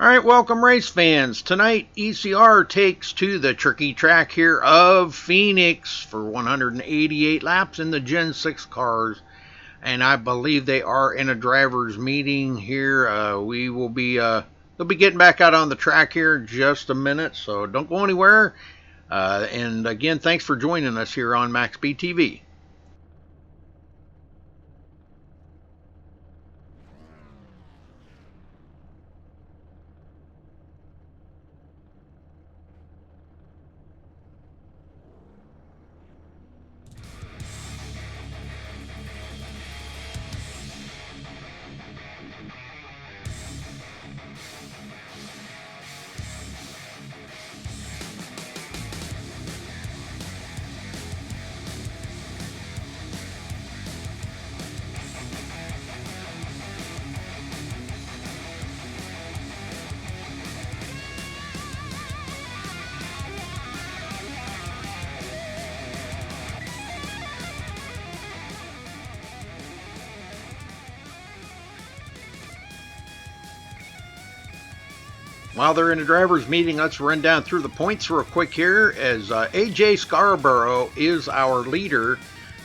All right, welcome race fans. Tonight, ECR takes to the tricky track here of Phoenix for 188 laps in the Gen 6 cars. And I believe they are in a driver's meeting here. They'll be getting back out on the track here in just a minute, so don't go anywhere. And again, thanks for joining us here on MaxSpeedTV. While they're in a driver's meeting, let's run down through the points real quick here, as AJ Scarborough is our leader.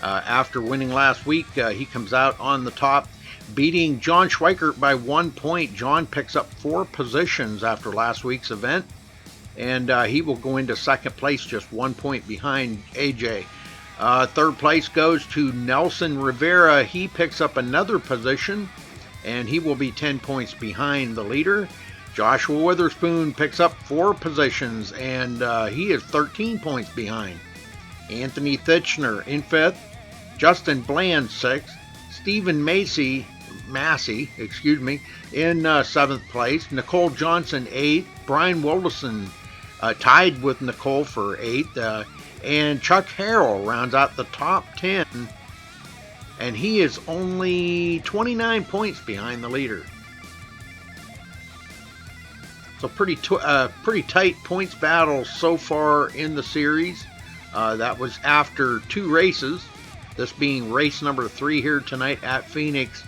After winning last week, he comes out on the top, beating John Schweikert by 1 point. John picks up 4 positions after last week's event, and he will go into second place, just 1 point behind AJ. Third place goes to Nelson Rivera. He picks up another position, and he will be 10 points behind the leader. Joshua Witherspoon picks up 4 positions, and he is 13 points behind. Anthony Thitchner in 5th, Justin Bland 6th, Stephen Massey, in 7th place, Nicole Johnson 8th, Brian Wilderson tied with Nicole for 8th, and Chuck Harrell rounds out the top 10, and he is only 29 points behind the leader. So pretty tight points battle so far in the series. That was after 2 races, this being race number 3 here tonight at Phoenix.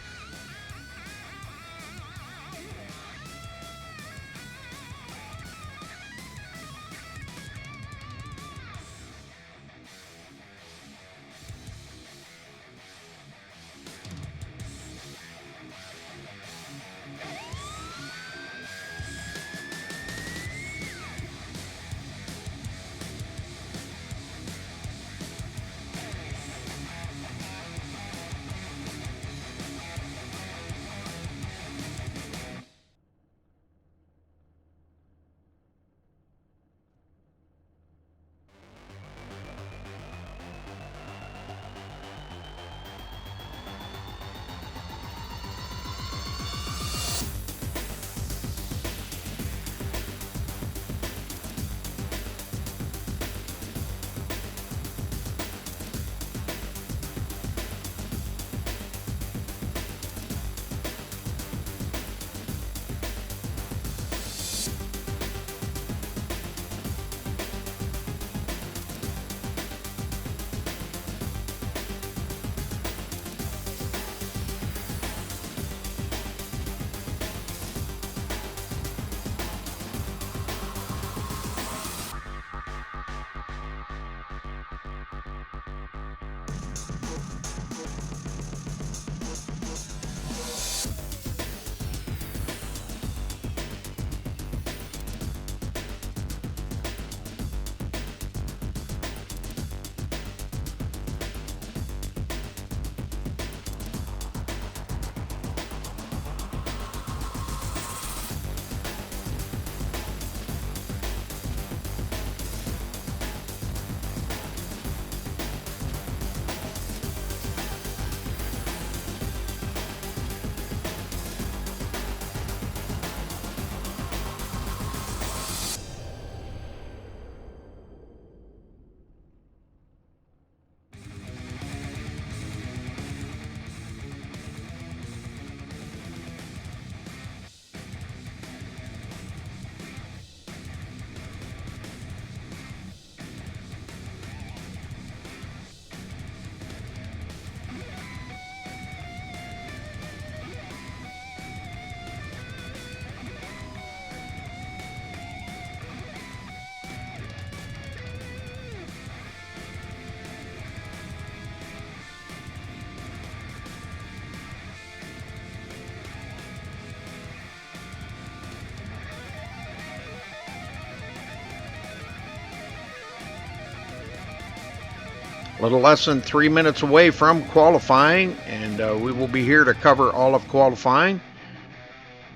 A little less than 3 minutes away from qualifying, and we will be here to cover all of qualifying.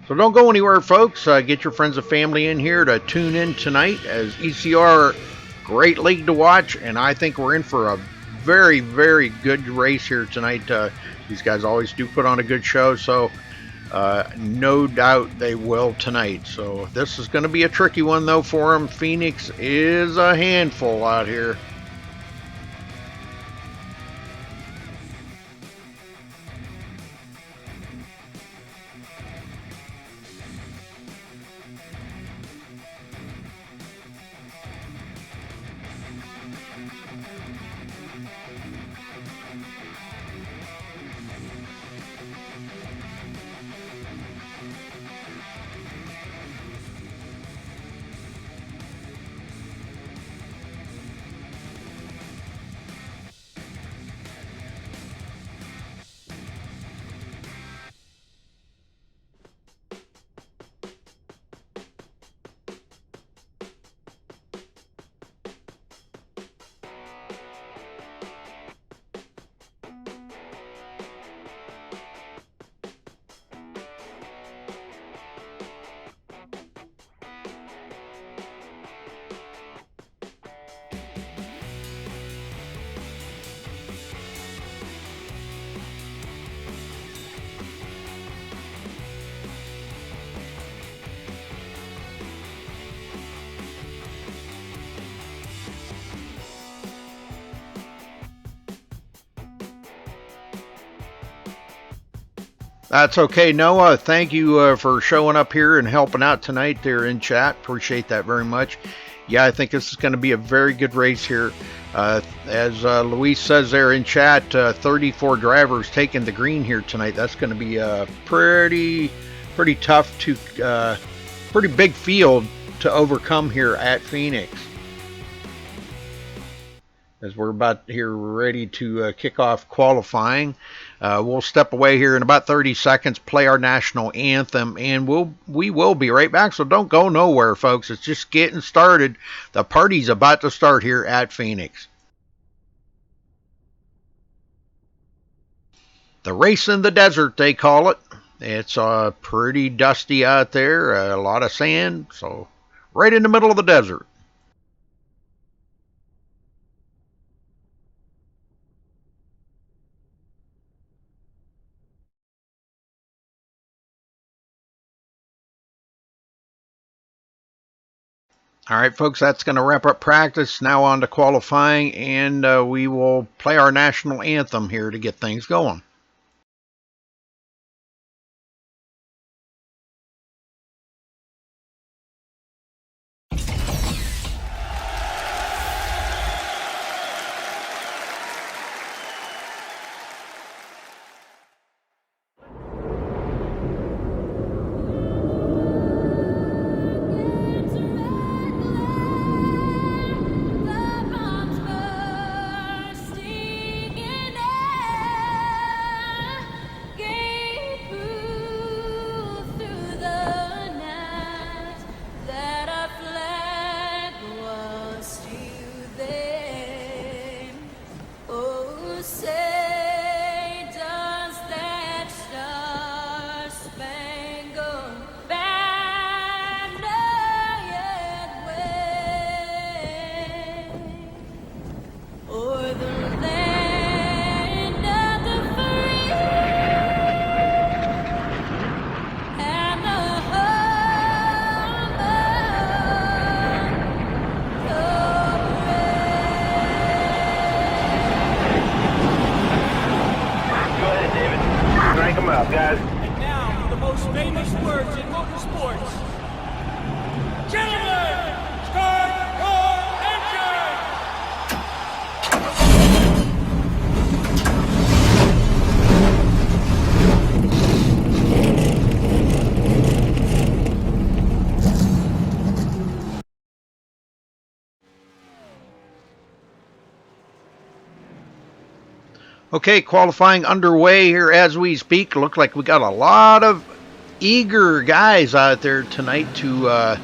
So don't go anywhere, folks. Get your friends and family in here to tune in tonight, as ECR, great league to watch, and I think we're in for a very, very good race here tonight. These guys always do put on a good show, so no doubt they will tonight. So this is going to be a tricky one, though, for them. Phoenix is a handful out here. That's okay, Noah. Thank you for showing up here and helping out tonight there in chat. Appreciate that very much. Yeah, I think this is going to be a very good race here. As Luis says there in chat, 34 drivers taking the green here tonight. That's going to be a pretty tough to, pretty big field to overcome here at Phoenix. As we're about here ready to kick off qualifying. We'll step away here in about 30 seconds, play our national anthem, and we will be right back. So don't go nowhere, folks. It's just getting started. The party's about to start here at Phoenix. The race in the desert, they call it. It's pretty dusty out there, a lot of sand, so right in the middle of the desert. All right, folks, that's going to wrap up practice. Now on to qualifying, and we will play our national anthem here to get things going. Guys. And now, the most famous words in motorsports. Gentlemen, start your engine! Okay, qualifying underway here as we speak. Look like we got a lot of eager guys out there tonight to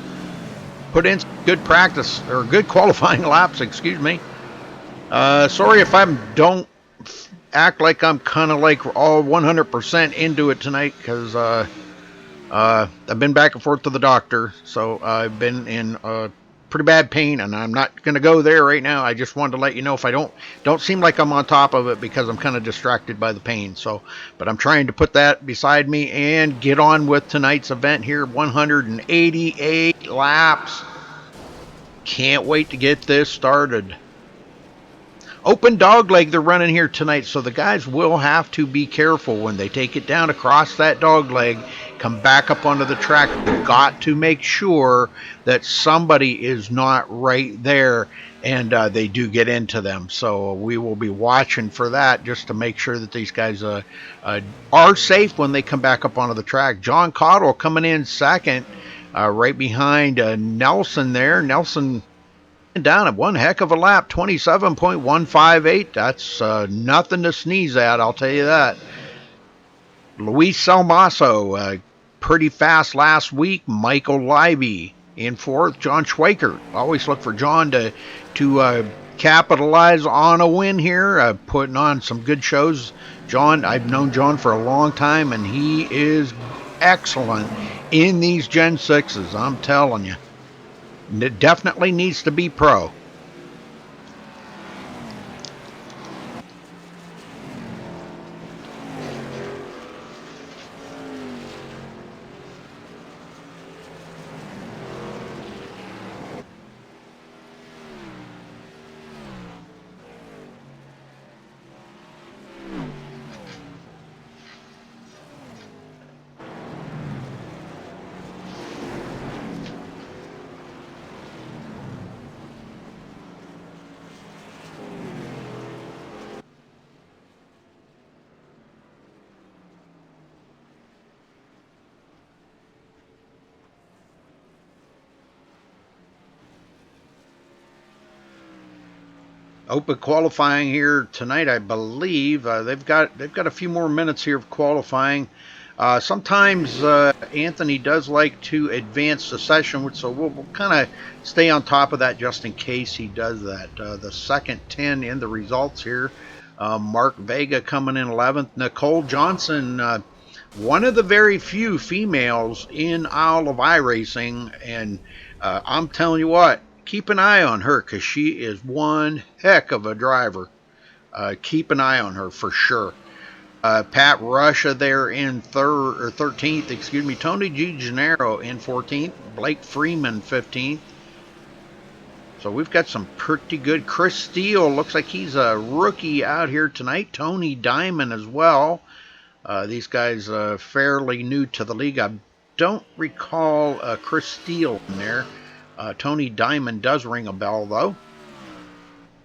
put in good practice, or good qualifying laps, excuse me. Sorry if I don't act like I'm kind of like all 100% into it tonight, because I've been back and forth to the doctor, so I've been in pretty bad pain, and I'm not going to go there right now. I just wanted to let you know if I don't seem like I'm on top of it, because I'm kind of distracted by the pain. So, but I'm trying to put that beside me and get on with tonight's event here. 188 laps. Can't wait to get this started. Open dog leg they're running here tonight, so the guys will have to be careful when they take it down across that dog leg, come back up onto the track. They've got to make sure that somebody is not right there, and they do get into them. So we will be watching for that, just to make sure that these guys are safe when they come back up onto the track. John Cottle coming in second, right behind Nelson there. Nelson down at one heck of a lap, 27.158. That's nothing to sneeze at, I'll tell you that. Luis Salmaso, pretty fast last week. Michael Libby in fourth. John Schweikert. Always look for John to capitalize on a win here, putting on some good shows. John, I've known John for a long time, and he is excellent in these Gen 6s, I'm telling you. It definitely needs to be pro. Open qualifying here tonight, I believe. They've got a few more minutes here of qualifying. Sometimes Anthony does like to advance the session, so we'll kind of stay on top of that just in case he does that. The second 10 in the results here. Mark Vega coming in 11th. Nicole Johnson, one of the very few females in Isle of iRacing, and I'm telling you what, keep an eye on her, because she is one heck of a driver. Keep an eye on her for sure. Pat Russia there in 13th, excuse me. Tony DiGennaro in 14th. Blake Freeman 15th. So we've got some pretty good. Chris Steele looks like he's a rookie out here tonight. Tony Diamond as well. These guys fairly new to the league. I don't recall Chris Steele in there. Tony Diamond does ring a bell, though,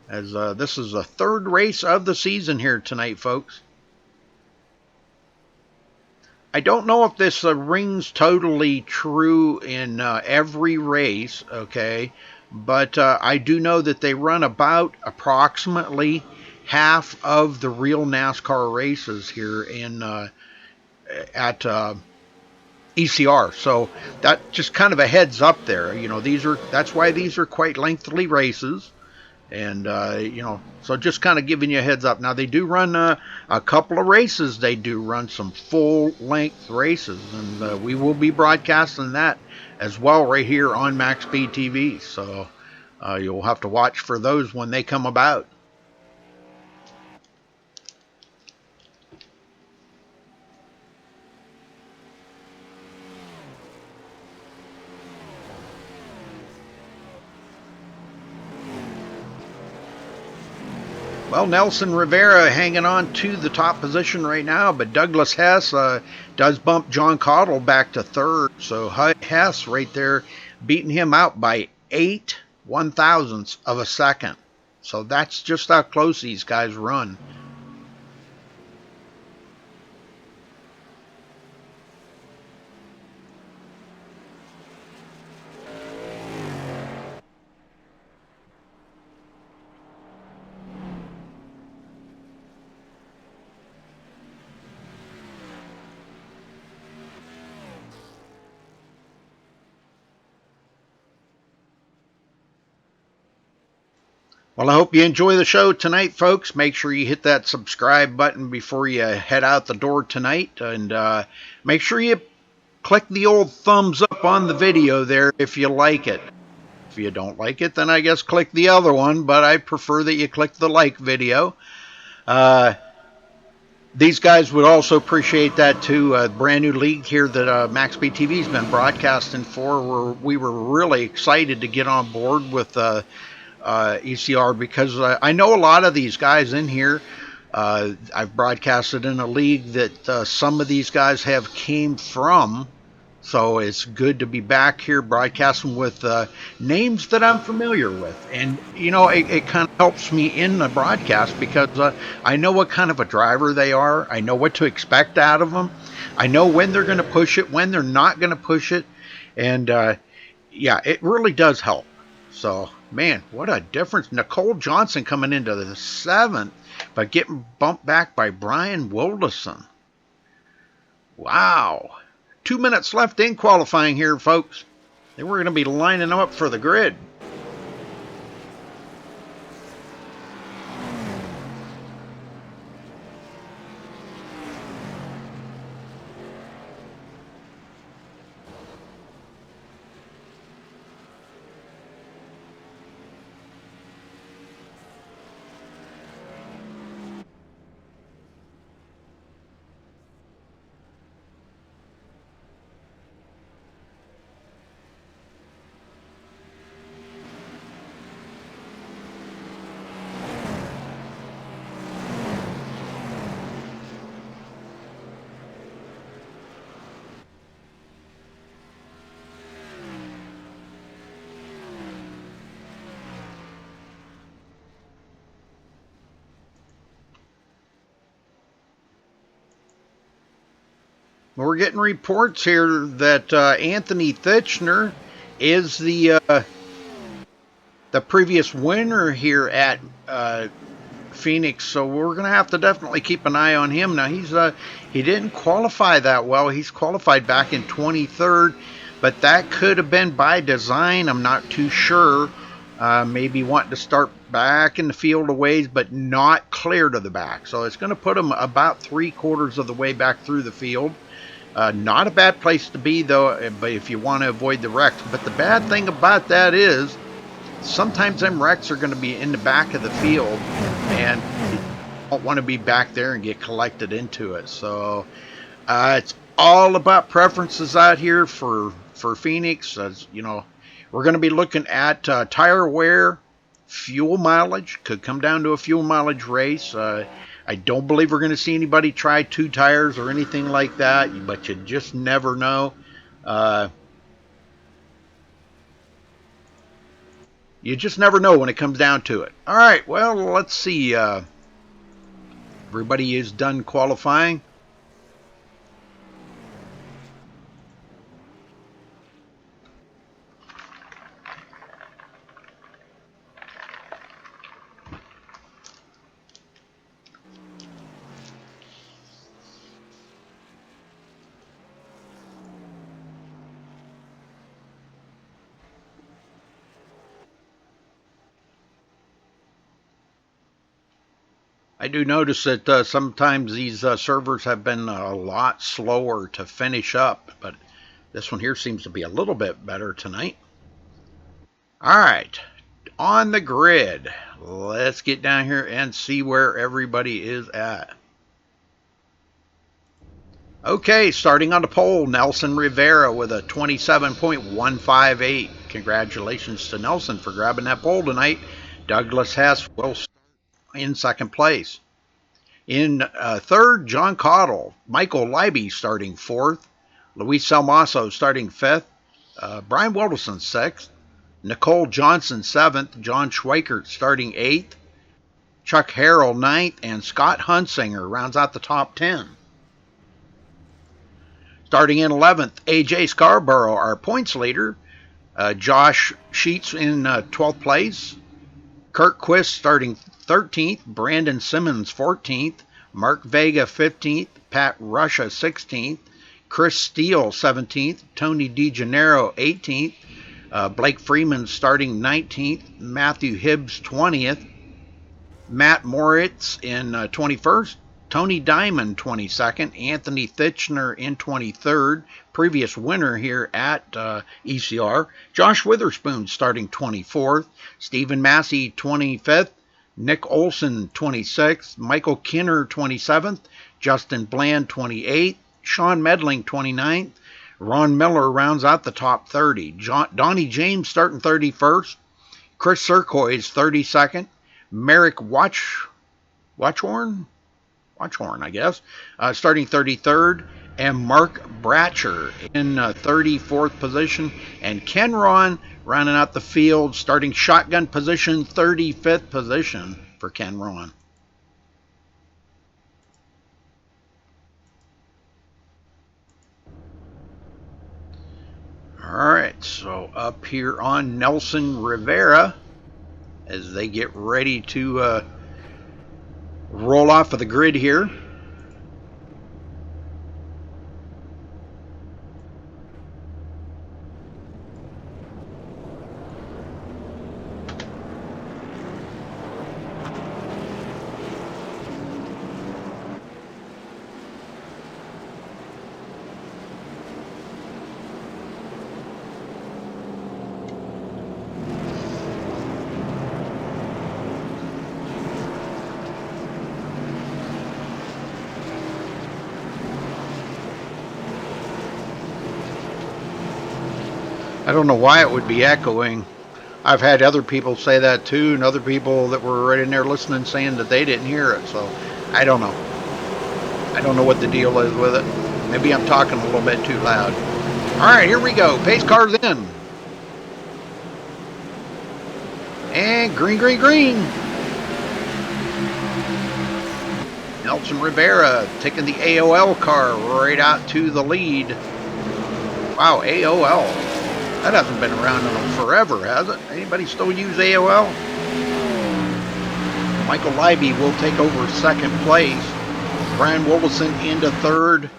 as this is the third race of the season here tonight, folks. I don't know if this rings totally true in every race, okay, but I do know that they run about approximately half of the real NASCAR races here in at ECR. So that just kind of a heads up there. You know, that's why these are quite lengthy races. And, so just kind of giving you a heads up. Now, they do run a couple of races. They do run some full-length races, and we will be broadcasting that as well right here on MaxSpeedTV. So you'll have to watch for those when they come about. Well, Nelson Rivera hanging on to the top position right now, but Douglas Hess does bump John Cottle back to third. So Hess right there beating him out by 8/1000ths of a second. So that's just how close these guys run. Well, I hope you enjoy the show tonight, folks. Make sure you hit that subscribe button before you head out the door tonight. And make sure you click the old thumbs up on the video there if you like it. If you don't like it, then I guess click the other one, but I prefer that you click the like video. Uh, these guys would also appreciate that too. A brand new league here that MaxSpeedTV has been broadcasting for. We were really excited to get on board with ECR because I know a lot of these guys in here. I've broadcasted in a league that some of these guys have came from. So it's good to be back here broadcasting with names that I'm familiar with. And, you know, it kind of helps me in the broadcast because I know what kind of a driver they are. I know what to expect out of them. I know when they're going to push it, when they're not going to push it. And, yeah, it really does help. So, man, what a difference. Nicole Johnson coming into the 7th, but getting bumped back by Brian Wilderson. Wow. 2 minutes left in qualifying here, folks. Then we're going to be lining them up for the grid. We're getting reports here that Anthony Thitchner is the previous winner here at Phoenix, so we're going to have to definitely keep an eye on him. Now he didn't qualify that well. He's qualified back in 23rd, but that could have been by design. I'm not too sure. Maybe wanting to start back in the field a ways, but not clear to the back. So it's going to put him about 3/4 of the way back through the field. Not a bad place to be, though, but if you want to avoid the wrecks. But the bad thing about that is sometimes them wrecks are going to be in the back of the field, and you don't want to be back there and get collected into it. So it's all about preferences out here for Phoenix. As you know, we're going to be looking at tire wear, fuel mileage. Could come down to a fuel mileage race. I don't believe we're going to see anybody try 2 tires or anything like that, but you just never know. You just never know when it comes down to it. All right, well, let's see. Everybody is done qualifying. I do notice that sometimes these servers have been a lot slower to finish up, but this one here seems to be a little bit better tonight. All right, on the grid, let's get down here and see where everybody is at. Okay, starting on the pole, Nelson Rivera with a 27.158. Congratulations to Nelson for grabbing that pole tonight. Douglas Hess will start in 2nd place. In 3rd, John Cottle. Michael Leiby starting 4th. Luis Salmaso starting 5th. Brian Wilderson 6th. Nicole Johnson 7th. John Schweikert starting 8th. Chuck Harrell 9th. And Scott Hunsinger rounds out the top 10. Starting in 11th, AJ Scarborough, our points leader. Josh Sheets in 12th place. Kurt Quist starting 13th. Brandon Simmons 14th. Mark Vega 15th. Pat Russia 16th. Chris Steele 17th. Tony DeGennaro 18th. Blake Freeman starting 19th, Matthew Hibbs 20th, Matt Moritz in 21st, Tony Diamond 22nd, Anthony Thitchner in 23rd, previous winner here at ECR, Josh Witherspoon starting 24th, Stephen Massey 25th, Nick Olson 26th, Michael Kinner 27th, Justin Bland 28th, Sean Medling 29th, Ron Miller rounds out the top 30, Donnie James starting 31st, Chris Serkois 32nd, Merrick Watchhorn, I guess, starting 33rd, and Mark Bratcher in 34th position, and Ken Ron rounding out the field, starting shotgun position, 35th position for Ken Ron. All right, so up here on Nelson Rivera, as they get ready to roll off of the grid here. I don't know why it would be echoing. I've had other people say that too, and other people that were right in there listening saying that they didn't hear it. So I don't know. I don't know what the deal is with it. Maybe I'm talking a little bit too loud. All right, here we go. Pace cars in. And green, green, green. Nelson Rivera taking the AOL car right out to the lead. Wow, AOL. That hasn't been around in forever, has it? Anybody still use AOL? Michael Libby will take over second place. Brian Willison into third.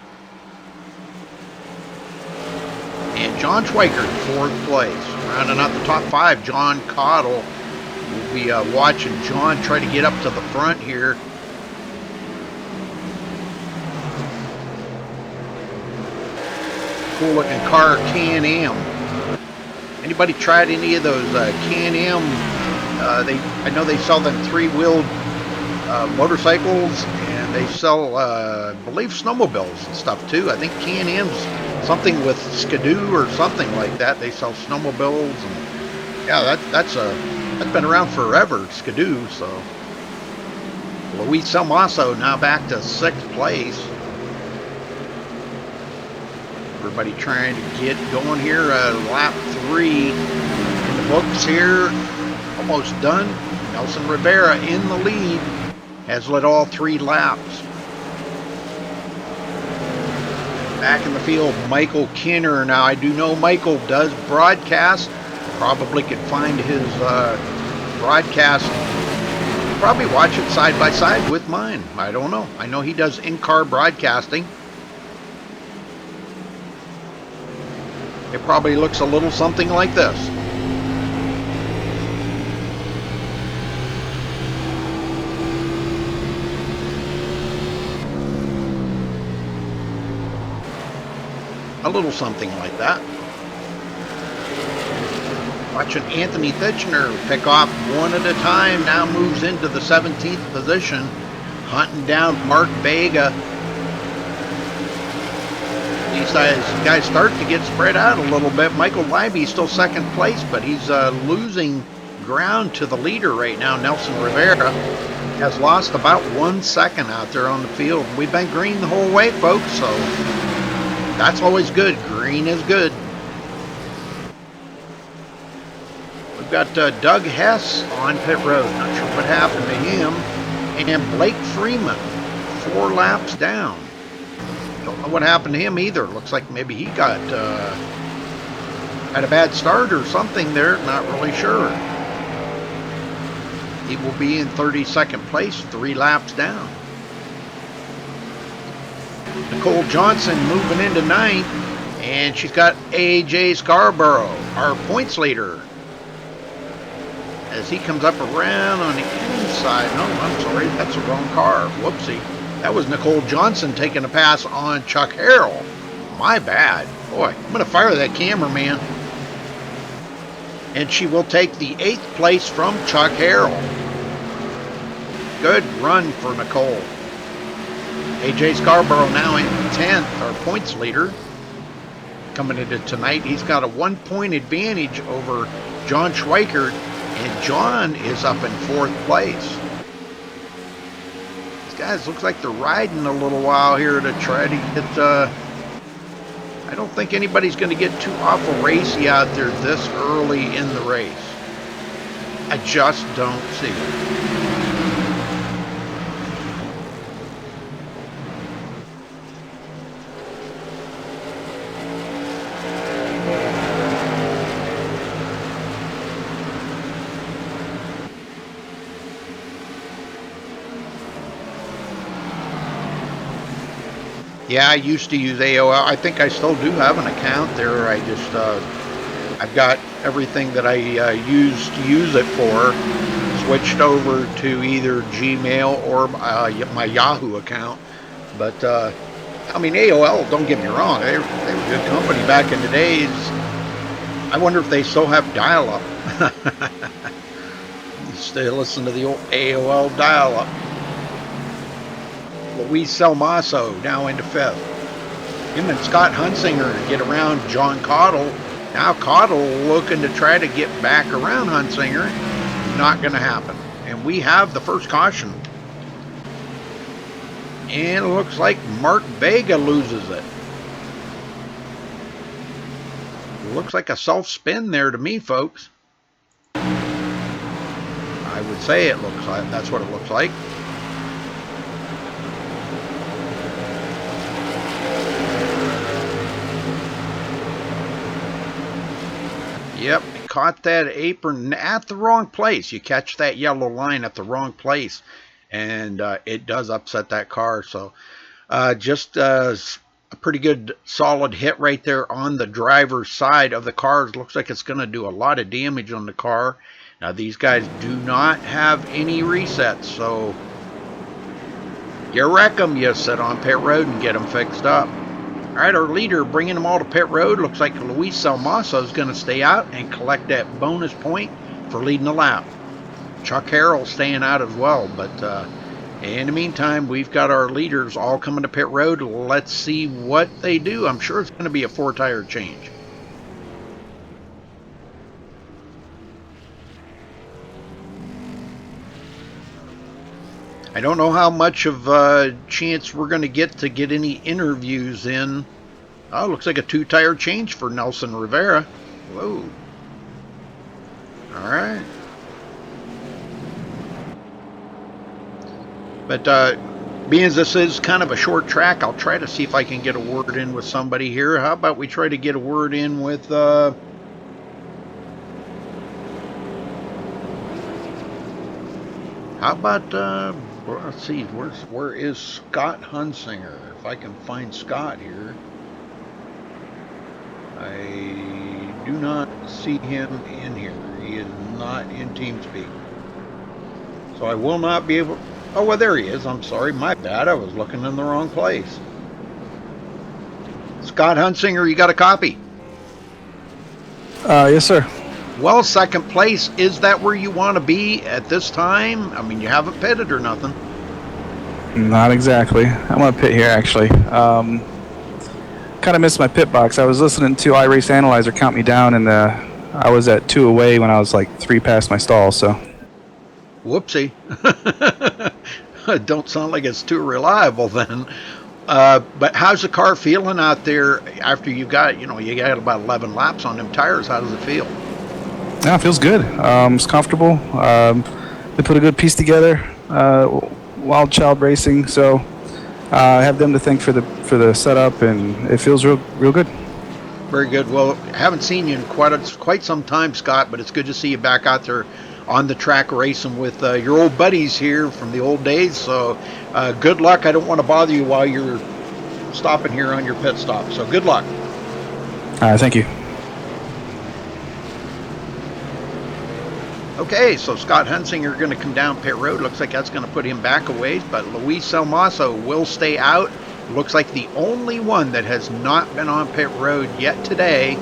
And John Schweikert, fourth place. Rounding out the top five, John Cottle. We'll be watching John try to get up to the front here. Cool looking car, Can-Am. Anybody tried any of those Can-Am? I know they sell them three-wheeled motorcycles, and they sell, I believe, snowmobiles and stuff too. I think Can-Am's something with Skidoo or something like that. They sell snowmobiles, and yeah, that's been around forever, Skidoo. So Luis Salmaso now back to sixth place. Everybody trying to get going here. Lap 3 in the books here. Almost done. Nelson Rivera in the lead. Has led all 3 laps. Back in the field, Michael Kinner. Now, I do know Michael does broadcast. Probably could find his broadcast. Probably watch it side by side with mine. I don't know. I know he does in-car broadcasting. It probably looks a little something like this. A little something like that. Watching Anthony Thitchner pick off one at a time. Now moves into the 17th position. Hunting down Mark Vega. These guys start to get spread out a little bit. Michael Libby still second place, but he's losing ground to the leader right now. Nelson Rivera has lost about 1 second out there on the field. We've been green the whole way, folks, so that's always good. Green is good. We've got Doug Hess on pit road. Not sure what happened to him. And Blake Freeman, 4 laps down. Don't know what happened to him either. Looks like maybe he got had a bad start or something there. Not really sure. He will be in 32nd place, 3 laps down. Nicole Johnson moving into 9th, And she's got AJ Scarborough, our points leader. As he comes up around on the inside. No, I'm sorry, that's the wrong car. Whoopsie. That was Nicole Johnson taking a pass on Chuck Harrell. My bad. Boy, I'm going to fire that cameraman. And she will take the 8th place from Chuck Harrell. Good run for Nicole. AJ Scarborough now in 10th, our points leader. Coming into tonight, he's got a 1-point advantage over John Schweikert, and John is up in 4th place. These guys looks like they're riding a little while here to try to get, I don't think anybody's going to get too awful racy out there this early in the race. I just don't see it. Yeah, I used to use AOL. I think I still do have an account there. I just, I've got everything that I used to use it for switched over to either Gmail or my Yahoo account. But, I mean, AOL, don't get me wrong, they were a good company back in the days. I wonder if they still have dial-up. Still listen to the old AOL dial-up. Luis Salmaso now into 5th. Him and Scott Hunsinger get around John Cottle. Now Cottle looking to try to get back around Hunsinger. Not going to happen. And we have the first caution. And it looks like Mark Vega loses it. Looks like a self-spin there to me, folks. I would say it looks like that's what it looks like. Yep, caught that apron at the wrong place. You catch that yellow line at the wrong place, and it does upset that car. So just a pretty good solid hit right there on the driver's side of the car. It looks like it's going to do a lot of damage on the car. Now these guys do not have any resets, so you wreck them, you sit on pit road and get them fixed up. All right, our leader bringing them all to pit road. Looks like Luis Salmaso is going to stay out and collect that bonus point for leading the lap. Chuck Harrell staying out as well. But in the meantime, we've got our leaders all coming to pit road. Let's see what they do. I'm sure it's going to be a 4-tire change. I don't know how much of a chance we're going to get any interviews in. Oh, looks like a 2-tire change for Nelson Rivera. Whoa. All right. But being as this is kind of a short track, I'll try to see if I can get a word in with somebody here. How about we try to get a word in with... how about... let's see, where is Scott Hunsinger? If I can find Scott here. I do not see him in here. He is not in TeamSpeak. So I will not be able... Oh, well, there he is. I'm sorry. My bad. I was looking in the wrong place. Scott Hunsinger, you got a copy? Yes, sir. Well, 2nd place, is that where you want to be at this time? I mean, you haven't pitted or nothing. Not exactly. I'm going to pit here, actually. Kind of missed my pit box. I was listening to iRace Analyzer count me down, and I was at 2 away when I was like 3 past my stall, so... Whoopsie. Don't sound like it's too reliable then. But how's the car feeling out there after you got about 11 laps on them tires? How does it feel? Yeah, it feels good. It's comfortable. They put a good piece together. Wild Child Racing, so I have them to thank for the setup, and it feels real good. Very good. Well, I haven't seen you in quite some time, Scott, but it's good to see you back out there on the track racing with your old buddies here from the old days. So good luck. I don't want to bother you while you're stopping here on your pit stop. So good luck. Thank you. Okay, so Scott Hunsinger going to come down pit road. Looks like that's going to put him back a ways, but Luis Salmaso will stay out. Looks like the only one that has not been on pit road yet today.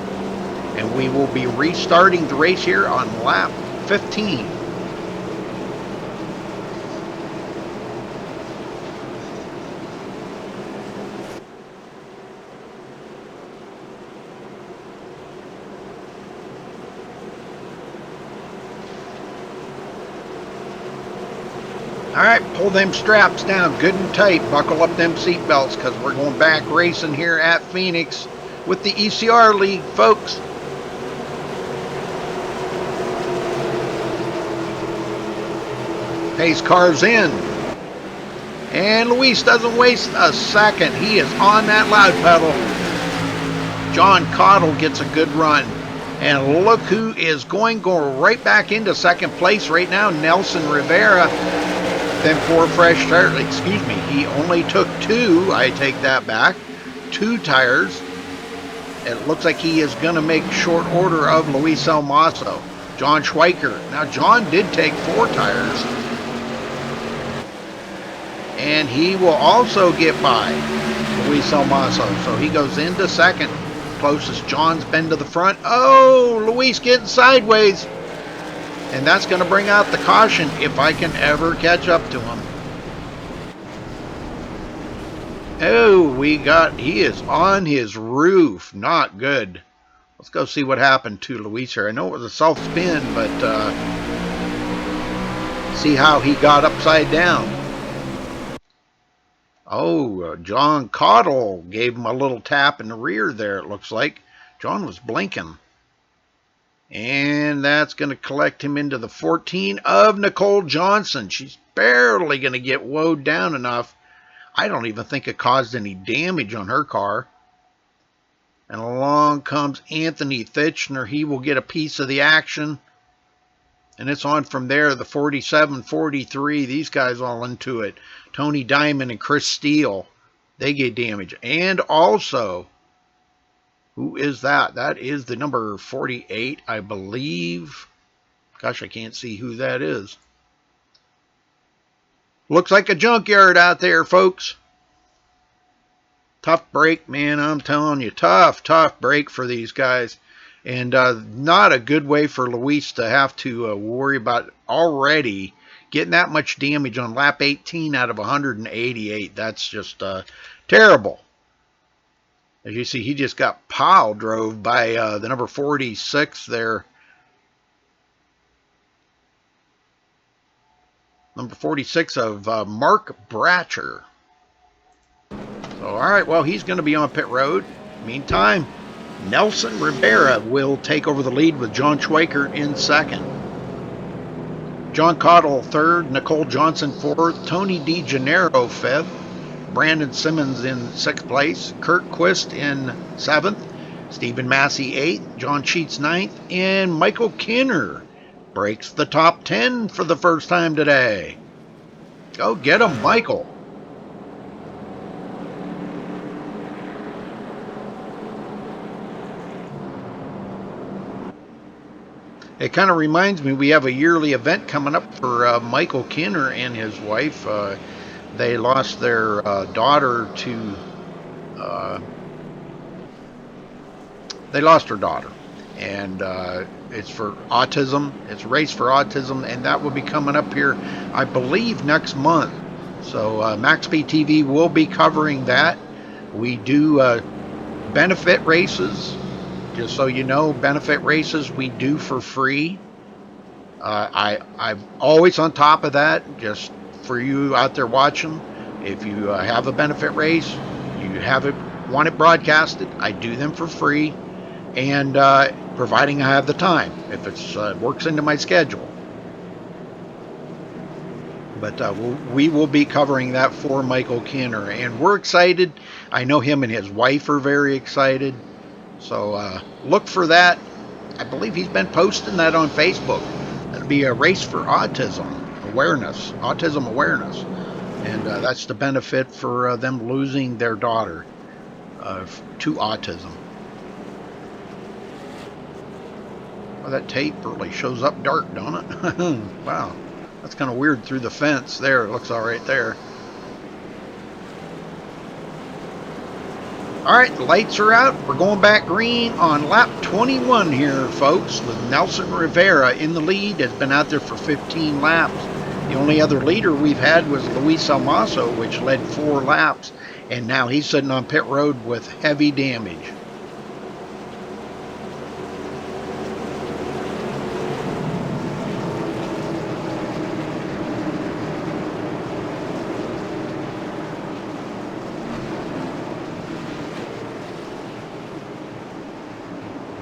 And we will be restarting the race here on lap 15. All right, pull them straps down good and tight. Buckle up them seat belts because we're going back racing here at Phoenix with the ECR League, folks. Pace car's in. And Luis doesn't waste a second. He is on that loud pedal. John Cottle gets a good run. And look who is going right back into second place right now, Nelson Rivera. Then for a fresh tire, excuse me, he only took two, I take that back, 2 tires. It looks like he is going to make short order of Luis Salmaso. John Schweiker. Now John did take 4 tires. And he will also get by Luis Salmaso. So he goes into second. Closest John's been to the front. Oh, Luis getting sideways. And that's going to bring out the caution if I can ever catch up to him. Oh, he is on his roof. Not good. Let's go see what happened to Luis here. I know it was a self-spin, but see how he got upside down. Oh, John Cottle gave him a little tap in the rear there, it looks like. John was blinking. And that's going to collect him into the 14 of Nicole Johnson. She's barely going to get woed down enough. I don't even think it caused any damage on her car. And along comes Anthony Thitchner. He will get a piece of the action. And it's on from there, the 47, 43. These guys all into it. Tony Diamond and Chris Steele, they get damage. And also, who is that? That is the number 48, I believe. Gosh, I can't see who that is. Looks like a junkyard out there, folks. Tough break, man. I'm telling you, tough break for these guys. And not a good way for Luis to have to worry about already getting that much damage on lap 18 out of 188. That's just terrible. As you see, he just got pile drove by the number 46 there. Number 46 of Mark Bratcher. So, all right, well, he's going to be on pit road. Meantime, Nelson Rivera will take over the lead with John Schweiker in second. John Cottle third, Nicole Johnson fourth, Tony DeGennaro fifth, Brandon Simmons in sixth place, Kurt Quist in seventh, Stephen Massey eighth, John Sheets ninth, and Michael Kinner breaks the top 10 for the first time today. Go get him, Michael. It kind of reminds me, we have a yearly event coming up for Michael Kinner and his wife. They lost their daughter to... they lost her daughter. And it's for autism. It's a race for autism. And that will be coming up here, I believe, next month. So MaxSpeedTV will be covering that. We do benefit races. Just so you know, benefit races we do for free. I'm always on top of that, just for you out there watching. If you have a benefit race, you want it broadcasted, I do them for free. And providing I have the time, if it works into my schedule. But we will be covering that for Michael Kinner. And we're excited. I know him and his wife are very excited. So look for that. I believe he's been posting that on Facebook. It'll be a race for autism awareness. And that's the benefit for them losing their daughter to autism. Well, that tape really shows up dark, don't it? Wow, that's kind of weird through the fence. There, it looks all right there. All right, the lights are out. We're going back green on lap 21 here, folks, with Nelson Rivera in the lead. Has been out there for 15 laps. The only other leader we've had was Luis Almaso, which led 4 laps, and now he's sitting on pit road with heavy damage.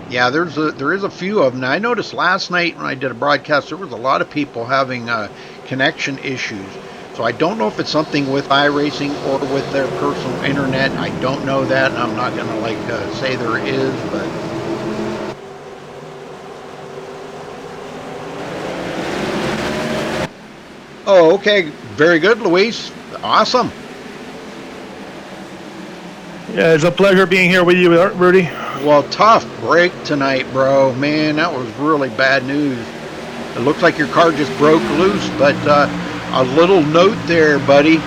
Yeah, there is a few of them. Now, I noticed last night when I did a broadcast, there was a lot of people having connection issues. So I don't know if it's something with iRacing or with their personal internet. I don't know that. I'm not going to say there is, but oh, okay, very good, Luis. Awesome. Yeah, it's a pleasure being here with you, Rudy. Well, tough break tonight, bro. Man, that was really bad news. It looks like your car just broke loose, but a little note there, buddy.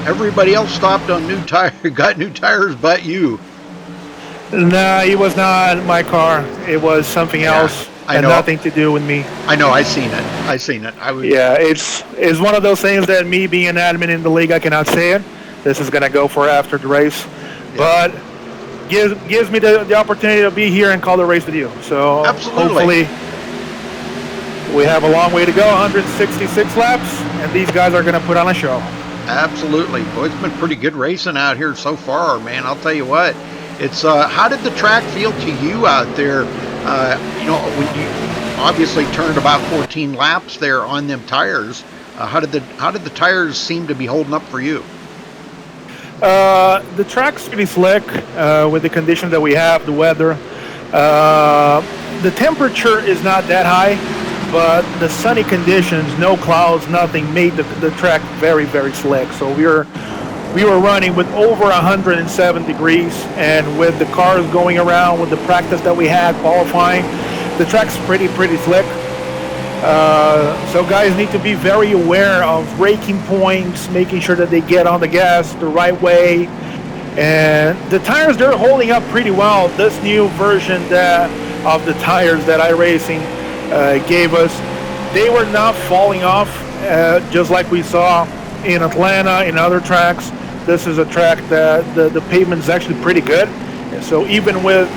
Everybody else stopped on new tires, got new tires, but you. Nah, it was not my car. It was something else. I Had know. nothing to do with me. I know. I seen it. Yeah, it's one of those things that me being an admin in the league, I cannot say it. This is gonna go for after the race, but gives me the opportunity to be here and call the race with you. So absolutely. Hopefully we have a long way to go. 166 laps, and these guys are gonna put on a show. Absolutely. Boy, it's been pretty good racing out here so far, man. I'll tell you what. It's how did the track feel to you out there? When you obviously turned about 14 laps there on them tires, how did the tires seem to be holding up for you? The track's pretty slick with the conditions that we have, the weather. The temperature is not that high, but the sunny conditions, no clouds, nothing, made the track very, very slick. So we were running with over 107 degrees, and with the cars going around, with the practice that we had qualifying, the track's pretty slick. So guys need to be very aware of braking points, making sure that they get on the gas the right way. And the tires, they're holding up pretty well. This new version of the tires that iRacing gave us, they were not falling off, just like we saw in Atlanta, in other tracks. This is a track that the pavement is actually pretty good. So even with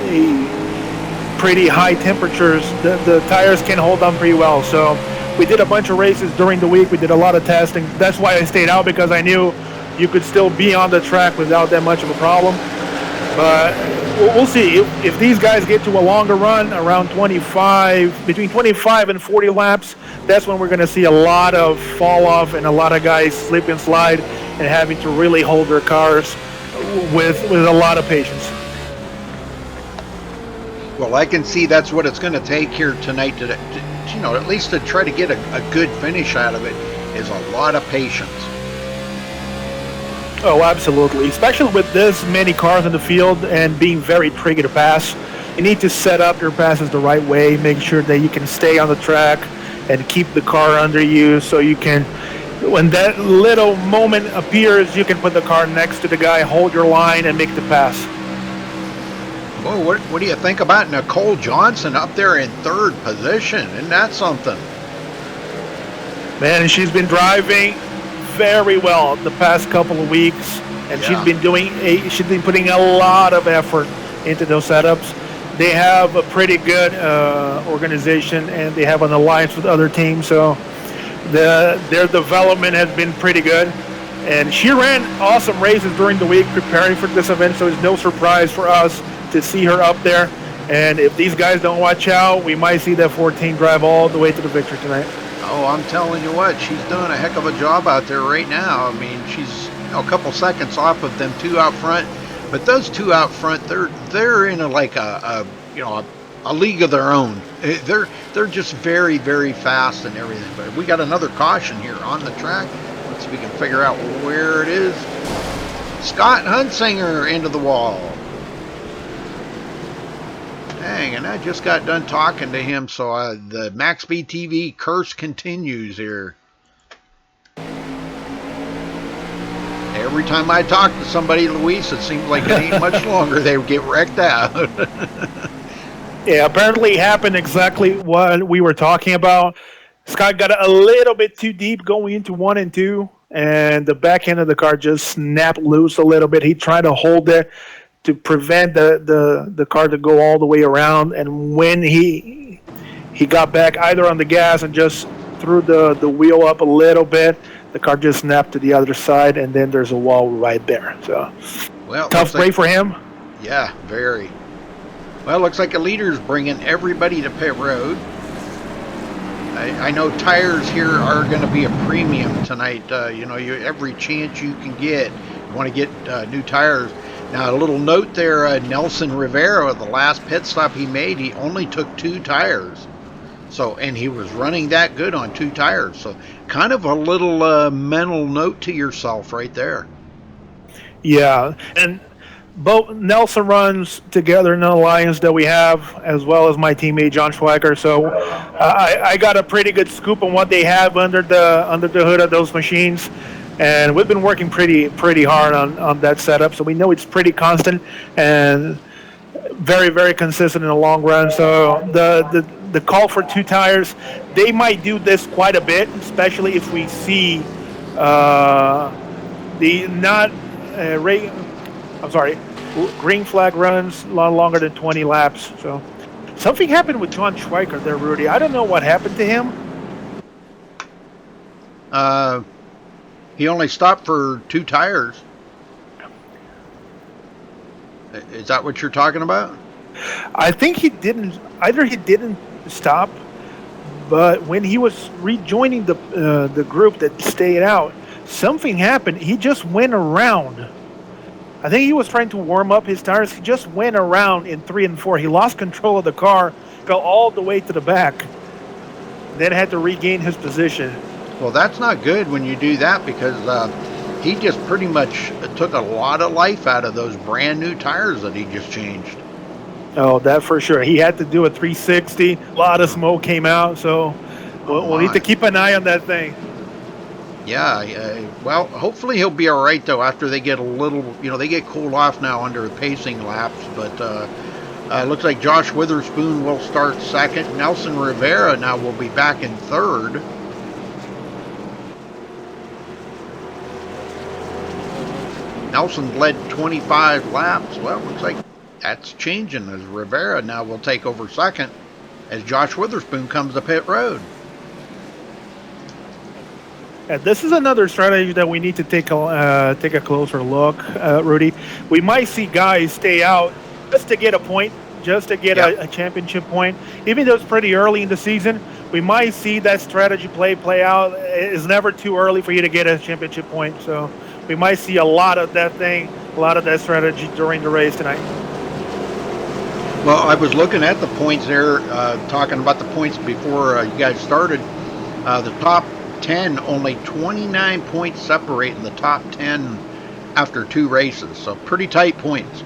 pretty high temperatures, the tires can hold on pretty well. So we did a bunch of races during the week. We did a lot of testing. That's why I stayed out, because I knew you could still be on the track without that much of a problem. But we'll see. If these guys get to a longer run, around between 25 and 40 laps, that's when we're going to see a lot of fall off and a lot of guys slip and slide and having to really hold their cars with a lot of patience. Well, I can see that's what it's going to take here tonight to at least to try to get a good finish out of it, is a lot of patience. Oh, absolutely. Especially with this many cars in the field and being very tricky to pass. You need to set up your passes the right way, make sure that you can stay on the track and keep the car under you, so you can, when that little moment appears, you can put the car next to the guy, hold your line, and make the pass. Well, what do you think about Nicole Johnson up there in 3rd position? Isn't that something? Man, she's been driving very well the past couple of weeks, and she's been putting a lot of effort into those setups. They have a pretty good organization, and they have an alliance with other teams, so their development has been pretty good. And she ran awesome races during the week preparing for this event, so it's no surprise for us to see her up there. And if these guys don't watch out, we might see that 14 drive all the way to the victory tonight. Oh, I'm telling you what, she's doing a heck of a job out there right now. I mean, she's a couple seconds off of them 2 out front, but those 2 out front, they're in a league of their own. They're just very, very fast and everything. But we got another caution here on the track. Let's see if we can figure out where it is. Scott Hunsinger into the wall. Dang, and I just got done talking to him, so the MaxSpeedTV curse continues here. Every time I talk to somebody, Luis, it seems like it ain't much longer they would get wrecked out. Yeah, apparently it happened exactly what we were talking about. Scott got a little bit too deep going into 1 and 2, and the back end of the car just snapped loose a little bit. He tried to hold it to prevent the car to go all the way around, and when he got back either on the gas and just threw the wheel up a little bit, the car just snapped to the other side, and then there's a wall right there. So, well, tough break for him. Yeah, very. Well, looks like the leader's bringing everybody to pit road. I know tires here are going to be a premium tonight. Every chance you can get, you want to get new tires. Now, a little note there, Nelson Rivera, the last pit stop he made, he only took 2 tires. So, and he was running that good on 2 tires. So, kind of a little mental note to yourself right there. Yeah, and both Nelson runs together in the alliance that we have, as well as my teammate John Schweiker. So I got a pretty good scoop on what they have under the hood of those machines, and we've been working pretty hard on that setup. So we know it's pretty constant and very, very consistent in the long run. So the call for 2 tires, they might do this quite a bit, especially if we see green flag runs a lot longer than 20 laps. So something happened with John Schweiker there, Rudy. I don't know what happened to him. He only stopped for 2 tires. Is that what you're talking about? I think he didn't stop, but when he was rejoining the group that stayed out, something happened. He just went around. I think he was trying to warm up his tires. He just went around in 3 and 4. He lost control of the car, fell all the way to the back, then had to regain his position. Well, that's not good when you do that, because he just pretty much took a lot of life out of those brand new tires that he just changed. Oh, that for sure. He had to do a 360. A lot of smoke came out, so we'll need to keep an eye on that thing. Yeah, well, hopefully he'll be all right, though, after they get a little, they get cooled off now under pacing laps. But looks like Josh Witherspoon will start second. Nelson Rivera now will be back in third. Nelson led 25 laps. Well, looks like that's changing, as Rivera now will take over second as Josh Witherspoon comes to pit road. And this is another strategy that we need to take a closer look, Rudy. We might see guys stay out just to get a point, just to get a championship point. Even though it's pretty early in the season, we might see that strategy play out. It's never too early for you to get a championship point. So we might see a lot of that strategy during the race tonight. Well, I was looking at the points there, talking about the points before you guys started. The top 10, only 29 points separate in the top 10 after 2 races, so pretty tight points.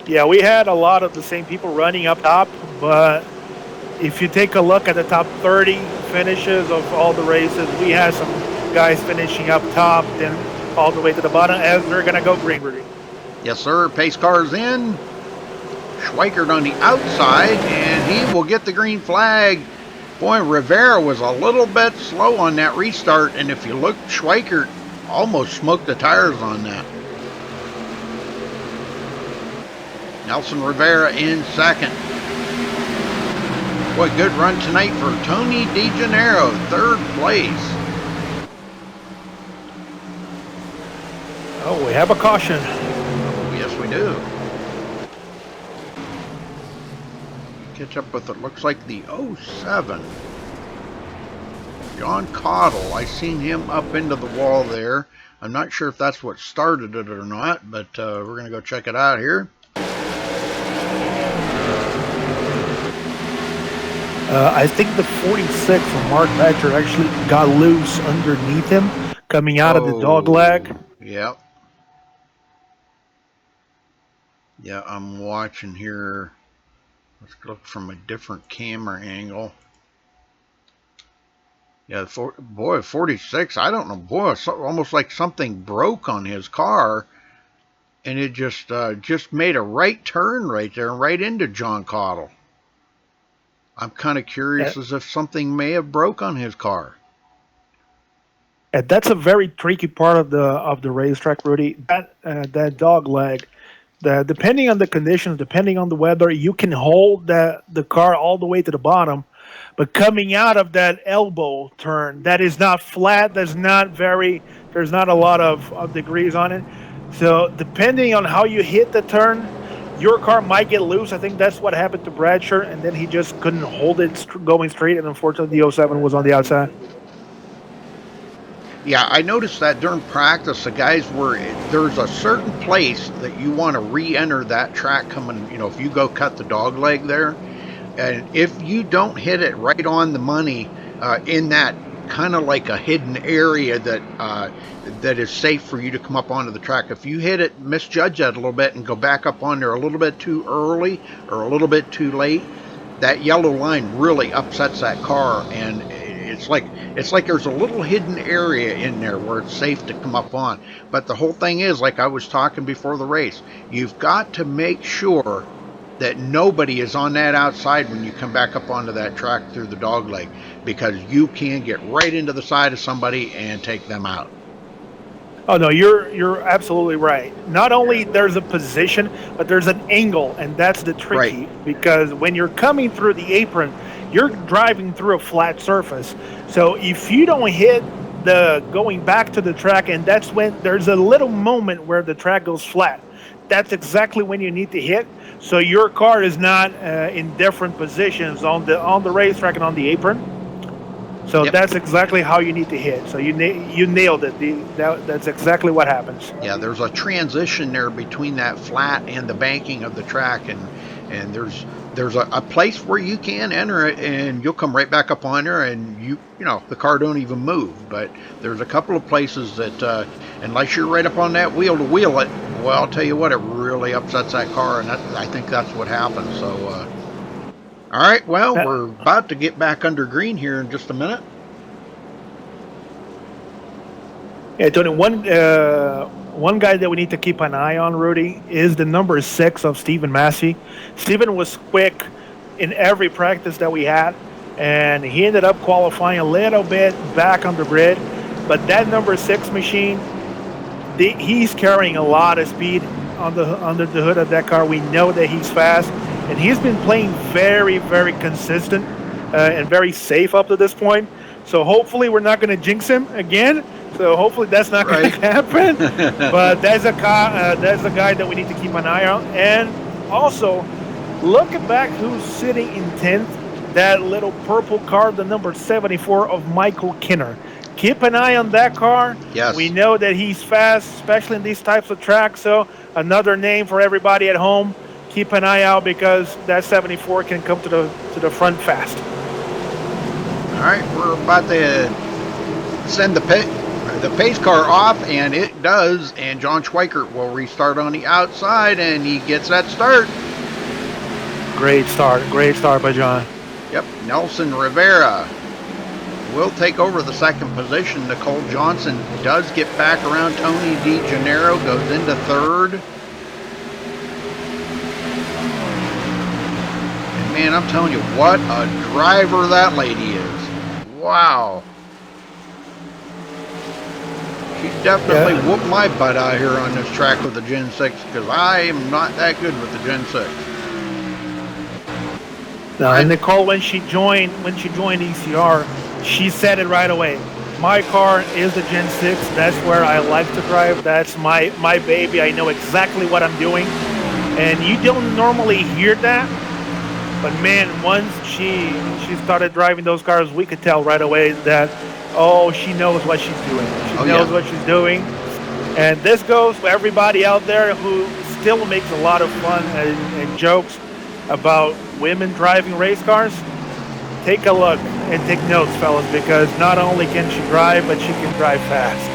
Yeah, we had a lot of the same people running up top, but if you take a look at the top 30 finishes of all the races, we had some guys finishing up top, then all the way to the bottom, as they're going to go green, Rudy. Yes, sir. Pace car's in. Schweikert on the outside, and he will get the green flag. Boy, Rivera was a little bit slow on that restart, and if you look, Schweikert almost smoked the tires on that. Nelson Rivera in second. What good run tonight for Tony DeGennaro, third place. Oh, we have a caution. Yes, we do. Catch up with it. Looks like the 07. John Cottle. I seen him up into the wall there. I'm not sure if that's what started it or not, but we're going to go check it out here. I think the 46 from Mark Badger actually got loose underneath him, coming out of the dog leg. Yep. Yeah, I'm watching here. Let's look from a different camera angle. Yeah, boy, 46. I don't know, boy, it's almost like something broke on his car, and it just made a right turn right there, right into John Cottle. I'm kind of Uh, curious as if something may have broke on his car. and that's a very tricky part of the racetrack, Rudy. That dog leg, depending on the conditions, depending on the weather, you can hold the car all the way to the bottom, but coming out of that elbow turn, that is not flat. There's not a lot of degrees on it. So depending on how you hit the turn, your car might get loose. I think that's what happened to Bradshaw, and then he just couldn't hold it going straight, and unfortunately the '07 was on the outside. Yeah, I noticed that during practice, the guys were there's a certain place that you want to re-enter that track coming. If you go cut the dog leg there, and if you don't hit it right on the money in that kind of like a hidden area that is safe for you to come up onto the track, if you hit it, misjudge that a little bit, and go back up on there a little bit too early or a little bit too late, that yellow line really upsets that car, and it's like there's a little hidden area in there where it's safe to come up on. But the whole thing is, like I was talking before the race, you've got to make sure that nobody is on that outside when you come back up onto that track through the dog leg, because you can get right into the side of somebody and take them out. Oh no, you're absolutely right. Not only there's a position, but there's an angle, and that's the Right. tricky because when you're coming through the apron, you're driving through a flat surface. So if you don't hit the going back to the track, and that's when there's a little moment where the track goes flat. That's exactly when you need to hit. So your car is not in different positions on the racetrack and on the apron. So Yep. that's exactly how you need to hit. So you nailed it. That's exactly what happens. Yeah, there's a transition there between that flat and the banking of the track, and there's a place where you can enter it, and you'll come right back up on there, and the car don't even move. But there's a couple of places that unless you're right up on that wheel to wheel it, well, I'll tell you what, it really upsets that car, and I think that's what happened. So. All right, well, Uh, we're about to get back under green here in just a minute. Yeah, Tony. One guy that we need to keep an eye on, Rudy, is the number 6 of Stephen Massey. Stephen was quick in every practice that we had, and he ended up qualifying a little bit back on the grid. But that number 6 machine, he's carrying a lot of speed under the hood of that car. We know that he's fast, and he's been playing very, very consistent and very safe up to this point. So hopefully we're not going to jinx him again. So hopefully that's not going Right. to happen. But that's a guy that we need to keep an eye on. And also, look back who's sitting in 10th. That little purple car, the number 74 of Michael Kinner. Keep an eye on that car. Yes. We know that he's fast, especially in these types of tracks. So another name for everybody at home. Keep an eye out because that 74 can come to the front fast. All right, we're about to send the pace car off, and it does. And John Schweikert will restart on the outside, and he gets that start. Great start by John. Yep, Nelson Rivera will take over the second position. Nicole Johnson does get back around Tony DeGennaro, goes into third. And man, I'm telling you, what a driver that lady is. Wow. She definitely whooped my butt out here on this track with the Gen 6, because I am not that good with the Gen 6. No, and Nicole, when she joined ECR, she said it right away. My car is the Gen 6. That's where I like to drive. That's my baby. I know exactly what I'm doing. And you don't normally hear that. But man, once she started driving those cars, we could tell right away that, she knows what she's doing. She knows what she's doing. And this goes for everybody out there who still makes a lot of fun and jokes about women driving race cars. Take a look and take notes, fellas, because not only can she drive, but she can drive fast.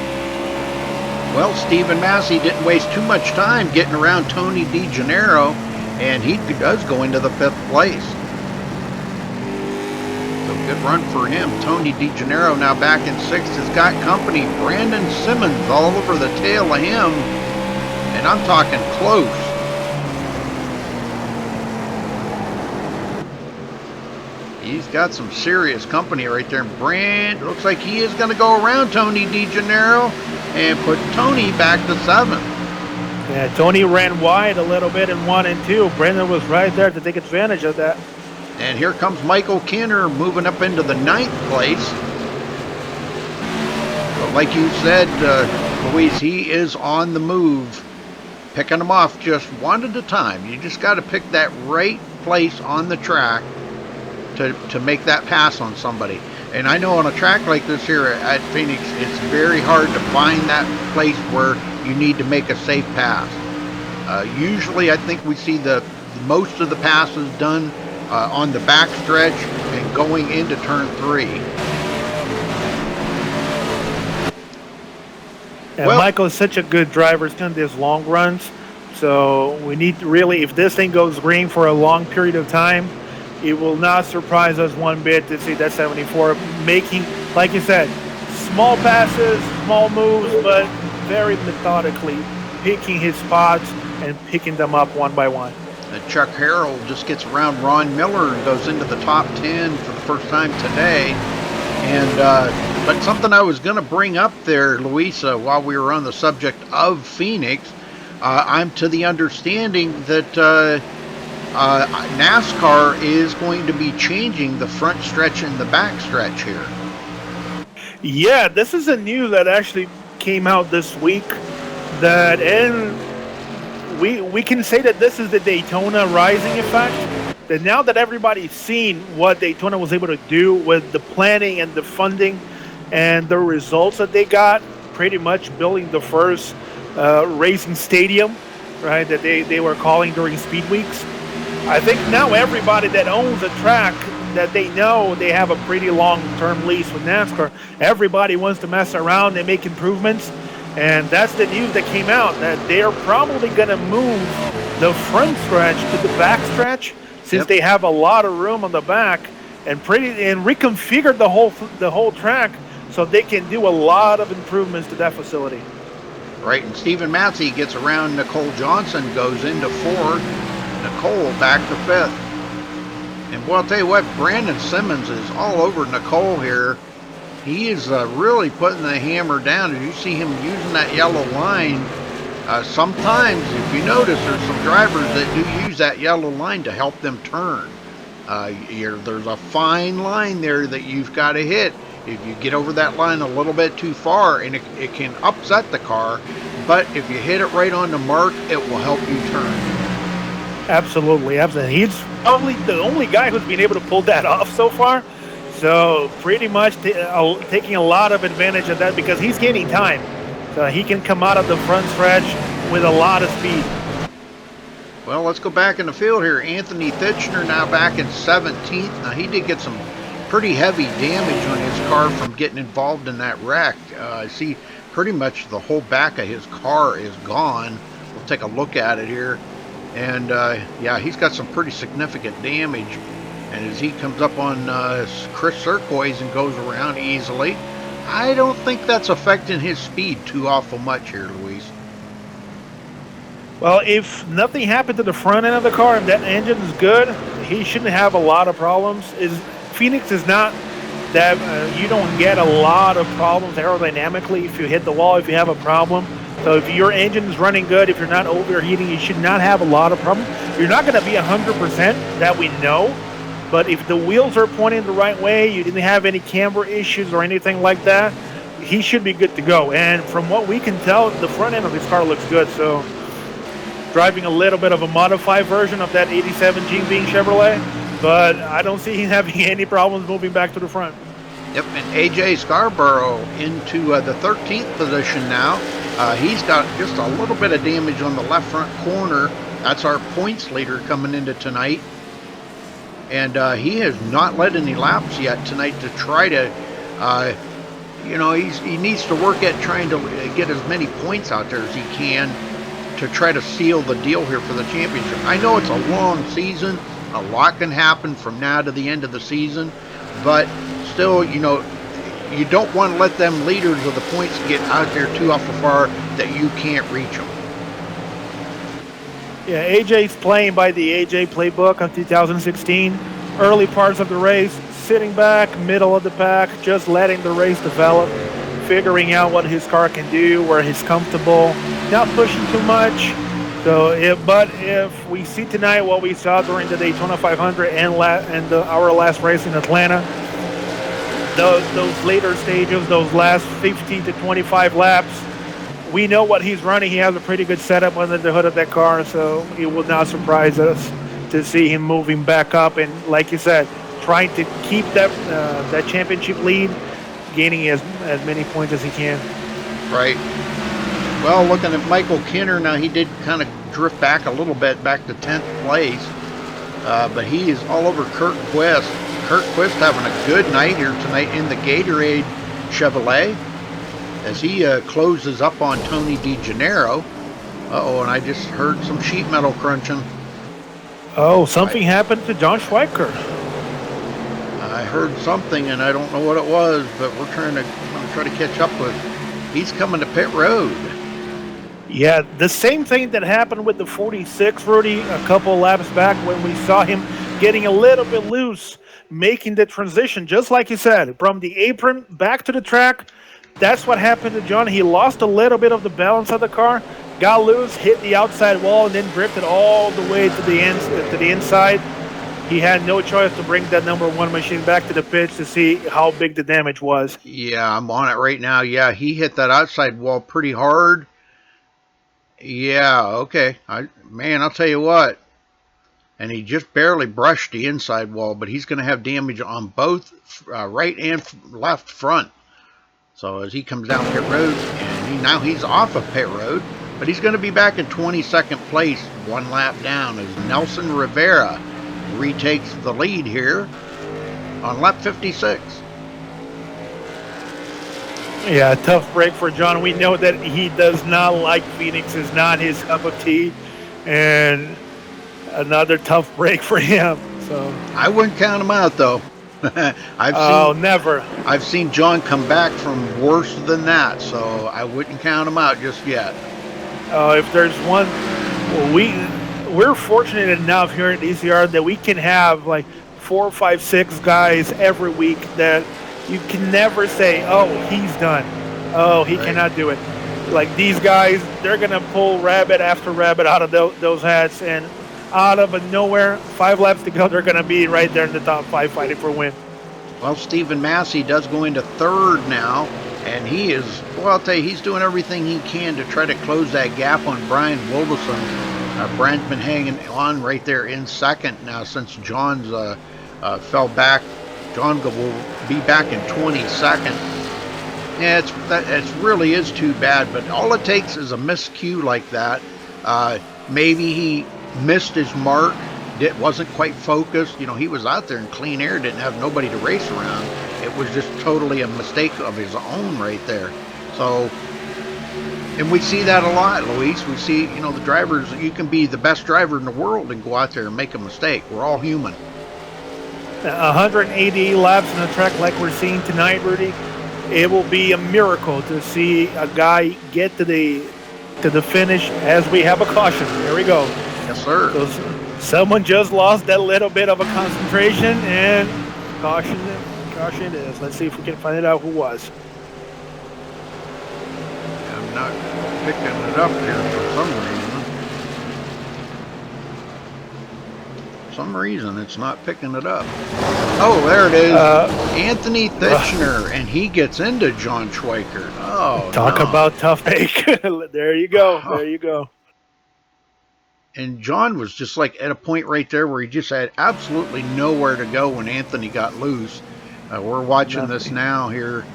Well, Stephen Massey didn't waste too much time getting around Tony DeGennaro, and he does go into the 5th place. So good run for him. Tony DeGennaro now back in 6th has got company. Brandon Simmons all over the tail of him, and I'm talking close. He's got some serious company right there. Brand looks like he is going to go around Tony DeGennaro and put Tony back to 7th. Yeah, Tony ran wide a little bit in 1 and 2. Brendan was right there to take advantage of that. And here comes Michael Kinner moving up into the 9th place. But like you said, Luis, he is on the move, picking them off just one at a time. You just got to pick that right place on the track to make that pass on somebody. And I know on a track like this here at Phoenix, it's very hard to find that place where you need to make a safe pass. Usually I think we see the most of the passes done on the back stretch and going into turn 3. And well, Michael is such a good driver in these long runs. So we need to really, if this thing goes green for a long period of time, it will not surprise us one bit to see that 74 making, like you said, small passes, small moves, but very methodically picking his spots and picking them up one by one. And Chuck Harrell just gets around Ron Miller and goes into the top 10 for the first time today. And but something I was going to bring up there, Luisa, while we were on the subject of Phoenix, I'm to the understanding that NASCAR is going to be changing the front stretch and the back stretch here. Yeah, this is a news that actually came out this week. That we can say that this is the Daytona rising effect. That now that everybody's seen what Daytona was able to do with the planning and the funding and the results that they got, pretty much building the first racing stadium, right, that they were calling during speed weeks. I think now everybody that owns a track that they know they have a pretty long-term lease with NASCAR, everybody wants to mess around and make improvements. And that's the news that came out, that they're probably going to move the front stretch to the back stretch, since they have a lot of room on the back, and reconfigured the whole track so they can do a lot of improvements to that facility. Right, and Stephen Massey gets around Nicole Johnson, goes into 4th. Nicole back to 5th. And well, I'll tell you what, Brandon Simmons is all over Nicole here. He is really putting the hammer down. As you see him using that yellow line, sometimes, if you notice, there's some drivers that do use that yellow line to help them turn. There's a fine line there that you've got to hit. If you get over that line a little bit too far, and it can upset the car, but if you hit it right on the mark, it will help you turn. Absolutely, absolutely. He's probably the only guy who's been able to pull that off so far. So pretty much taking a lot of advantage of that, because he's gaining time. So he can come out of the front stretch with a lot of speed. Well, let's go back in the field here. Anthony Thitchner now back in 17th. Now, he did get some pretty heavy damage on his car from getting involved in that wreck. I see pretty much the whole back of his car is gone. We'll take a look at it here. And yeah, he's got some pretty significant damage. And as he comes up on Chris Serkois and goes around easily, I don't think that's affecting his speed too awful much here, Luis. Well, if nothing happened to the front end of the car and that engine is good, he shouldn't have a lot of problems. Phoenix is not that you don't get a lot of problems aerodynamically if you hit the wall, if you have a problem. So if your engine is running good, if you're not overheating, you should not have a lot of problems. You're not going to be 100%, that we know. But if the wheels are pointing the right way, you didn't have any camber issues or anything like that, he should be good to go. And from what we can tell, the front end of his car looks good. So driving a little bit of a modified version of that 87 Gene Bean Chevrolet, but I don't see him having any problems moving back to the front. Yep, and AJ Scarborough into the 13th position now. He's got just a little bit of damage on the left front corner. That's our points leader coming into tonight. And he has not led any laps yet tonight to try to you know, he needs to work at trying to get as many points out there as he can to try to seal the deal here for the championship. I know it's a long season. A lot can happen from now to the end of the season, but still, you know, you don't want to let them leaders of the points get out there too awful far that you can't reach them. Yeah, AJ's playing by the AJ playbook of 2016. Early parts of the race, sitting back, middle of the pack, just letting the race develop, figuring out what his car can do, where he's comfortable, not pushing too much. So, if we see tonight what we saw during the Daytona 500 and our last race in Atlanta, those later stages, those last 50 to 25 laps, we know what he's running. He has a pretty good setup under the hood of that car, so it will not surprise us to see him moving back up and, like you said, trying to keep that championship lead, gaining as many points as he can. Right. Well, looking at Michael Kinner now, he did kind of drift back a little bit, back to 10th place, but he is all over Kurt Quist. Kurt Quist having a good night here tonight in the Gatorade Chevrolet as he closes up on Tony DeGennaro. Uh-oh, and I just heard some sheet metal crunching. Oh, something happened to John Schweikert. I heard something, and I don't know what it was, but we're going to try to catch up with. He's coming to pit road. Yeah, the same thing that happened with the 46, Rudy, a couple laps back when we saw him getting a little bit loose, making the transition, just like you said, from the apron back to the track. That's what happened to John. He lost a little bit of the balance of the car, got loose, hit the outside wall, and then drifted all the way to the inside. He had no choice to bring that number one machine back to the pits to see how big the damage was. Yeah, I'm on it right now. Yeah, he hit that outside wall pretty hard. Yeah, okay. Man, I'll tell you what. And he just barely brushed the inside wall, but he's going to have damage on both right and left front. So as he comes down pit road, and now he's off of pit road, but he's going to be back in 22nd place, one lap down, as Nelson Rivera retakes the lead here on lap 56. Yeah, tough break for John. We know that he does not like Phoenix. It's not his cup of tea. And another tough break for him. So I wouldn't count him out, though. Never. I've seen John come back from worse than that, so I wouldn't count him out just yet. If there's one, we're fortunate enough here at ECR that we can have like 4, 5, 6 guys every week that you can never say, oh, he's done. Oh, he cannot do it. Like these guys, they're going to pull rabbit after rabbit out of those hats, and out of nowhere, 5 laps to go, they're going to be right there in the top 5 fighting for a win. Well, Stephen Massey does go into 3rd now, and he is, well, I'll tell you, he's doing everything he can to try to close that gap on Brian Wolverson. Brian's been hanging on right there in 2nd now since John's fell back. John will be back in 22nd. Yeah, it really is too bad, but all it takes is a miscue like that. Maybe he missed his mark, wasn't quite focused. You know, he was out there in clean air, didn't have nobody to race around. It was just totally a mistake of his own right there. So, and we see that a lot, Luis. We see, you know, the drivers, you can be the best driver in the world and go out there and make a mistake. We're all human. 180 laps on the track like we're seeing tonight, Rudy. It will be a miracle to see a guy get to the finish as we have a caution. There we go. Yes, sir. So someone just lost that little bit of a concentration, and caution it is. Let's see if we can find out who was. I'm not picking it up here for some reason. It's not picking it up. Oh, there it is. Anthony Thitchner, and he gets into John Schweikert. Oh, talk about tough break. There you go. There you go. And John was just like at a point right there where he just had absolutely nowhere to go when Anthony got loose. We're watching this now here.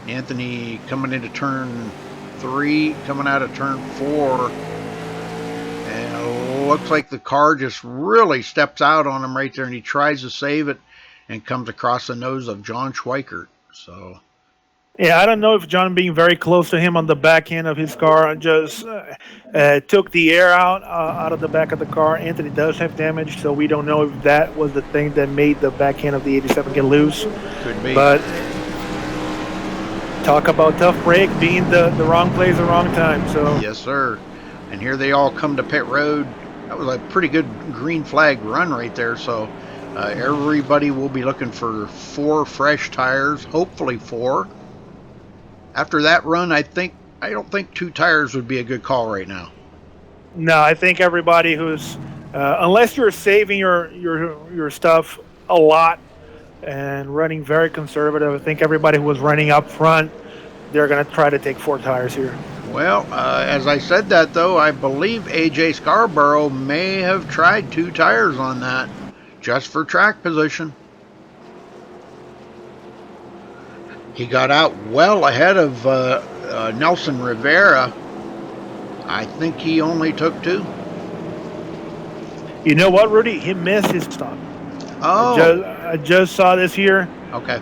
Anthony coming into turn 3, coming out of turn 4. And it looks like the car just really steps out on him right there, and he tries to save it and comes across the nose of John Schweikert. So, Yeah, I don't know if John being very close to him on the back end of his car just took the air out of the back of the car. Anthony does have damage, so we don't know if that was the thing that made the back end of the 87 get loose. Could be. But talk about tough break, being the wrong place, the wrong time. So Yes, sir. And here they all come to pit road. That was a pretty good green flag run right there. So everybody will be looking for 4 fresh tires, hopefully 4. After that run, I don't think 2 tires would be a good call right now. no, I think everybody who's unless you're saving your stuff a lot and running very conservative, I think everybody who was running up front, they're going to try to take 4 tires here. Well, as I said that, though, I believe AJ Scarborough may have tried 2 tires on that just for track position. He got out well ahead of Nelson Rivera. I think he only took 2. You know what, Rudy? He missed his stop. Oh. I just saw this here. Okay.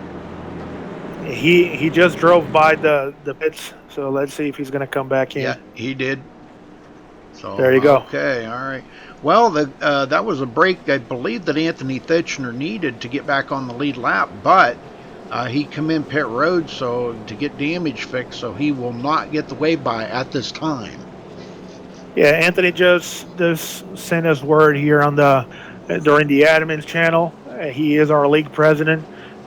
He just drove by the pits, so let's see if he's going to come back in. Yeah, he did. So there you go. Okay, all right. Well, that was a break I believe that Anthony Thitchner needed to get back on the lead lap, but he come in pit road so to get damage fixed, so he will not get the wave by at this time. Yeah, Anthony just sent us word here on during the admin's channel. He is our league president.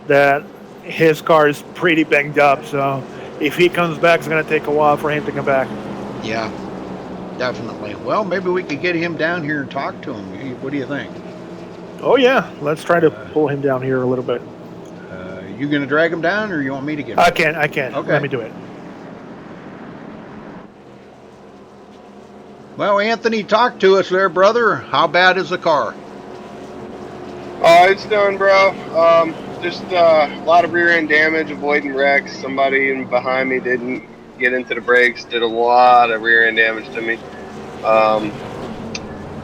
That his car is pretty banged up, so if he comes back, it's going to take a while for him to come back. Yeah, definitely. Well, maybe we could get him down here and talk to him. What do you think? Oh yeah, let's try to pull him down here a little bit. You going to drag him down, or you want me to get him? I can. Okay. Let me do it. Well, Anthony, talk to us there, brother. How bad is the car? Oh, it's done, bro. Just a lot of rear end damage, avoiding wrecks. Somebody in behind me didn't get into the brakes, did a lot of rear end damage to me.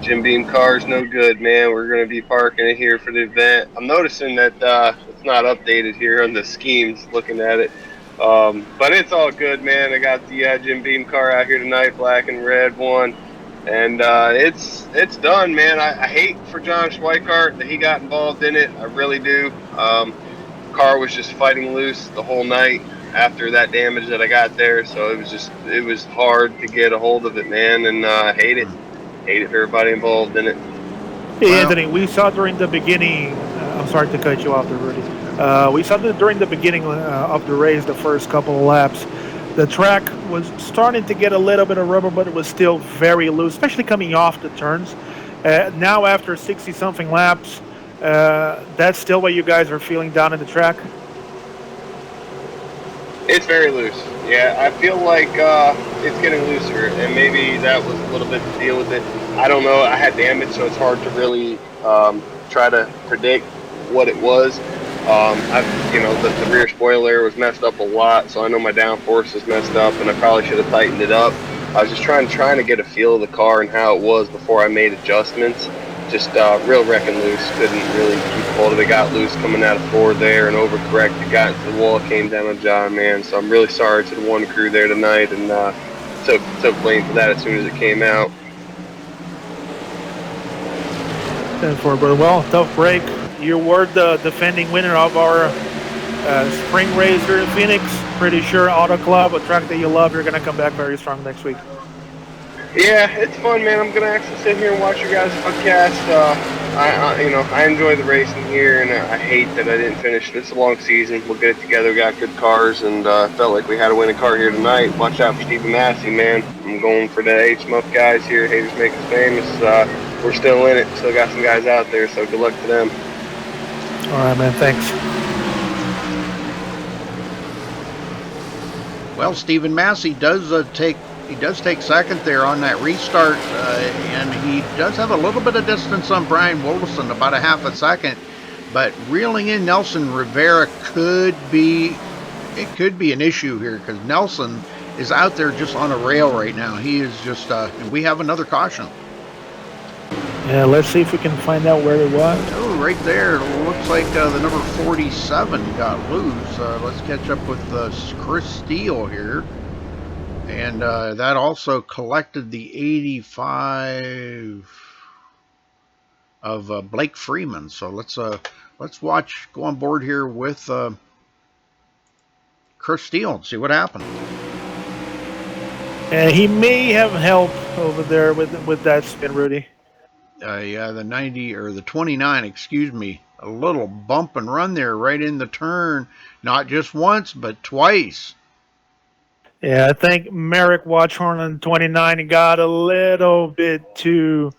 Jim Beam car's no good, man. We're going to be parking it here for the event. I'm noticing that it's not updated here on the schemes, looking at it. But it's all good, man. I got the Jim Beam car out here tonight, black and red one. And it's done, man. I hate for John Schweikart that he got involved in it. I really do. Car was just fighting loose the whole night after that damage that I got there. So it was hard to get a hold of it, man. And I hate it. Hate it for everybody involved in it. Hey, Anthony, we saw during the beginning. I'm sorry to cut you off there, Rudy. We saw that during the beginning of the race, the first couple of laps, the track was starting to get a little bit of rubber, but it was still very loose, especially coming off the turns. Now, after 60-something laps, that's still what you guys are feeling down in the track? It's very loose. Yeah, I feel like it's getting looser, and maybe that was a little bit to deal with it. I don't know. I had damage, so it's hard to really try to predict what it was. The rear spoiler was messed up a lot, so I know my downforce is messed up, and I probably should have tightened it up. I was just trying to get a feel of the car and how it was before I made adjustments. Just real wrecking loose. Couldn't really keep hold of it. Got loose coming out of forward there and overcorrected. Got into the wall, came down on John, man. So I'm really sorry to the one crew there tonight, and took blame for that as soon as it came out. Well, tough break. You were the defending winner of our spring race here in Phoenix. Pretty sure Auto Club, a track that you love, you're going to come back very strong next week. Yeah, it's fun, man. I'm going to actually sit here and watch your guys' podcast. I enjoy the racing here, and I hate that I didn't finish. It's a long season. We'll get it together. We got good cars, and felt like we had a winning car here tonight. Watch out for Stephen Massey, man. I'm going for the H-Muff guys here. Haters Make Us Famous. We're still in it. Still got some guys out there, so good luck to them. All right, man. Thanks. Well, Stephen Massey does take second there on that restart, and he does have a little bit of distance on Brian Wolfson, about a half a second. But reeling in Nelson Rivera could be an issue here, because Nelson is out there just on a rail right now. He is just, and we have another caution. Yeah, let's see if we can find out where it was. Oh, right there. It looks like the number 47 got loose. Let's catch up with Chris Steele here. And that also collected the 85 of Blake Freeman. So let's go on board here with Chris Steele and see what happened. And he may have help over there with that spin, Rudy. Yeah, the 90 or the 29, excuse me. A little bump and run there right in the turn. Not just once, but twice. Yeah, I think Merrick Watchhorn on 29 got a little bit too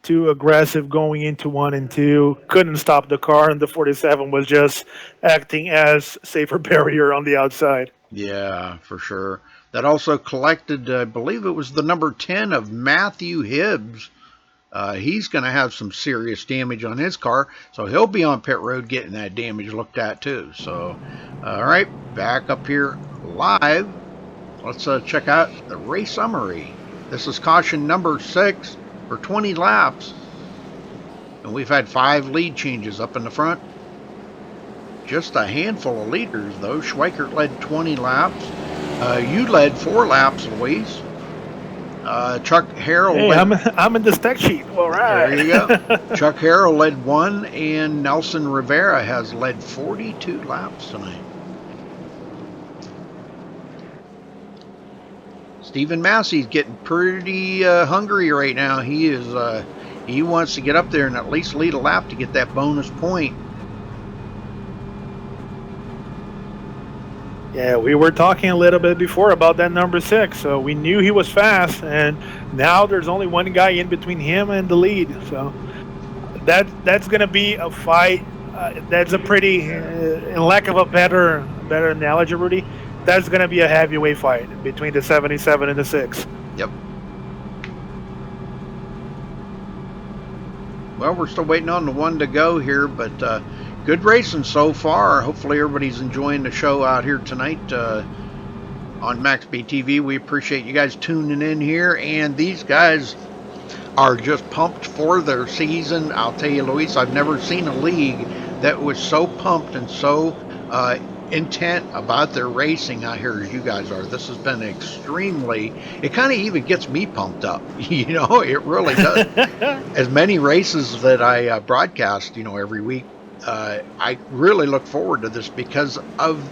aggressive going into 1 and 2. Couldn't stop the car, and the 47 was just acting as safer barrier on the outside. Yeah, for sure. That also collected, I believe it was the number 10 of Matthew Hibbs. He's going to have some serious damage on his car, so he'll be on pit road getting that damage looked at too. So, all right, back up here live. Let's check out the race summary. This is caution number 6 for 20 laps. And we've had 5 lead changes up in the front. Just a handful of leaders, though. Schweikert led 20 laps. You led 4 laps, Luis. Chuck Harrell led... I'm in the stack sheet. All right. There you go. Chuck Harrell led 1, and Nelson Rivera has led 42 laps tonight. Stephen Massey's getting pretty hungry right now. He wants to get up there and at least lead a lap to get that bonus point. Yeah, we were talking a little bit before about that number 6, so we knew he was fast, and now there's only one guy in between him and the lead. So that's going to be a fight. That's a pretty, in lack of a better analogy, Rudy, that's going to be a heavyweight fight between the 77 and the 6. Yep. Well, we're still waiting on the 1 to go here, but good racing so far. Hopefully everybody's enjoying the show out here tonight on MaxSpeedTV. We appreciate you guys tuning in here, and these guys are just pumped for their season. I'll tell you, Luis, I've never seen a league that was so pumped and so intent about their racing out here as you guys are. This has been extremely, it kind of even gets me pumped up. You know, it really does. As many races that I broadcast, you know, every week, I really look forward to this because of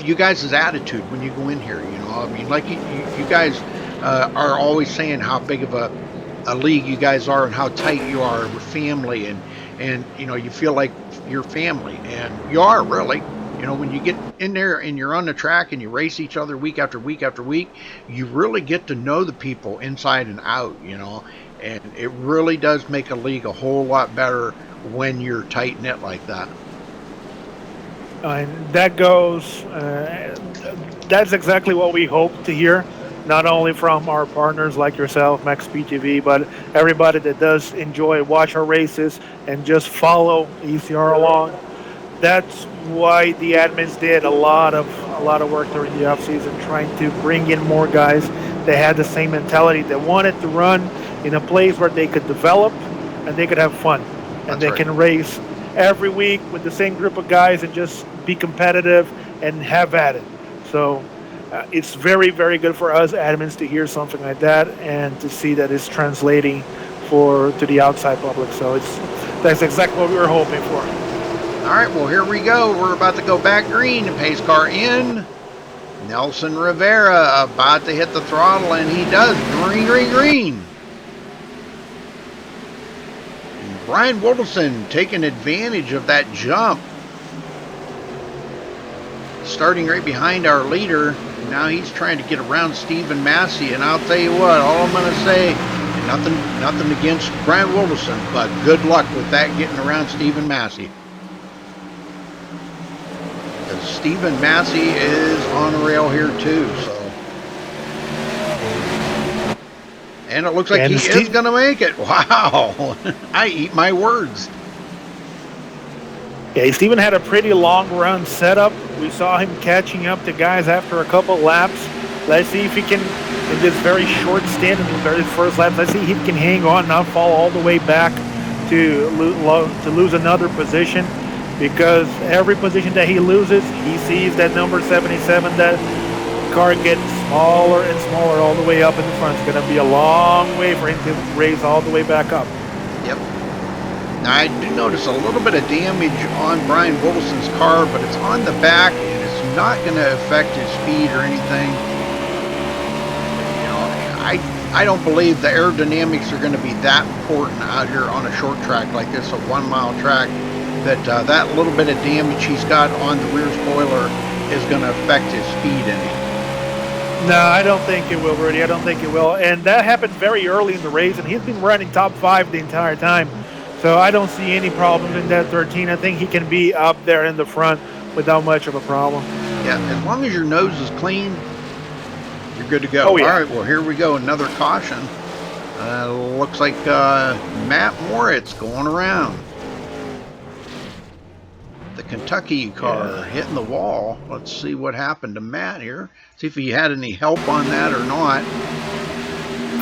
you guys' attitude when you go in here. You know, I mean, like you guys are always saying how big of a league you guys are and how tight you are with family, and you know, you feel like you're family, and you are really. You know, when you get in there and you're on the track and you race each other week after week after week, you really get to know the people inside and out, you know, and it really does make a league a whole lot better when you're tight-knit like that. And that goes, that's exactly what we hope to hear, not only from our partners like yourself, MaxSpeedTV, but everybody that does enjoy, watch our races, and just follow ECR along. That's why the admins did a lot of work during the off season, trying to bring in more guys that had the same mentality. They wanted to run in a place where they could develop and they could have fun, and they can race every week with the same group of guys and just be competitive and have at it. So it's very, very good for us admins to hear something like that and to see that it's translating to the outside public. So that's exactly what we were hoping for. All right, well, here we go. We're about to go back green. Pace car in. Nelson Rivera about to hit the throttle, and he does. Green, green, green. And Brian Wilderson taking advantage of that jump. Starting right behind our leader. Now he's trying to get around Stephen Massey, and I'll tell you what, all I'm going to say, nothing against Brian Wilderson, but good luck with that getting around Stephen Massey. Stephen Massey is on the rail here too, so. And it looks like he is going to make it. Wow. I eat my words. Yeah, Stephen had a pretty long run setup. We saw him catching up to guys after a couple laps. Let's see if he can, in this very short stint in the very first lap, let's see if he can hang on, not fall all the way back to lose another position, because every position that he loses, he sees that number 77, that car gets smaller and smaller all the way up in the front. It's going to be a long way for him to race all the way back up. Yep. Now, I do notice a little bit of damage on Brian Wilson's car, but it's on the back, and it's not going to affect his speed or anything. You know, I don't believe the aerodynamics are going to be that important out here on a short track like this, a 1 mile track, that that little bit of damage he's got on the rear spoiler is going to affect his speed any. No, I don't think it will, Rudy. I don't think it will. And that happened very early in the race, and he's been running top 5 the entire time. So I don't see any problems in that 13. I think he can be up there in the front without much of a problem. Yeah, as long as your nose is clean, you're good to go. Oh, yeah. All right, well, here we go. Another caution. Looks like Matt Moritz going around. The Kentucky car hitting the wall. Let's see what happened to Matt here. See if he had any help on that or not.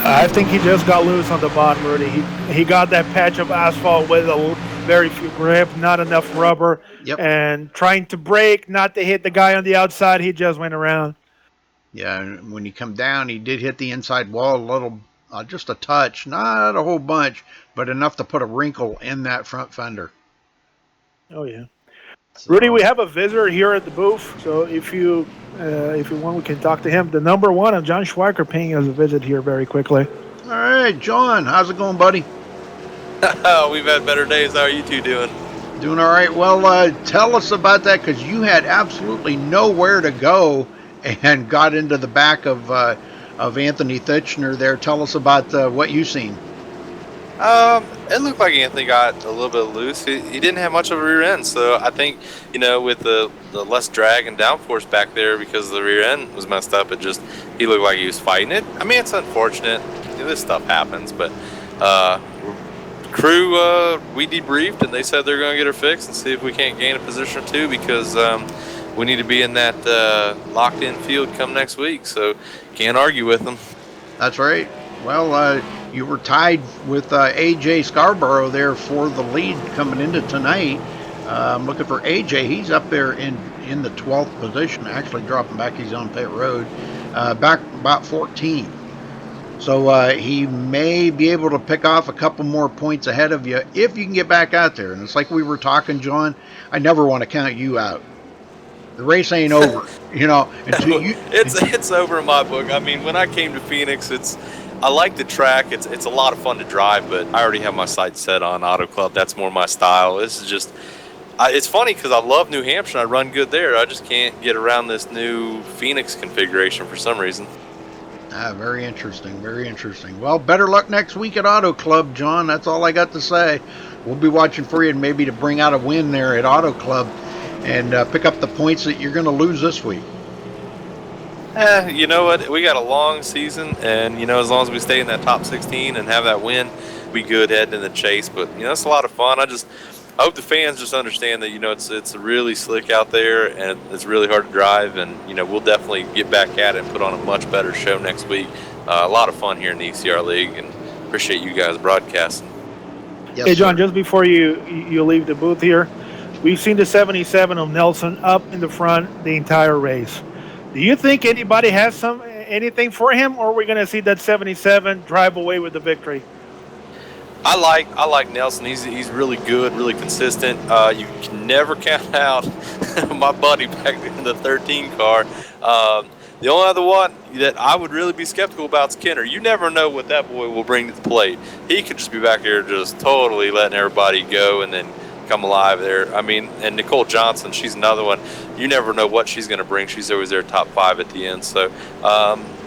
I think he just got loose on the bottom, Rudy. He got that patch of asphalt with a very few grip, not enough rubber, and trying to brake, not to hit the guy on the outside. He just went around. Yeah, and when he come down, he did hit the inside wall a little, just a touch, not a whole bunch, but enough to put a wrinkle in that front fender. Oh, yeah. So, Rudy, we have a visitor here at the booth, so if you want, we can talk to him. The number 1 of John Schweiker paying us a visit here very quickly. All right, John, how's it going, buddy? We've had better days. How are you two doing? Doing all right. Well, tell us about that, because you had absolutely nowhere to go and got into the back of Anthony Thitchner there. Tell us about what you seen. It looked like Anthony got a little bit loose. He didn't have much of a rear end, so I think, you know, with the less drag and downforce back there because the rear end was messed up, he looked like he was fighting it. I mean, it's unfortunate. This stuff happens, but crew, we debriefed, and they said they're going to get her fixed and see if we can't gain a position or two, because we need to be in that locked-in field come next week, so can't argue with them. That's right. Well, you were tied with AJ Scarborough there for the lead coming into tonight. I'm looking for AJ. He's up there in the 12th position, actually dropping back. He's on pit road, back about 14. So he may be able to pick off a couple more points ahead of you if you can get back out there. And it's like we were talking, John, I never want to count you out. The race ain't over, you know. Until it's over in my book. I mean, when I came to Phoenix, I like the track. It's a lot of fun to drive, but I already have my sights set on Auto Club. That's more my style. This is just, it's funny because I love New Hampshire. I run good there. I just can't get around this new Phoenix configuration for some reason. Very interesting. Very interesting. Well, better luck next week at Auto Club, John. That's all I got to say. We'll be watching for you, and maybe to bring out a win there at Auto Club and pick up the points that you're going to lose this week. You know what? We got a long season, and, you know, as long as we stay in that top 16 and have that win, we good heading in the chase. But, you know, it's a lot of fun. I hope the fans just understand that, you know, it's really slick out there, and it's really hard to drive. And, you know, we'll definitely get back at it and put on a much better show next week. A lot of fun here in the ECR League, and appreciate you guys broadcasting. Yes, hey, John, sir. just before you leave the booth here, we've seen the 77 of Nelson up in the front the entire race. Do you think anybody has anything for him, or are we going to see that 77 drive away with the victory? I like Nelson. He's really good, really consistent. You can never count out my buddy back in the 13 car. The only other one that I would really be skeptical about is Kenner. You never know what that boy will bring to the plate. He could just be back here just totally letting everybody go and then come alive there. I mean, and Nicole Johnson, she's another one. You never know what she's going to bring. She's always there top 5 at the end. So,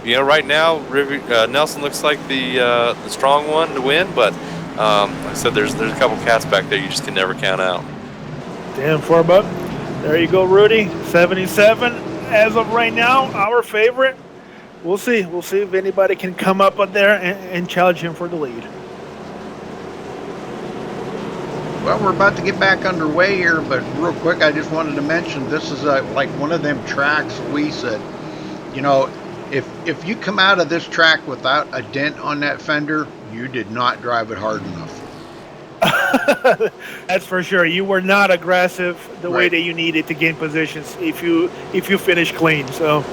you know, right now, Nelson looks like the strong one to win, but like I said, there's a couple cats back there you just can never count out. Damn, $4. There you go, Rudy. 77 as of right now, our favorite. We'll see. We'll see if anybody can come up there and challenge him for the lead. Well, we're about to get back underway here, but real quick, I just wanted to mention this is like one of them tracks we said, you know, if you come out of this track without a dent on that fender, you did not drive it hard enough. That's for sure. You were not aggressive the way Right. that you needed to gain positions if you finish clean. So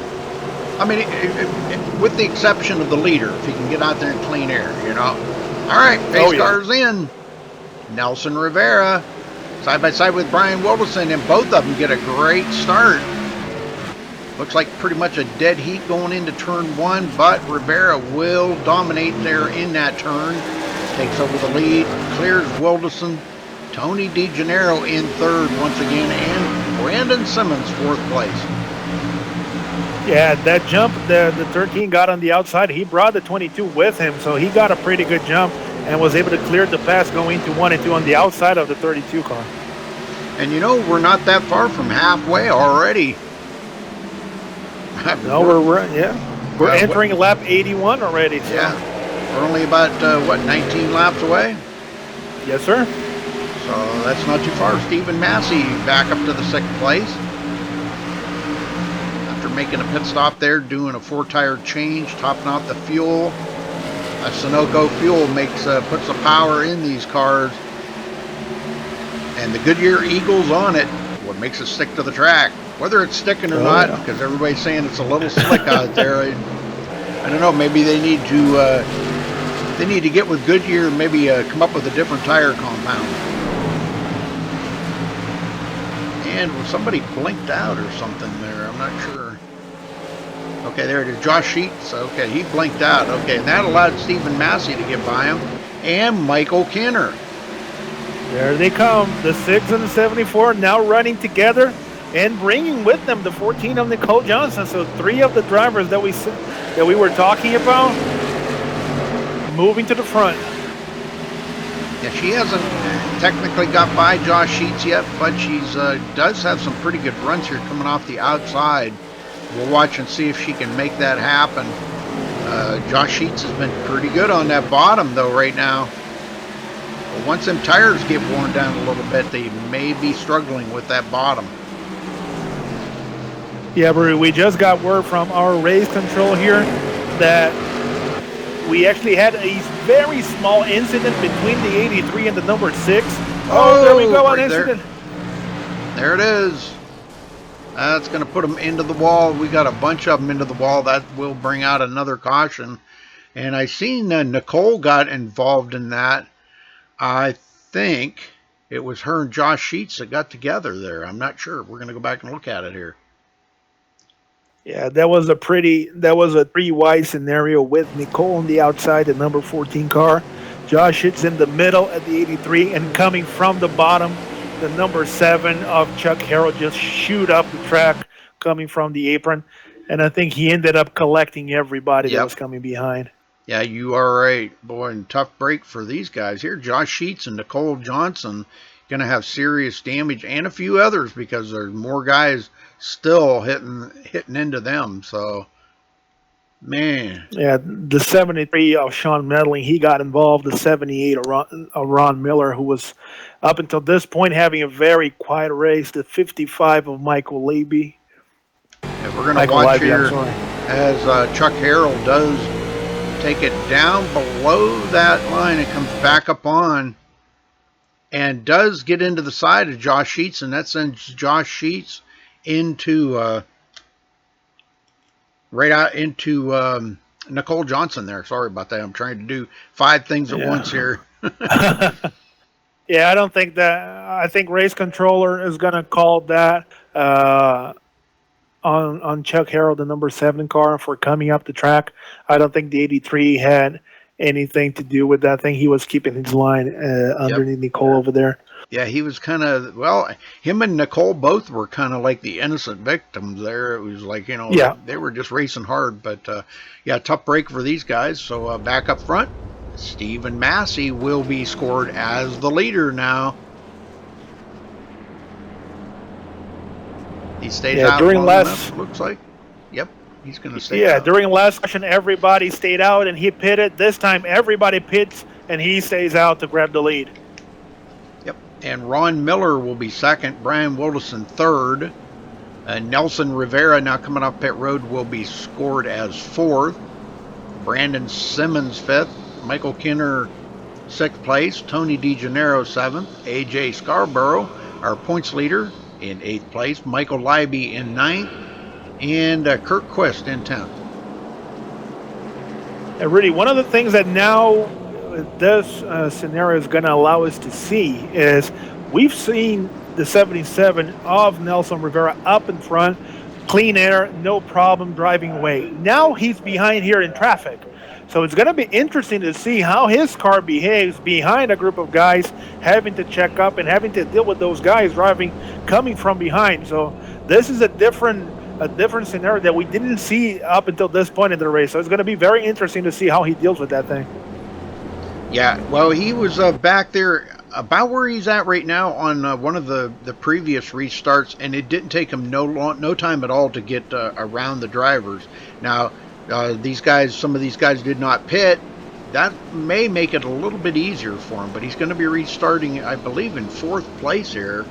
I mean, with the exception of the leader, if he can get out there in clean air, you know. All right, pace yeah. cars in. Nelson Rivera side by side with Brian Wilderson, and both of them get a great start. Looks like pretty much a dead heat going into turn one, but Rivera will dominate there in that turn. Takes over the lead, clears Wilderson. Tony DeGennaro in third once again, and Brandon Simmons fourth place. Yeah, that jump the 13 got on the outside. He brought the 22 with him, so he got a pretty good jump and was able to clear the pass going to 1 and 2 on the outside of the 32 car. And you know, we're not that far from halfway already. No, we're entering lap 81 already. So. Yeah, we're only about, 19 laps away? Yes, sir. So that's not too far. Stephen Massey back up to the second place. After making a pit stop there, doing a 4-tire change, topping out the fuel. Sunoco fuel puts the power in these cars. And the Goodyear Eagle's on it, what makes it stick to the track. Whether it's sticking or not, because everybody's saying it's a little slick out there. I don't know, maybe they need to get with Goodyear and maybe come up with a different tire compound. And somebody blinked out or something there, I'm not sure. Okay, there it is, Josh Sheets. Okay, he blinked out. Okay, and that allowed Stephen Massey to get by him. And Michael Kinner. There they come, the 6 and the 74 now running together and bringing with them the 14 of Nicole Johnson. So 3 of the drivers that we were talking about moving to the front. Yeah, she hasn't technically got by Josh Sheets yet, but she's does have some pretty good runs here coming off the outside. We'll watch and see if she can make that happen. Josh Sheets has been pretty good on that bottom though right now. But once them tires get worn down a little bit, they may be struggling with that bottom. Yeah, Brew, we just got word from our race control here that we actually had a very small incident between the 83 and the number 6. Oh, there we go, an incident. There it is. That's going to put them into the wall. We got a bunch of them into the wall. That will bring out another caution. And I seen Nicole got involved in that. I think it was her and Josh Sheets that got together there. I'm not sure. We're going to go back and look at it here. Yeah, that was a 3-wide scenario with Nicole on the outside, the number 14 car. Josh Sheets in the middle at the 83, and coming from the bottom, the number 7 of Chuck Harrell just shoot up the track coming from the apron. And I think he ended up collecting everybody that was coming behind. Yeah, you are right. Boy, and tough break for these guys here. Josh Sheets and Nicole Johnson going to have serious damage, and a few others because there's more guys still hitting into them. So, man. Yeah, the 73 of Sean Medling, he got involved. The 78 of Ron Miller, who was up until this point having a very quiet race. The 55 of Michael Levy. And we're going to watch here as Chuck Harrell does take it down below that line and comes back up on and does get into the side of Josh Sheets, and that sends Josh Sheets into right out into Nicole Johnson there. Sorry about that. I'm trying to do 5 things at once here. Yeah, I don't think that. I think race controller is going to call that on Chuck Harrell, the number 7 car, for coming up the track. I don't think the 83 had anything to do with that thing. He was keeping his line underneath Nicole over there. Yeah, he was kind of, well, him and Nicole both were kind of like the innocent victims there. It was like, you know, they were just racing hard. But, yeah, tough break for these guys. So back up front, Stephen Massey will be scored as the leader now. He stays out during long enough, looks like. Yep, he's going to stay out. During last session, everybody stayed out and he pitted. This time, everybody pits and he stays out to grab the lead. Yep, and Ron Miller will be second. Brian Wilderson third. Nelson Rivera, now coming off pit road, will be scored as fourth. Brandon Simmons fifth. Michael Kinner Sixth place, Tony DeGennaro 7th, AJ Scarborough, our points leader, in 8th place, Michael Leiby in 9th, and Kurt Quist in 10th. And really, one of the things that now this scenario is going to allow us to see is we've seen the 77 of Nelson Rivera up in front, clean air, no problem driving away. Now he's behind here in traffic. So it's going to be interesting to see how his car behaves behind a group of guys having to check up and having to deal with those guys coming from behind. So this is a different scenario that we didn't see up until this point in the race. So it's going to be very interesting to see how he deals with that thing. Yeah, well, he was back there about where he's at right now on one of the previous restarts, and it didn't take him no time at all to get around the drivers. Now, some of these guys did not pit. That may make it a little bit easier for him, but he's going to be restarting, I believe, in 4th place here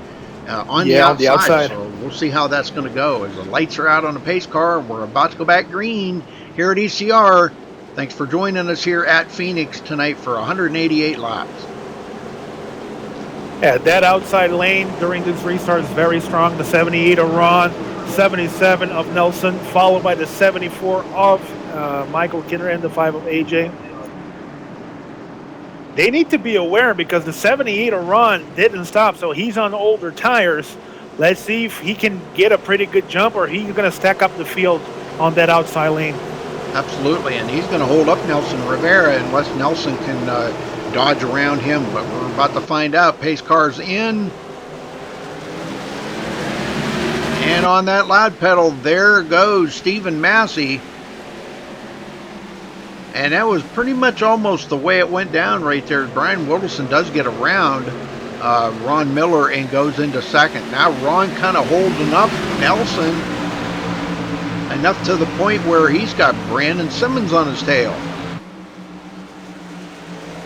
on the outside. So we'll see how that's going to go. As the lights are out on the pace car, we're about to go back green here at ECR. Thanks for joining us here at Phoenix tonight for 188 laps. Yeah, that outside lane during this restart is very strong. The 78 of Ron, 77 of Nelson, followed by the 74 of Michael Kinner and the 5 of AJ. They need to be aware because the 78 of Ron didn't stop, so he's on older tires. Let's see if he can get a pretty good jump or he's going to stack up the field on that outside lane. Absolutely, and he's going to hold up Nelson Rivera unless Nelson can dodge around him, but we're about to find out. Pace car's in. And on that loud pedal, there goes Stephen Massey. And that was pretty much almost the way it went down right there. Brian Wilson does get around Ron Miller and goes into second. Now Ron kind of holding up Nelson enough to the point where he's got Brandon Simmons on his tail.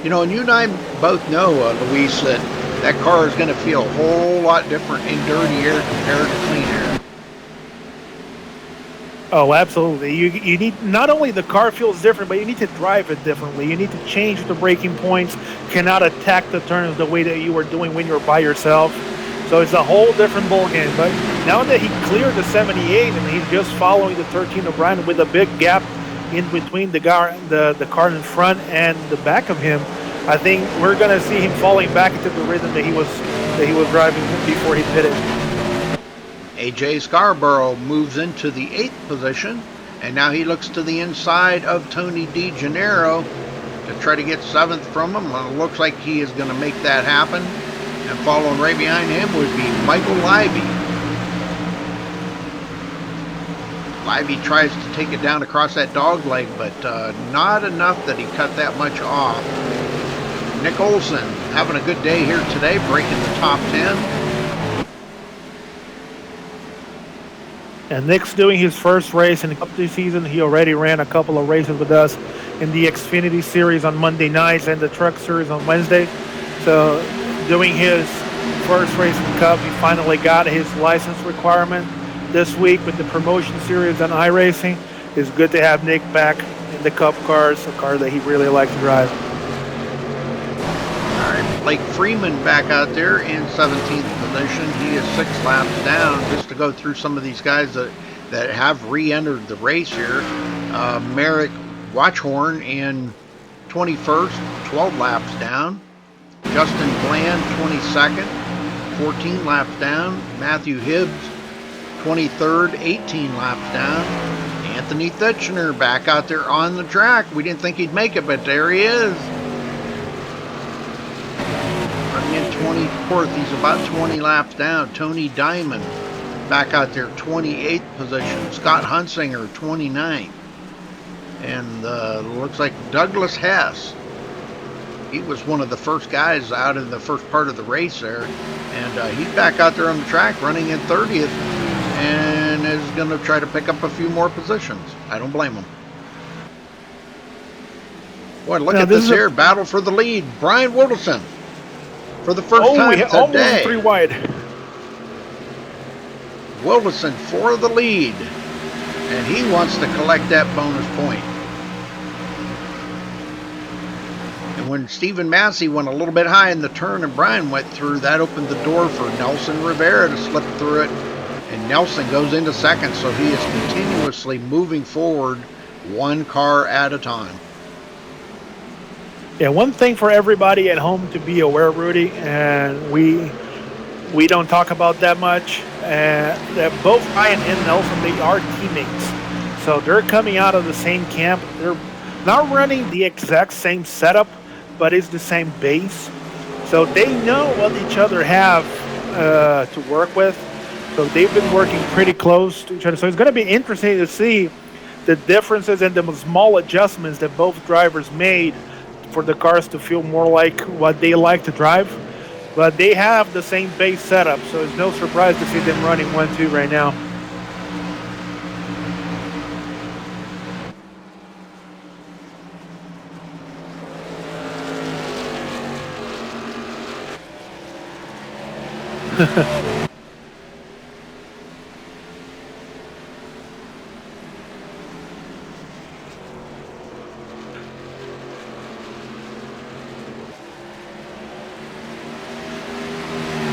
You know, and you and I both know, Luis, that car is going to feel a whole lot different in dirty air compared to clean air. Oh, absolutely. You need, not only the car feels different, but you need to drive it differently. You need to change the braking points, cannot attack the turns the way that you were doing when you're by yourself. So it's a whole different ball game. But now that he cleared the 78 and he's just following the 13 O'Brien with a big gap in between the car in front and the back of him, I think we're going to see him falling back into the rhythm that he was driving before he pitted. AJ Scarborough moves into the 8th position, and now he looks to the inside of Tony DeGennaro to try to get 7th from him. Well, it looks like he is going to make that happen. And following right behind him would be Michael Leiby. Leiby tries to take it down across that dog leg, but not enough that he cut that much off. Nick Olson having a good day here today, breaking the top 10. And Nick's doing his first race in the Cup this season. He already ran a couple of races with us in the Xfinity Series on Monday nights and the Truck Series on Wednesday. So doing his first race in the Cup, he finally got his license requirement this week with the Promotion Series on iRacing. It's good to have Nick back in the Cup cars, a car that he really likes to drive. All right, Blake Freeman back out there in 17th position. He is 6 laps down. Just to go through some of these guys that have re-entered the race here. Merrick Watchhorn in 21st, 12 laps down. Justin Bland, 22nd, 14 laps down. Matthew Hibbs, 23rd, 18 laps down. Anthony Thitchner back out there on the track. We didn't think he'd make it, but there he is. Running in 24th, he's about 20 laps down. Tony Diamond back out there, 28th position. Scott Hunsinger, 29th. And looks like Douglas Hess. He was one of the first guys out in the first part of the race there. And he's back out there on the track running in 30th and is going to try to pick up a few more positions. I don't blame him. Boy, look at this here. Battle for the lead. Brian Wilson for the first time today. Almost 3 wide. Wilson for the lead. And he wants to collect that bonus point. when Stephen Massey went a little bit high in the turn and Brian went through, that opened the door for Nelson Rivera to slip through it. And Nelson goes into second, so he is continuously moving forward one car at a time. Yeah, one thing for everybody at home to be aware, Rudy, and we don't talk about that much, that both Ryan and Nelson, they are teammates. So they're coming out of the same camp. They're not running the exact same setup, but it's the same base. So they know what each other have to work with. So they've been working pretty close to each other. So it's going to be interesting to see the differences and the small adjustments that both drivers made for the cars to feel more like what they like to drive. But they have the same base setup, so it's no surprise to see them running 1-2 right now.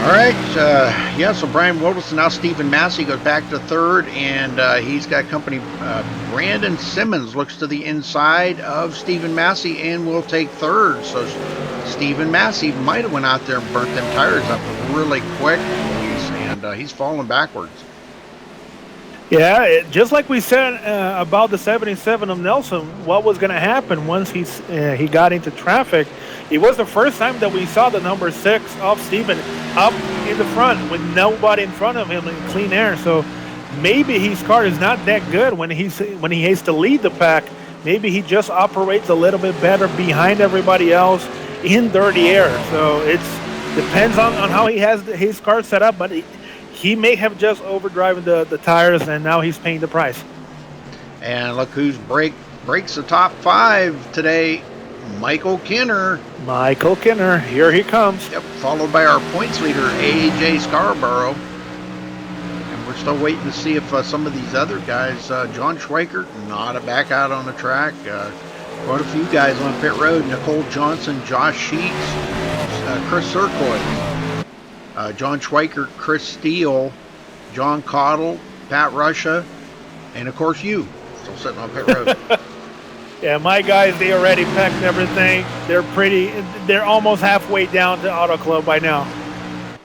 All right, yeah, so Brian Wilderson, now Stephen Massey goes back to third, and he's got company. Brandon Simmons looks to the inside of Stephen Massey and will take third. So Stephen Massey might have went out there and burnt them tires up really quick, and he's falling backwards. Yeah, just like we said about the 77 of Nelson, what was going to happen once he got into traffic. It was the first time that we saw the number 6 of Steven up in the front with nobody in front of him in clean air. So maybe his car is not that good when he has to lead the pack. Maybe he just operates a little bit better behind everybody else in dirty air. So it depends on how he has his car set up, but he may have just overdriven the tires, and now he's paying the price. And look who's breaks the top 5 today. Michael Kinner. Michael Kinner, here he comes. Yep, followed by our points leader, A.J. Scarborough. And we're still waiting to see if some of these other guys, John Schweikert, not back out on the track. Quite a few guys on pit road. Nicole Johnson, Josh Sheets, Chris Serkois, John Schweikert, Chris Steele, John Cottle, Pat Russia, and of course you, still sitting on pit road. Yeah, my guys, they already packed everything. They're almost halfway down to Auto Club by now.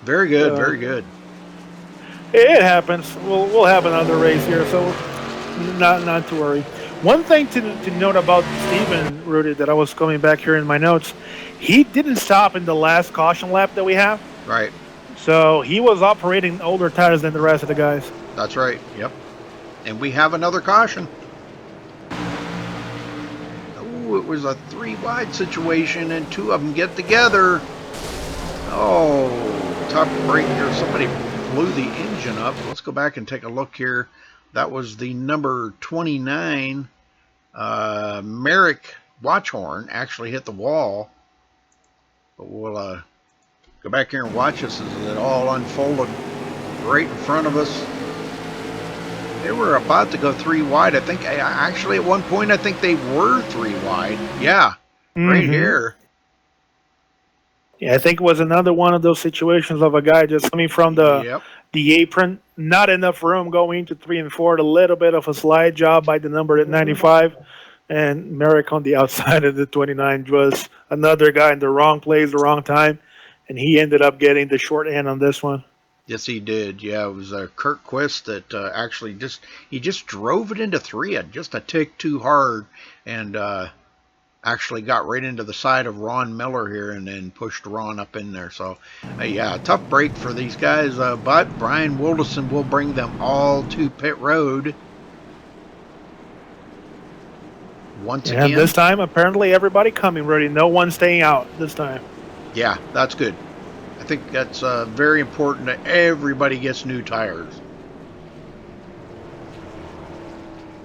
Very good, very good. It happens. We'll have another race here, so not to worry. One thing to note about Steven, Rudy, that I was coming back here in my notes, he didn't stop in the last caution lap that we have. Right. So he was operating older tires than the rest of the guys. That's right, yep. And we have another caution. It was a 3-wide situation and 2 of them get together. Oh, tough break here. Somebody blew the engine up. Let's go back and take a look here. That was the number 29. Merrick Watchhorn actually hit the wall. But we'll go back here and watch this as it all unfolded right in front of us. They were about to go 3 wide. I think actually at one point I think they were 3 wide. Yeah, right here. Yeah, I think it was another one of those situations of a guy just coming from the apron, not enough room going to 3 and 4. A little bit of a slide job by the number at 95, and Merrick on the outside of the 29 was another guy in the wrong place, the wrong time, and he ended up getting the short end on this one. Yes, he did. Yeah, it was Kurt Quist that actually just drove it into 3 just a tick too hard, and actually got right into the side of Ron Miller here and then pushed Ron up in there. So, yeah, tough break for these guys, but Brian Wilderson will bring them all to pit road. Once again. And this time, apparently everybody coming ready. No one staying out this time. Yeah, that's good. I think that's very important that everybody gets new tires.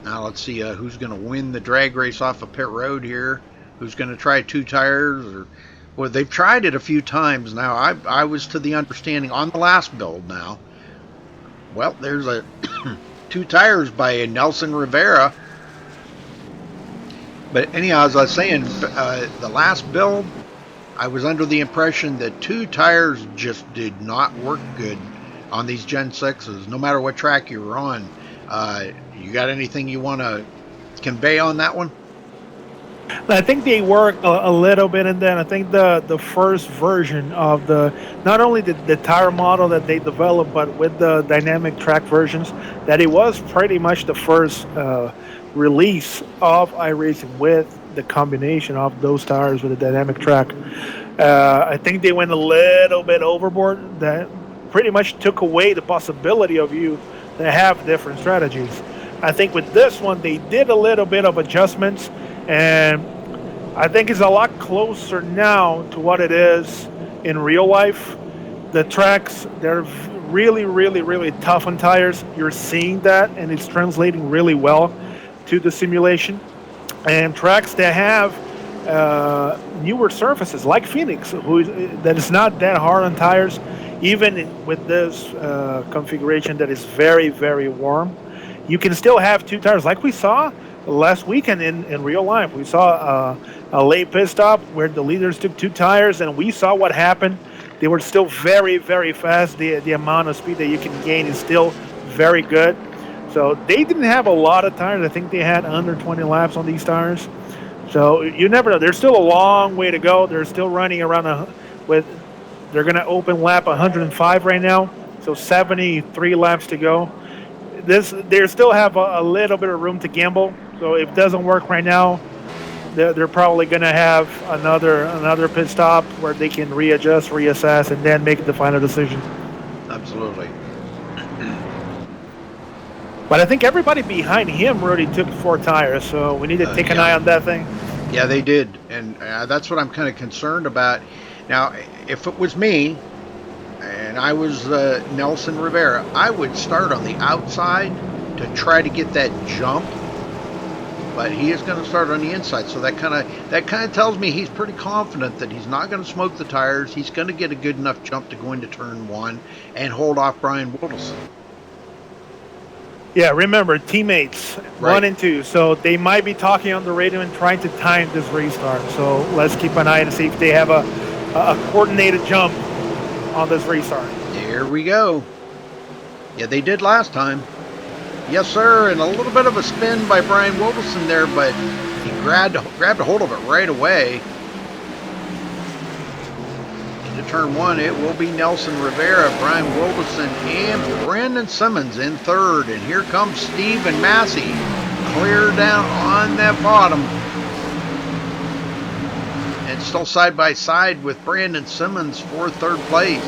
Now let's see who's going to win the drag race off of pit road here. Who's going to try 2 tires? Well, they've tried it a few times now. I was to the understanding on the last build now. Well, there's a 2 tires by Nelson Rivera. But anyhow, as I was saying, the last build, I was under the impression that 2 tires just did not work good on these Gen 6s, no matter what track you were on. You got anything you want to convey on that one? I think they work a little bit, and then I think the first version of not only the tire model that they developed, but with the dynamic track versions, that it was pretty much the first release of iRacing with the combination of those tires with the dynamic track. I think they went a little bit overboard. That pretty much took away the possibility of you to have different strategies. I think with this one, they did a little bit of adjustments, and I think it's a lot closer now to what it is in real life. The tracks, they're really, really, really tough on tires. You're seeing that, and it's translating really well to the simulation. And tracks that have newer surfaces, like Phoenix, that is not that hard on tires, even with this configuration that is very, very warm, you can still have 2 tires, like we saw last weekend in real life. We saw a late pit stop where the leaders took 2 tires, and we saw what happened. They were still very, very fast. The amount of speed that you can gain is still very good. So they didn't have a lot of tires. I think they had under 20 laps on these tires. So you never know. There's still a long way to go. They're still running around they're going to open lap 105 right now. So 73 laps to go. They still have a little bit of room to gamble. So if it doesn't work right now, they're probably going to have another pit stop where they can readjust, reassess, and then make the final decision. Absolutely. But I think everybody behind him already took 4 tires, so we need to take an eye on that thing. Yeah, they did, and that's what I'm kind of concerned about. Now, if it was me, and I was Nelson Rivera, I would start on the outside to try to get that jump, but he is going to start on the inside, so that kind of tells me he's pretty confident that he's not going to smoke the tires. He's going to get a good enough jump to go into turn 1 and hold off Brian Wilson. Yeah, remember, teammates, Right. 1 and 2, so they might be talking on the radio and trying to time this restart. So let's keep an eye and see if they have a coordinated jump on this restart. There we go. Yeah, they did last time. Yes, sir, and a little bit of a spin by Brian Wilson there, but he grabbed a hold of it right away. Into turn 1, it will be Nelson Rivera, Brian Wilson, and Brandon Simmons in third. And here comes Stephen Massey, clear down on that bottom. And still side by side with Brandon Simmons for third place.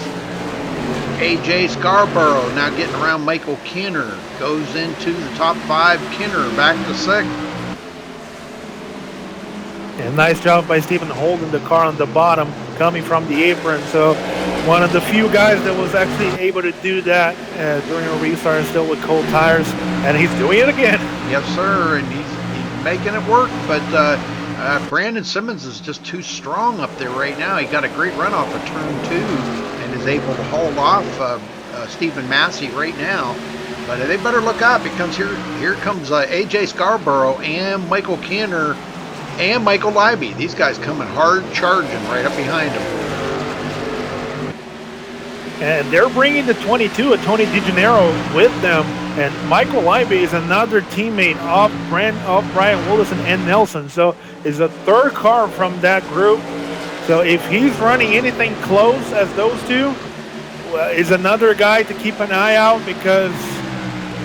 AJ Scarborough now getting around Michael Kinner. Goes into the top 5. Kinner back to 6th. And nice job by Stephen holding the car on the bottom, coming from the apron. So one of the few guys that was actually able to do that during a restart still with cold tires. And he's doing it again. Yes, sir, and he's making it work, but Brandon Simmons is just too strong up there right now. He got a great run off of turn 2 and is able to hold off Stephen Massey right now. But they better look out, because here comes AJ Scarborough and Michael Kinner and Michael Leiby. These guys coming hard charging right up behind him. And they're bringing the 22 of Tony DeGennaro with them. And Michael Leiby is another teammate of Brian Wilson and Nelson. So is a third car from that group. So if he's running anything close as those two, is another guy to keep an eye out, because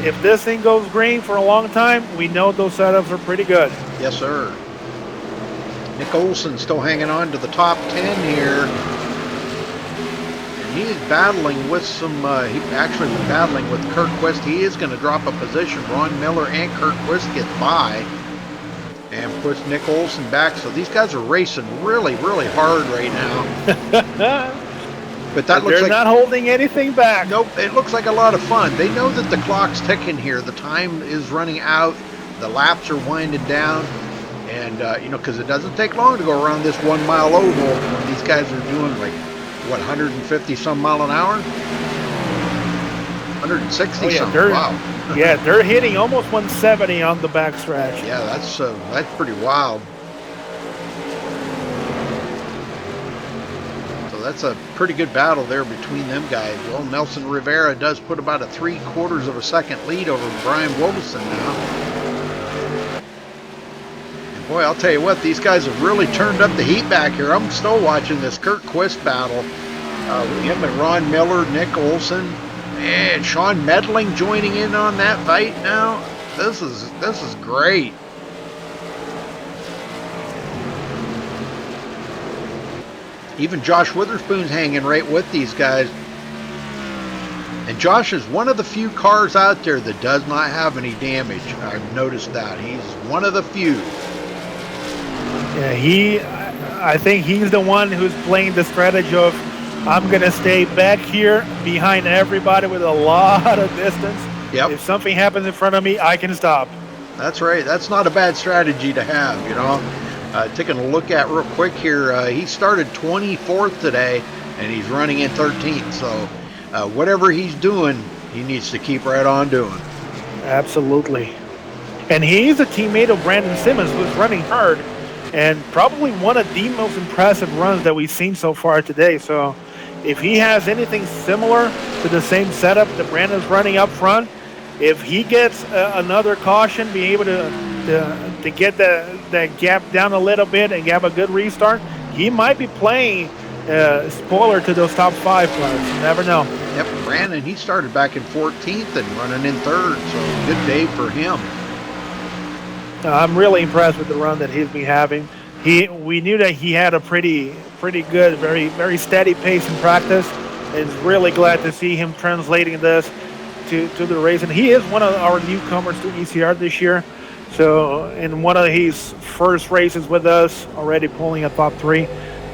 if this thing goes green for a long time, we know those setups are pretty good. Yes, sir. Nick Olson still hanging on to the top 10 here. And he is battling with he actually was battling with Kurt Quist. He is going to drop a position. Ron Miller and Kurt Quist get by and puts Nick Olson back. So these guys are racing really, really hard right now. But that looks they're like not holding anything back. Nope, it looks like a lot of fun. They know that the clock's ticking here. The time is running out. The laps are winding down. And, because it doesn't take long to go around this 1 mile oval when these guys are doing 150 some mile an hour? 160 something. Wow. Yeah, they're hitting almost 170 on the backstretch. Yeah, that's pretty wild. So that's a pretty good battle there between them guys. Well, Nelson Rivera does put about a 3/4 of a second lead over Brian Woolson now. And boy, I'll tell you what, these guys have really turned up the heat back here. I'm still watching this Kurt Quist battle. Him and Ron Miller, Nick Olson, and Sean Medling joining in on that fight now. This is great. Even Josh Witherspoon's hanging right with these guys. And Josh is one of the few cars out there that does not have any damage. I've noticed that. He's one of the few. Yeah, I think he's the one who's playing the strategy of, I'm going to stay back here behind everybody with a lot of distance. Yep. If something happens in front of me, I can stop. That's right. That's not a bad strategy to have, you know. Taking a look at real quick here, he started 24th today, and he's running in 13th. So whatever he's doing, he needs to keep right on doing. Absolutely. And he's a teammate of Brandon Simmons, who's running hard, and probably one of the most impressive runs that we've seen so far today. So if he has anything similar to the same setup that Brandon's running up front, if he gets another caution, be able to get that gap down a little bit and have a good restart, he might be playing spoiler to those top 5 players. You never know. Yep, Brandon, he started back in 14th and running in 3rd, so good day for him. I'm really impressed with the run that he's been having. We knew that he had a pretty good, very, very steady pace in practice. It's really glad to see him translating this to the race. And he is one of our newcomers to ECR this year. So in one of his first races with us, already pulling a top 3,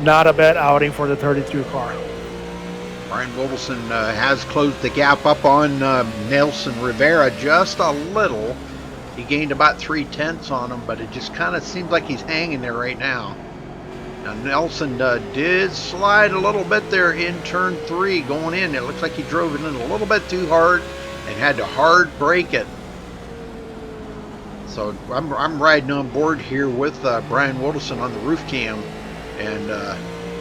not a bad outing for the 32 car. Brian Wilson has closed the gap up on Nelson Rivera just a little. He gained about 3/10 on him, but it just kind of seems like he's hanging there right now. Now Nelson did slide a little bit there in turn 3 going in. It looks like he drove it in a little bit too hard and had to hard brake it. So I'm riding on board here with Brian Wilson on the roof cam, and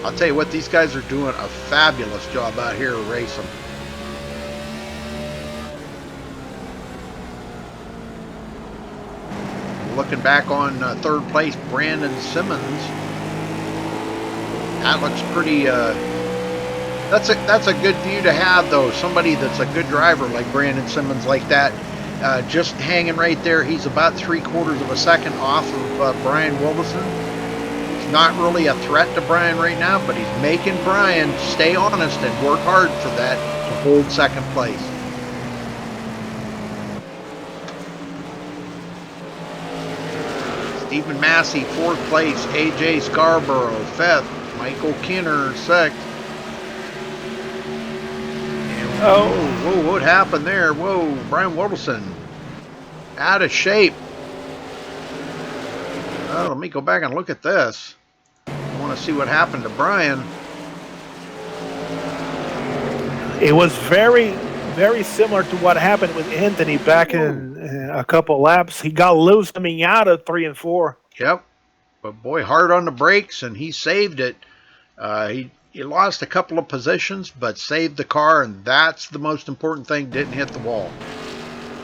I'll tell you what, these guys are doing a fabulous job out here racing. Looking back on 3rd place, Brandon Simmons. That looks pretty. That's a good view to have, though. Somebody that's a good driver like Brandon Simmons, like that, just hanging right there. He's about 3/4 of a second off of Brian Wilson. He's not really a threat to Brian right now, but he's making Brian stay honest and work hard for that to hold 2nd place. Stephen Massey, 4th place. AJ Scarborough, 5th. Michael Kinner, 6th. And whoa, what happened there? Whoa, Brian Wilson, out of shape. Oh, let me go back and look at this. I want to see what happened to Brian. It was very, very similar to what happened with Anthony back in a couple laps. He got loose coming out of 3 and 4. Yep. But boy, hard on the brakes, and he saved it. He lost a couple of positions, but saved the car, and that's the most important thing. Didn't hit the wall.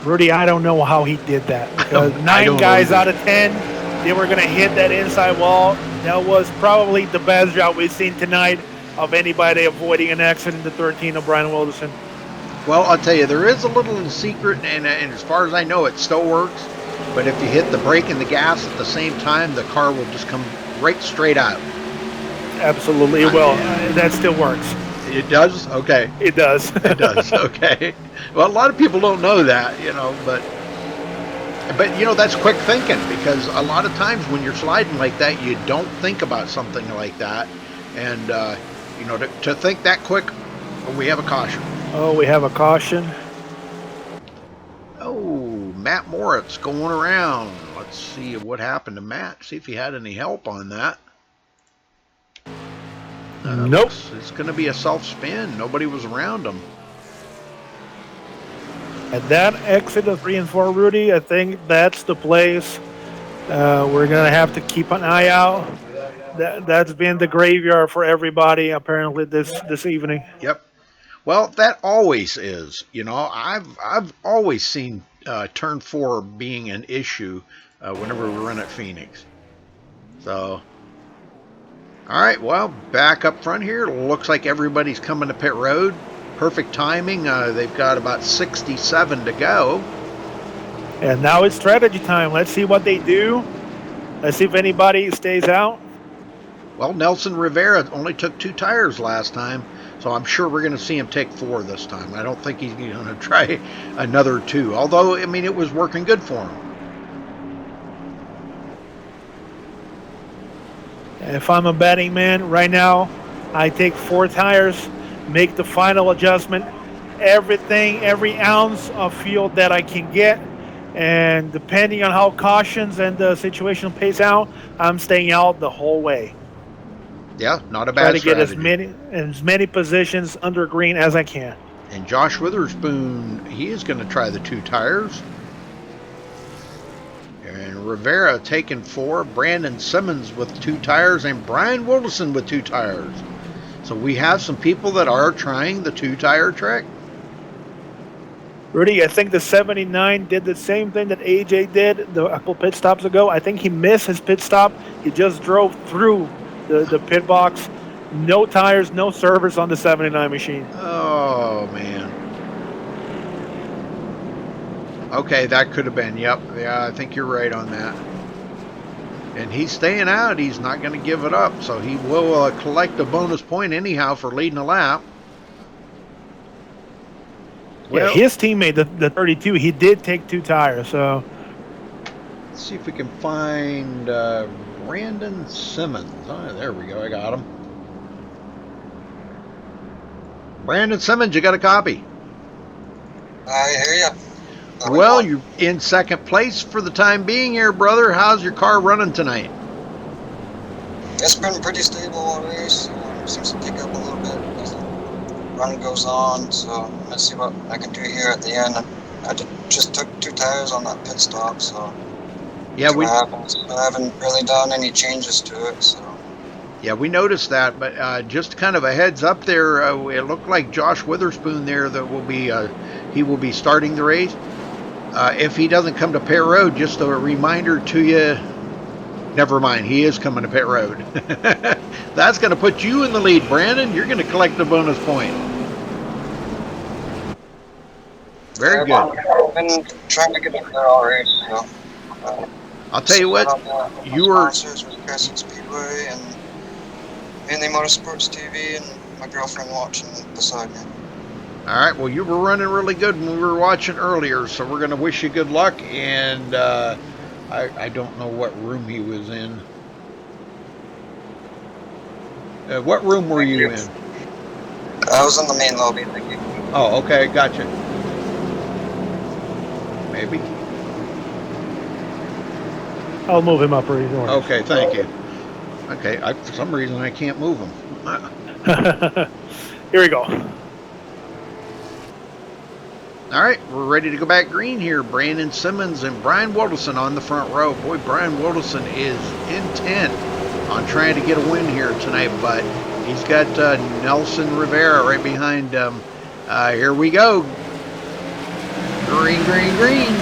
Rudy, I don't know how he did that. Because 9 guys out of 10, they were going to hit that inside wall. That was probably the best job we've seen tonight of anybody avoiding an accident. The 13 of Brian Wilson. Well, I'll tell you, there is a little secret, and as far as I know, it still works. But if you hit the brake and the gas at the same time, the car will just come right straight out. Absolutely, it will. That still works. It does? Okay. It does. It does, okay. Well, a lot of people don't know that, you know, but you know, that's quick thinking, because a lot of times when you're sliding like that, you don't think about something like that. And, you know, to think that quick, we have a caution. Oh, we have a caution. Oh, Matt Moritz going around. Let's see what happened to Matt. See if he had any help on that. Nope. It's going to be a self-spin. Nobody was around him. At that exit of 3 and 4, Rudy, I think that's the place we're going to have to keep an eye out. That's been the graveyard for everybody apparently this evening. Yep. Well, that always is. You know, I've always seen turn 4 being an issue whenever we run at Phoenix. So, all right. Well, back up front here. Looks like everybody's coming to pit road. Perfect timing. They've got about 67 to go. And now it's strategy time. Let's see what they do. Let's see if anybody stays out. Well, Nelson Rivera only took 2 tires last time, so I'm sure we're going to see him take 4 this time. I don't think he's going to try another 2, although, I mean, it was working good for him. If I'm a betting man right now, I take 4 tires, make the final adjustment, everything, every ounce of fuel that I can get, and depending on how cautions and the situation plays out, I'm staying out the whole way. Yeah, not a Try bad to get strategy. as many positions under green as I can. And Josh Witherspoon, he is going to try the 2 tires. And Rivera taking 4, Brandon Simmons with 2 tires, and Brian Wilson with 2 tires. So we have some people that are trying the 2-tire trick. Rudy, I think the 79 did the same thing that AJ did a couple pit stops ago. I think he missed his pit stop. He just drove through the pit box. No tires, no servers on the 79 machine. Oh, man. Okay, that could have been. Yep. Yeah, I think you're right on that. And he's staying out. He's not going to give it up. So he will collect a bonus point anyhow for leading a lap. Well, yeah, his teammate, the 32, he did take 2 tires. So let's see if we can find Brandon Simmons. Oh, there we go. I got him. Brandon Simmons, you got a copy? I hear you. Well, you're in second place for the time being here, brother. How's your car running tonight? It's been pretty stable all race. Seems to pick up a little bit as the run goes on. So let's see what I can do here at the end. I just took 2 tires on that pit stop, so yeah, I haven't really done any changes to it. So yeah, we noticed that, but just kind of a heads up there. It looked like Josh Witherspoon there that will be he will be starting the race. If he doesn't come to pit road, just a reminder to you, never mind, he is coming to pit road. That's going to put you in the lead, Brandon. You're going to collect a bonus point. Very good. I've been trying to get up there all race. So, I'll tell you what, you were... sponsors with Crescent Speedway and mainly Motorsports TV and my girlfriend watching beside me. All right, well, you were running really good when we were watching earlier, so we're going to wish you good luck, and I don't know what room he was in. What room were you in? I was in the main lobby, thank you. Oh, okay, gotcha. Maybe. I'll move him up, or he's okay, thank you. Okay, for some reason I can't move him. Here we go. All right, we're ready to go back green here. Brandon Simmons and Brian Wilson on the front row. Boy, Brian Wilson is intent on trying to get a win here tonight, but he's got Nelson Rivera right behind him. Here we go. Green, green, green.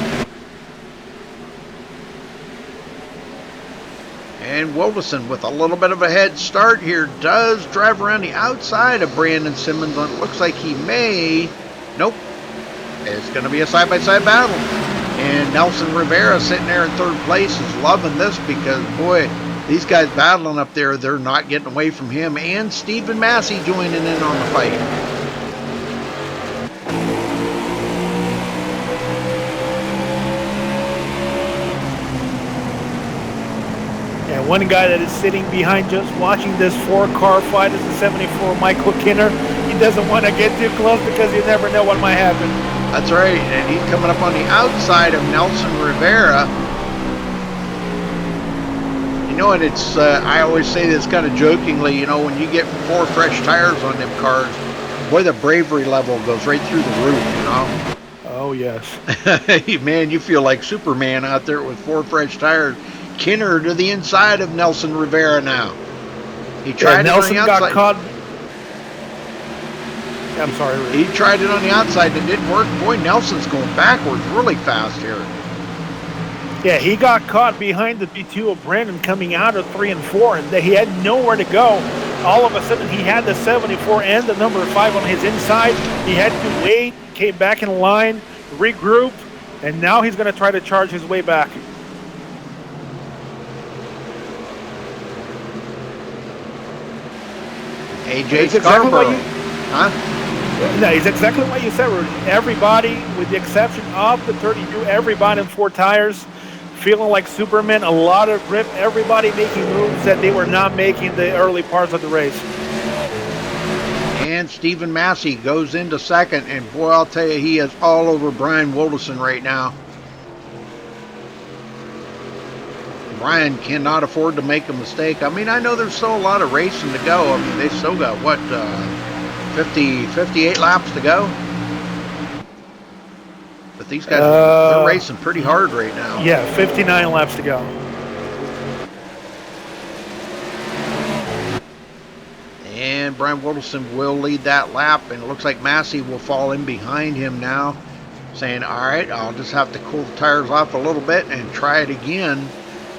And Wilson with a little bit of a head start here does drive around the outside of Brandon Simmons. It looks like he may. Nope. It's going to be a side-by-side battle. And Nelson Rivera sitting there in 3rd place is loving this because, boy, these guys battling up there, they're not getting away from him. And Stephen Massey joining in on the fight. And one guy that is sitting behind just watching this 4-car fight is the 74 Michael Kinner. He doesn't want to get too close because you never know what might happen. That's right, and he's coming up on the outside of Nelson Rivera. You know, and it's, I always say this kind of jokingly, you know, when you get 4 fresh tires on them cars, boy, the bravery level goes right through the roof, you know? Oh, Oh, yes. Man, you feel like Superman out there with 4 fresh tires. Kinner to the inside of Nelson Rivera now. He tried it on Nelson the got outside. caught. I'm sorry, Rick. He tried it on the outside. It didn't work. Boy, Nelson's going backwards really fast here. Yeah, he got caught behind the B2 of Brandon coming out of 3 and 4, and he had nowhere to go. All of a sudden, he had the 74 and the number 5 on his inside. He had to wait, came back in line, regroup, and now he's going to try to charge his way back. AJ Scarborough. No, it's exactly what you said, Rudy. Everybody, with the exception of the 32, everybody in 4 tires, feeling like Superman, a lot of grip, everybody making moves that they were not making the early parts of the race. And Stephen Massey goes into second, and boy, I'll tell you, he is all over Brian Wilderson right now. Brian cannot afford to make a mistake. I mean, I know there's still a lot of racing to go. I mean, they've still got, what, 58 laps to go? But these guys, they're racing pretty hard right now. Yeah, 59 laps to go. And Brian Wilderson will lead that lap, and it looks like Massey will fall in behind him now, saying, all right, I'll just have to cool the tires off a little bit and try it again.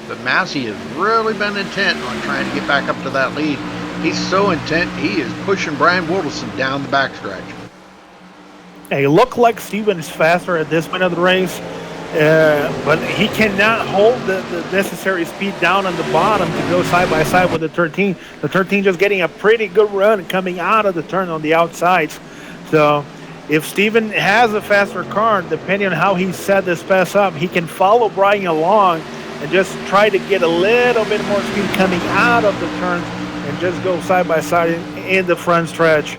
But Massey has really been intent on trying to get back up to that lead. He's so intent, he is pushing Brian Wilderson down the backstretch. Hey, it looked like Steven is faster at this point of the race, but he cannot hold the necessary speed down on the bottom to go side by side with the 13. The 13 just getting a pretty good run coming out of the turn on the outsides. So if Steven has a faster car, depending on how he set this pass up, he can follow Brian along and just try to get a little bit more speed coming out of the turns and just go side by side in the front stretch.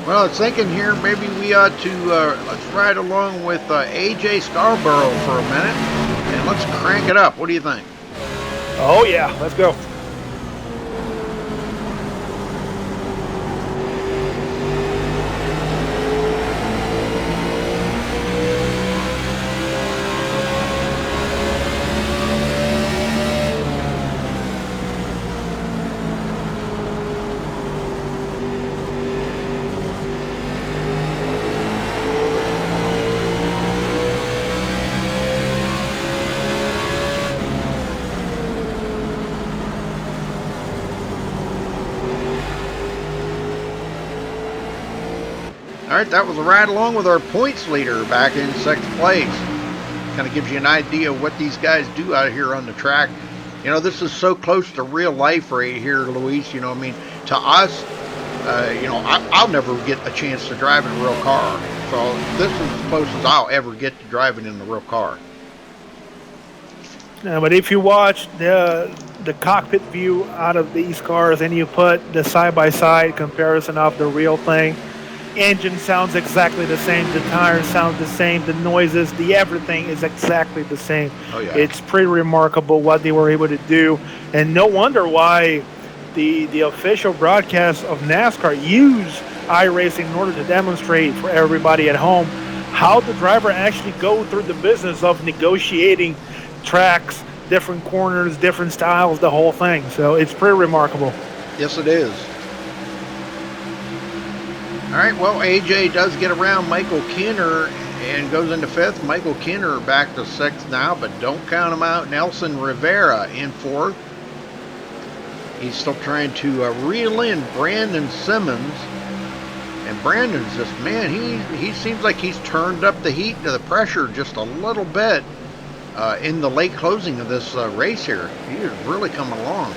Well, I was thinking here maybe we ought to let's ride along with AJ Scarborough for a minute, and let's crank it up. What do you think? Oh yeah, let's go. All right, that was a ride along with our points leader back in 6th place. Kind of gives you an idea of what these guys do out here on the track. You know, this is so close to real life right here, Luis. You know, I mean, to us, you know, I'll never get a chance to drive in a real car. So this is as close as I'll ever get to driving in a real car. But if you watch the cockpit view out of these cars and you put the side-by-side comparison of the real thing, engine sounds exactly the same, the tires sound the same, the noises, the everything is exactly the same. Oh, yeah. It's pretty remarkable what they were able to do, and no wonder why the official broadcast of NASCAR use iRacing in order to demonstrate for everybody at home how the driver actually go through the business of negotiating tracks, different corners, different styles, the whole thing. So it's pretty remarkable. Yes, it is. All right, well, AJ does get around Michael Kinner and goes into 5th. Michael Kinner back to 6th now, but don't count him out. Nelson Rivera in 4th. He's still trying to reel in Brandon Simmons. And Brandon's just, man, he seems like he's turned up the heat to the pressure just a little bit in the late closing of this race here. He is really coming along.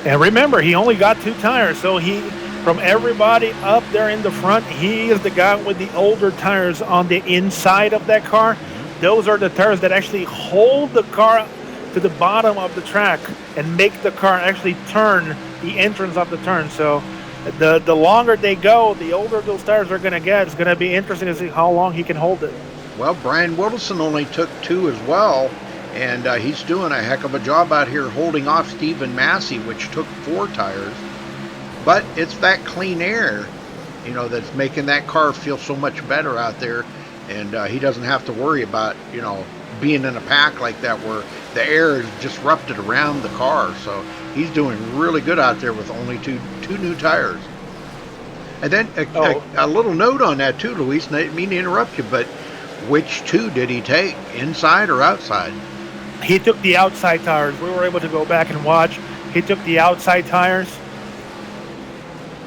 And remember, he only got 2 tires, so from everybody up there in the front, he is the guy with the older tires on the inside of that car. Those are the tires that actually hold the car to the bottom of the track and make the car actually turn the entrance of the turn. So the longer they go, the older those tires are going to get. It's going to be interesting to see how long he can hold it. Well, Brian Wilderson only took 2 as well, and he's doing a heck of a job out here holding off Stephen Massey, which took 4 tires. But it's that clean air that's making that car feel so much better out there. And he doesn't have to worry about, being in a pack like that where the air is disrupted around the car. So he's doing really good out there with only two new tires. And then a little note on that too, Luis. I didn't mean to interrupt you, but which two did he take, inside or outside? He took the outside tires. We were able to go back and watch. He took the outside tires.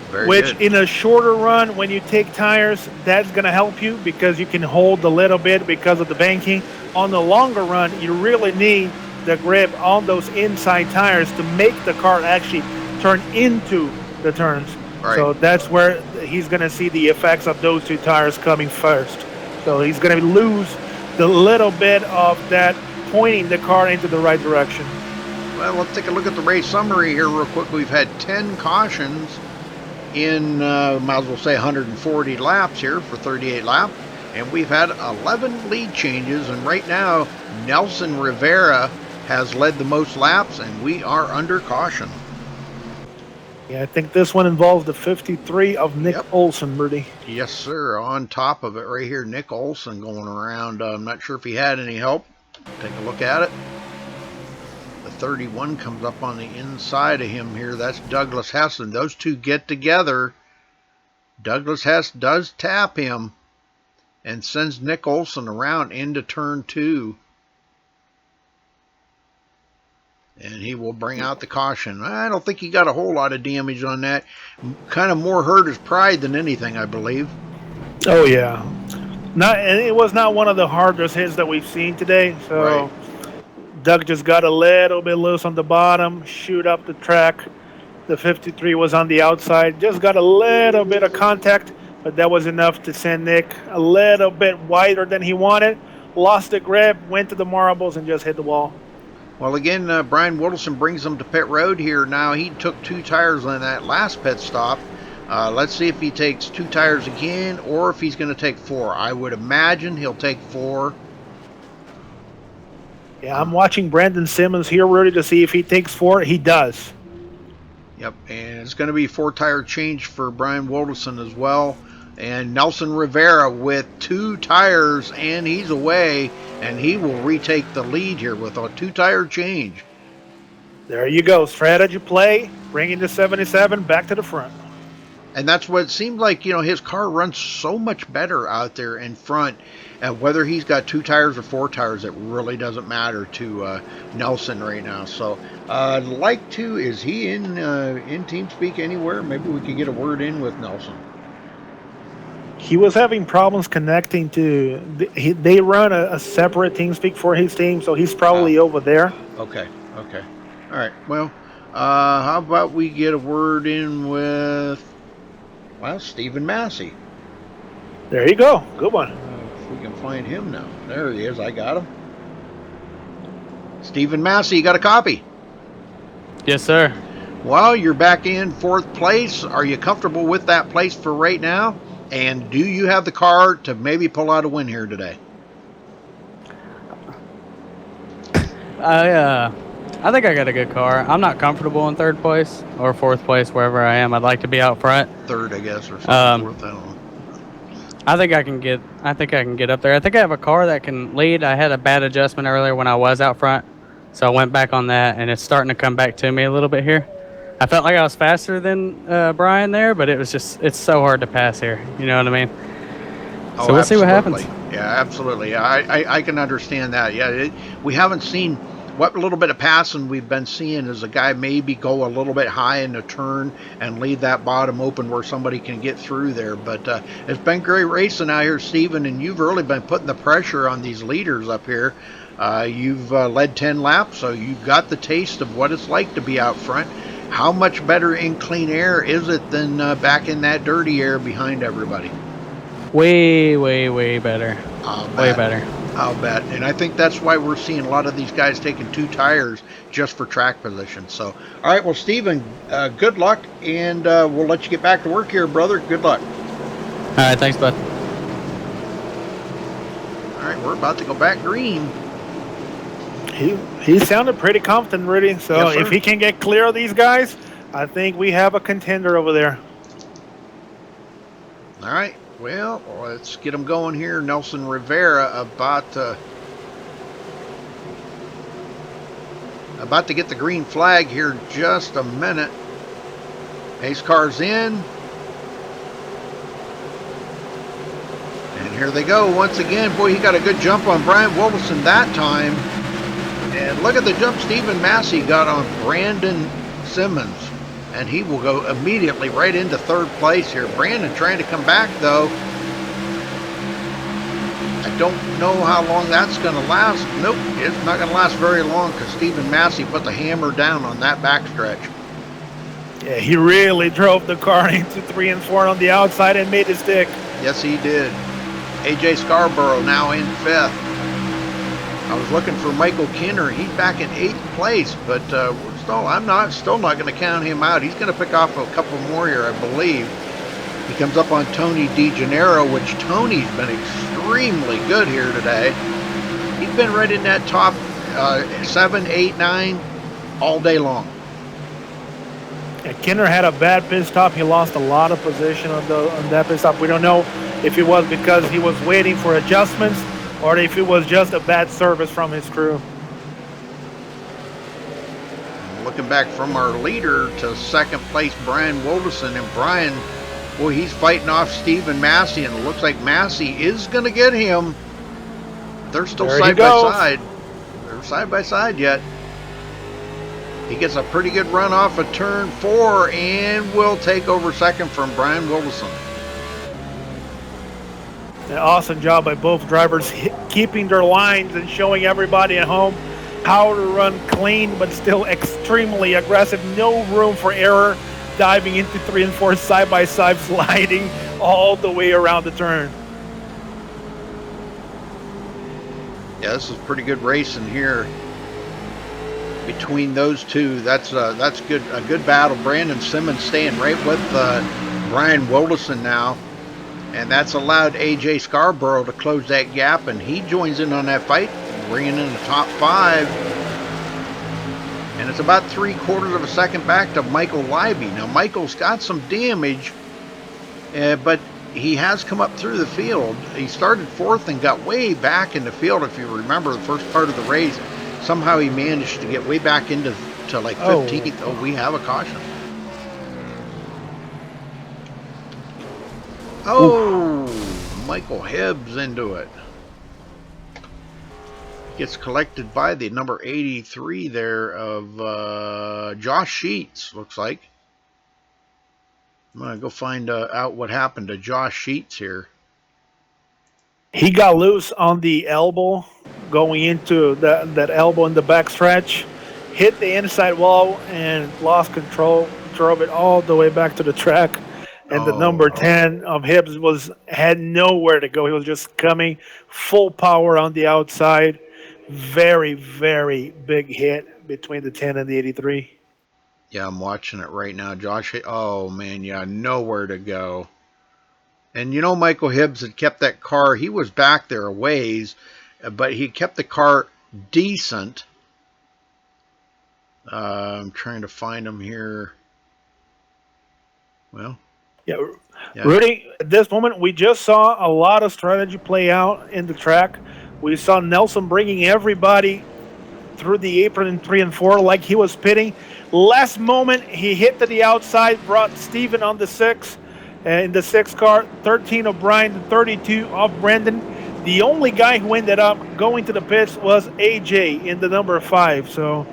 Very which good. In a shorter run, when you take tires, that's going to help you because you can hold a little bit because of the banking. On the longer run, you really need the grip on those inside tires to make the car actually turn into the turns. Right. So that's where he's going to see the effects of those two tires coming first. So he's going to lose the little bit of that pointing the car into the right direction. Well, let's take a look at the race summary here real quick. We've had 10 cautions in, might as well say 140 laps here for 38 laps. And we've had 11 lead changes. And right now, Nelson Rivera has led the most laps, and we are under caution. Yeah, I think this one involves the 53 of Nick Olson, Rudy. Yes, sir. On top of it right here, Nick Olson going around. I'm not sure if he had any help. Take a look at it. The 31 comes up on the inside of him here. That's Douglas Hess, and those two get together. Douglas Hess does tap him and sends Nick Olson around into turn 2. And he will bring out the caution. I don't think he got a whole lot of damage on that. Kind of more hurt his pride than anything, I believe. Oh, yeah. And it was not one of the hardest hits that we've seen today. So right. Doug just got a little bit loose on the bottom, shoot up the track. The 53 was on the outside. Just got a little bit of contact, but that was enough to send Nick a little bit wider than he wanted. Lost the grip, went to the marbles, and just hit the wall. Well, again, Brian Wilson brings them to pit road here. Now, he took 2 tires on that last pit stop. Let's see if he takes 2 tires again or if he's going to take 4. I would imagine he'll take 4. Yeah, I'm watching Brandon Simmons here, Rudy, to see if he takes 4. He does. Yep, and it's going to be 4-tire change for Brian Wilson as well. And Nelson Rivera with 2 tires, and he's away, and he will retake the lead here with a 2-tire change. There you go. Strategy play, bringing the 77 back to the front. And that's what it seemed like, his car runs so much better out there in front. And whether he's got 2 tires or 4 tires, it really doesn't matter to Nelson right now. So, is he in TeamSpeak anywhere? Maybe we could get a word in with Nelson. He was having problems connecting to. They run a separate TeamSpeak for his team, so he's probably over there. Okay. All right. Well, how about we get a word in with, Stephen Massey. There you go. Good one. If we can find him now. There he is. I got him. Stephen Massey, you got a copy? Yes, sir. Well, you're back in 4th place. Are you comfortable with that place for right now? And do you have the car to maybe pull out a win here today? I think I got a good car. I'm not comfortable in 3rd place or 4th place, wherever I am. I'd like to be out front. 3rd, I guess, or something. 4th, I don't know. I think I can get up there. I think I have a car that can lead. I had a bad adjustment earlier when I was out front, so I went back on that, and it's starting to come back to me a little bit here. I felt like I was faster than Brian there, but it's so hard to pass here. You know what I mean? So we'll see what happens. Yeah, absolutely. I can understand that. Yeah, we haven't seen what little bit of passing we've been seeing is a guy maybe go a little bit high in the turn and leave that bottom open where somebody can get through there. But it's been great racing out here, Steven, and you've really been putting the pressure on these leaders up here. You've led 10 laps, so you've got the taste of what it's like to be out front. How much better in clean air is it than back in that dirty air behind everybody? Way, way, way better. Way better. I'll bet. And I think that's why we're seeing a lot of these guys taking 2 tires just for track position. So, all right, well, Steven, good luck, and we'll let you get back to work here, brother. Good luck. All right, thanks, bud. All right, we're about to go back green. He sounded pretty confident, Rudy. So Yes, sir. if he can get clear of these guys, I think we have a contender over there. All right. Well, let's get them going here. Nelson Rivera about to get the green flag here in just a minute. Pace car's in. And here they go once again. Boy, he got a good jump on Brian Wilson that time. And look at the jump Stephen Massey got on Brandon Simmons. And he will go immediately right into third place here. Brandon trying to come back, though. I don't know how long that's going to last. Nope, it's not going to last very long because Stephen Massey put the hammer down on that backstretch. Yeah, he really drove the car into 3 and 4 on the outside and made it stick. Yes, he did. AJ Scarborough now in 5th. I was looking for Michael Kinner. He's back in 8th place, but I'm still not going to count him out. He's going to pick off a couple more here, I believe. He comes up on Tony DeGennaro, which Tony's been extremely good here today. He's been right in that top 7, 8, 9 all day long. Yeah, Kinner had a bad pit stop. He lost a lot of position on that pit stop. We don't know if it was because he was waiting for adjustments or if it was just a bad service from his crew. Looking back from our leader to second place, Brian Wilderson. And Brian, boy, he's fighting off Stephen Massey, and it looks like Massey is going to get him. They're still side by side. They're side by side yet. He gets a pretty good run off of turn 4 and will take over second from Brian Wilderson. An awesome job by both drivers keeping their lines and showing everybody at home how to run clean but still extremely aggressive. No room for error, diving into 3 and 4 side by side, sliding all the way around the turn. Yeah, this is pretty good racing here between those two. That's good. A good battle. Brandon Simmons staying right with Brian Wilderson now, and that's allowed AJ Scarborough to close that gap, and he joins in on that fight, bringing in the top 5. And it's about 3/4 of a second back to Michael Libby. Now Michael's got some damage, but he has come up through the field. He started 4th and got way back in the field. If you remember the first part of the race, somehow he managed to get way back into like 15th. Oh, we have a caution. Oh, Michael Hibbs into it. Gets collected by the number 83 there of Josh Sheets, looks like. I'm going to go find out what happened to Josh Sheets here. He got loose on the elbow, going into that elbow in the back stretch, hit the inside wall and lost control, drove it all the way back to the track. And the number 10 of Hibbs had nowhere to go. He was just coming full power on the outside. Very, very big hit between the 10 and the 83. Yeah, I'm watching it right now. Josh, oh man, yeah, nowhere to go. And you know, Michael Hibbs had kept that car. He was back there a ways, but he kept the car decent. I'm trying to find him here. Well, yeah. Rudy, at this moment, we just saw a lot of strategy play out in the track. We saw Nelson bringing everybody through the apron in 3 and 4 like he was pitting. Last moment, he hit to the outside, brought Steven on the 6. In the 6 car, 13 of Brian, 32 of Brandon. The only guy who ended up going to the pits was AJ in the number 5. So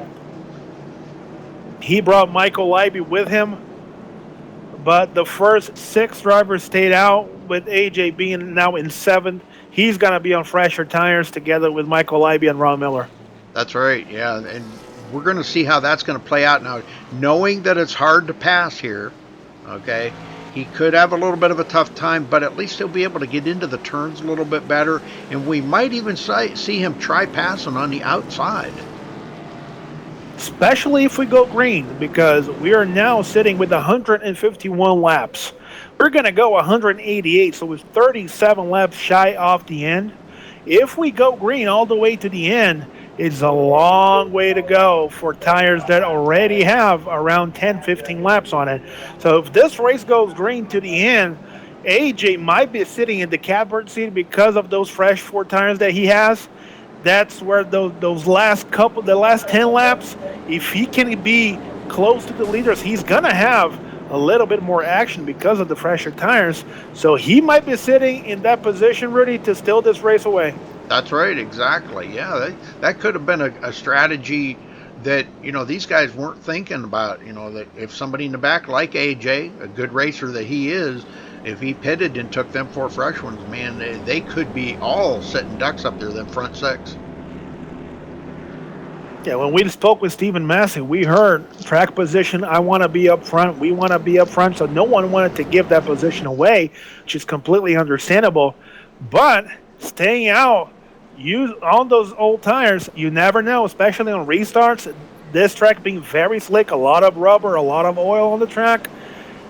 he brought Michael Libby with him. But the first 6 drivers stayed out, with AJ being now in 7th. He's going to be on fresher tires together with Michael Libby and Ron Miller. That's right, yeah. And we're going to see how that's going to play out now. Knowing that it's hard to pass here, okay, he could have a little bit of a tough time, but at least he'll be able to get into the turns a little bit better. And we might even see him try passing on the outside. Especially if we go green, because we are now sitting with 151 laps. We're going to go 188, so it's 37 laps shy off the end. If we go green all the way to the end, it's a long way to go for tires that already have around 10, 15 laps on it. So if this race goes green to the end, AJ might be sitting in the catbird seat because of those fresh 4 tires that he has. That's where the last 10 laps, if he can be close to the leaders, he's gonna have a little bit more action because of the fresher tires. So he might be sitting in that position, Rudy, to steal this race away. That's right, exactly. Yeah, that could have been a strategy that, these guys weren't thinking about. That if somebody in the back like AJ, a good racer that he is, if he pitted and took them 4 fresh ones, man, they could be all sitting ducks up there, them front 6. Yeah, when we spoke with Stephen Massey, we heard track position, I want to be up front, we want to be up front, so no one wanted to give that position away, which is completely understandable. But staying out, on those old tires, you never know, especially on restarts, this track being very slick, a lot of rubber, a lot of oil on the track.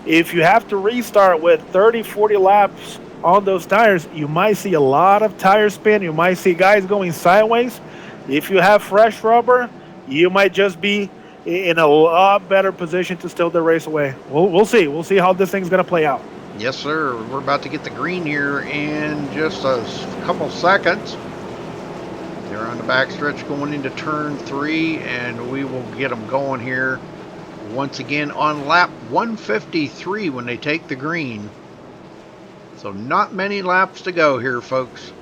If you have to restart with 30, 40 laps on those tires, you might see a lot of tire spin, you might see guys going sideways. If you have fresh rubber, you might just be in a lot better position to steal the race away. We'll see. We'll see how this thing's going to play out. Yes, sir. We're about to get the green here in just a couple seconds. They're on the backstretch going into turn 3, and we will get them going here once again on lap 153 when they take the green. So not many laps to go here, folks.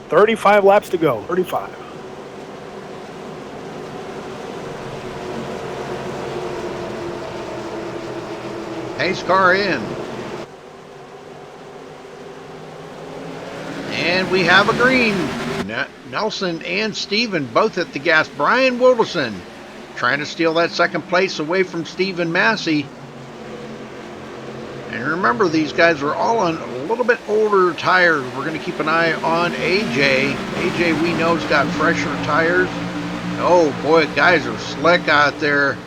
35 laps to go. 35. Pace car in. And we have a green. Nelson and Steven both at the gas. Brian Wilderson trying to steal that second place away from Stephen Massey. And remember, these guys are all on a little bit older tires. We're going to keep an eye on AJ. AJ, we know, has got fresher tires. Oh, boy, guys are slick out there.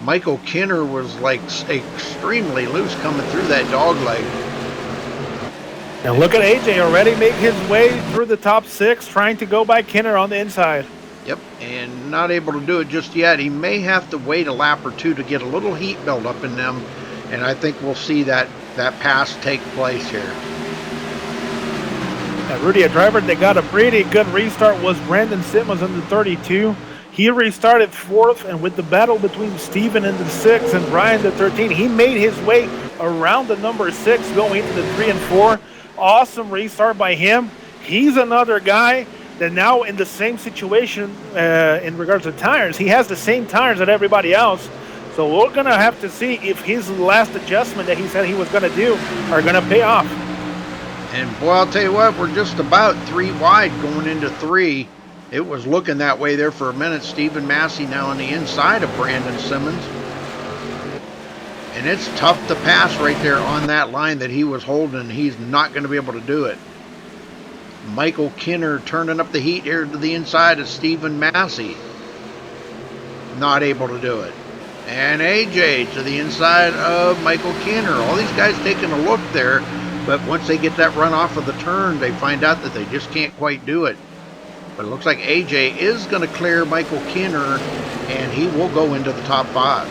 Michael Kinner was, like, extremely loose coming through that dog leg. And look at AJ already make his way through the top 6, trying to go by Kinner on the inside. Yep, and not able to do it just yet. He may have to wait a lap or two to get a little heat build up in them. And I think we'll see that pass take place here. Rudy, a driver that got a pretty good restart was Brandon Simmons in the 32. He restarted 4th, and with the battle between Steven in the 6 and Brian the 13, he made his way around the number 6 going into the 3 and 4. Awesome restart by him. He's another guy that now in the same situation in regards to tires. He has the same tires that everybody else. So we're going to have to see if his last adjustment that he said he was going to do are going to pay off. And boy, I'll tell you what, we're just about 3 wide going into 3. It was looking that way there for a minute. Stephen Massey now on the inside of Brandon Simmons. And it's tough to pass right there on that line that he was holding. He's not going to be able to do it. Michael Kinner turning up the heat here to the inside of Stephen Massey. Not able to do it. And AJ to the inside of Michael Kinner. All these guys taking a look there, but once they get that run off of the turn, they find out that they just can't quite do it. But it looks like AJ is going to clear Michael Kinner, and he will go into the top 5.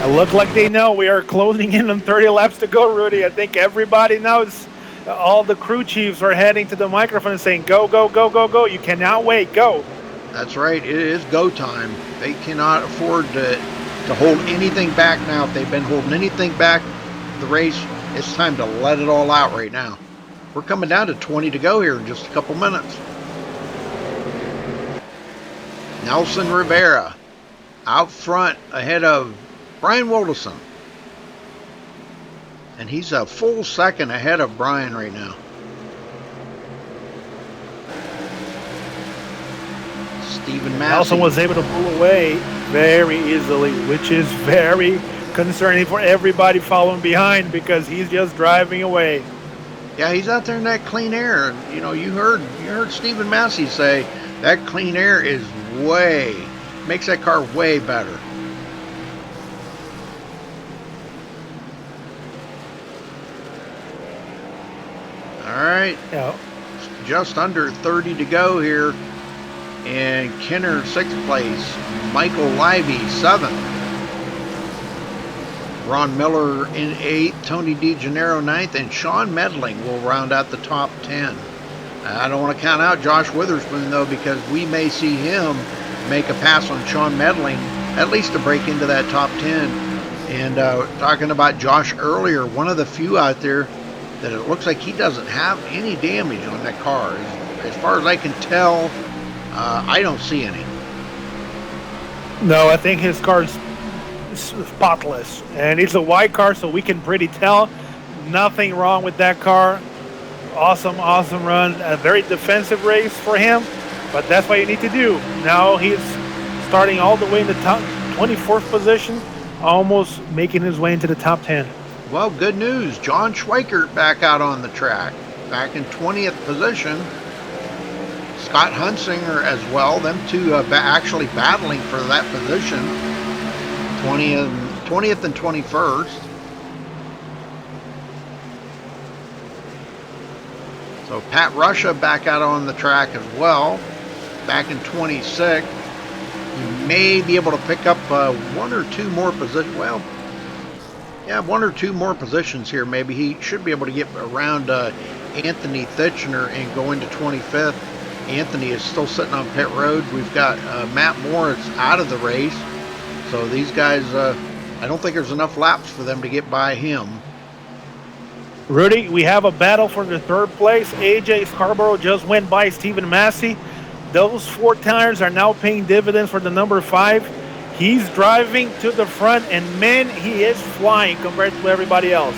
It looks like they know we are closing in on 30 laps to go, Rudy. I think everybody knows. All the crew chiefs are heading to the microphone and saying, go, go, go, go, go. You cannot wait. Go. That's right. It is go time. They cannot afford to hold anything back now. If they've been holding anything back the race, it's time to let it all out right now. We're coming down to 20 to go here in just a couple minutes. Nelson Rivera out front ahead of Brian Wilderson. And he's a full second ahead of Brian right now. Stephen Massey Nelson was able to pull away very easily, which is very concerning for everybody following behind because he's just driving away. Yeah, he's out there in that clean air. You know, you heard Stephen Massey say that clean air is makes that car way better. All right. Yeah. Just under 30 to go here. And Kinner 6th place. Michael Livey 7th. Ron Miller in 8th, Tony DeGennaro 9th, and Sean Medling will round out the top 10. I don't want to count out Josh Witherspoon, though, because we may see him make a pass on Sean Medling, at least to break into that top 10. And talking about Josh earlier, one of the few out there that it looks like he doesn't have any damage on that car. As far as I can tell, I don't see any. No, I think his car's spotless, and it's a white car, so we can pretty tell nothing wrong with that car. Awesome run. A very defensive race for him, but that's what you need to do. Now he's starting all the way in the top 24th position, almost making his way into the top 10. Well, good news. John Schweikert back out on the track, back in 20th position. Scott Hunsinger as well. Them two actually battling for that position. 20th and 21st. So Pat Russia back out on the track as well, back in 26th. He may be able to pick up one or two more positions. Well, yeah, one or two more positions here. Maybe he should be able to get around Anthony Thitchner and go into 25th. Anthony is still sitting on pit road. We've got Matt Morris out of the race. So these guys, I don't think there's enough laps for them to get by him. Rudy, we have a battle for the third place. AJ Scarborough just went by Stephen Massey. Those 4 tires are now paying dividends for the number 5. He's driving to the front, and man, he is flying compared to everybody else.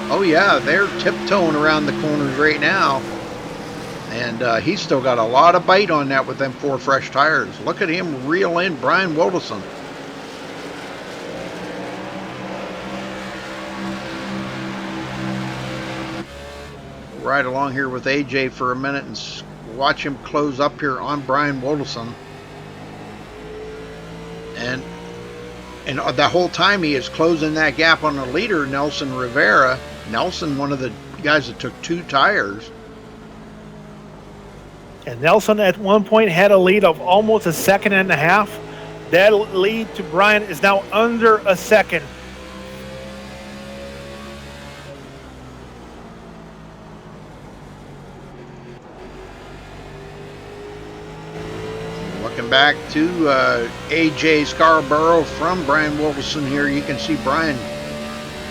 Oh yeah, they're tiptoeing around the corners right now. And he's still got a lot of bite on that with them 4 fresh tires. Look at him reel in Brian Wilderson. Ride along here with AJ for a minute and watch him close up here on Brian Wilderson. And the whole time he is closing that gap on the leader, Nelson Rivera. Nelson, one of the guys that took 2 tires. And Nelson at one point had a lead of almost a second and a half. That lead to Brian is now under a second. Looking back to AJ Scarborough from Brian Wilderson here, you can see Brian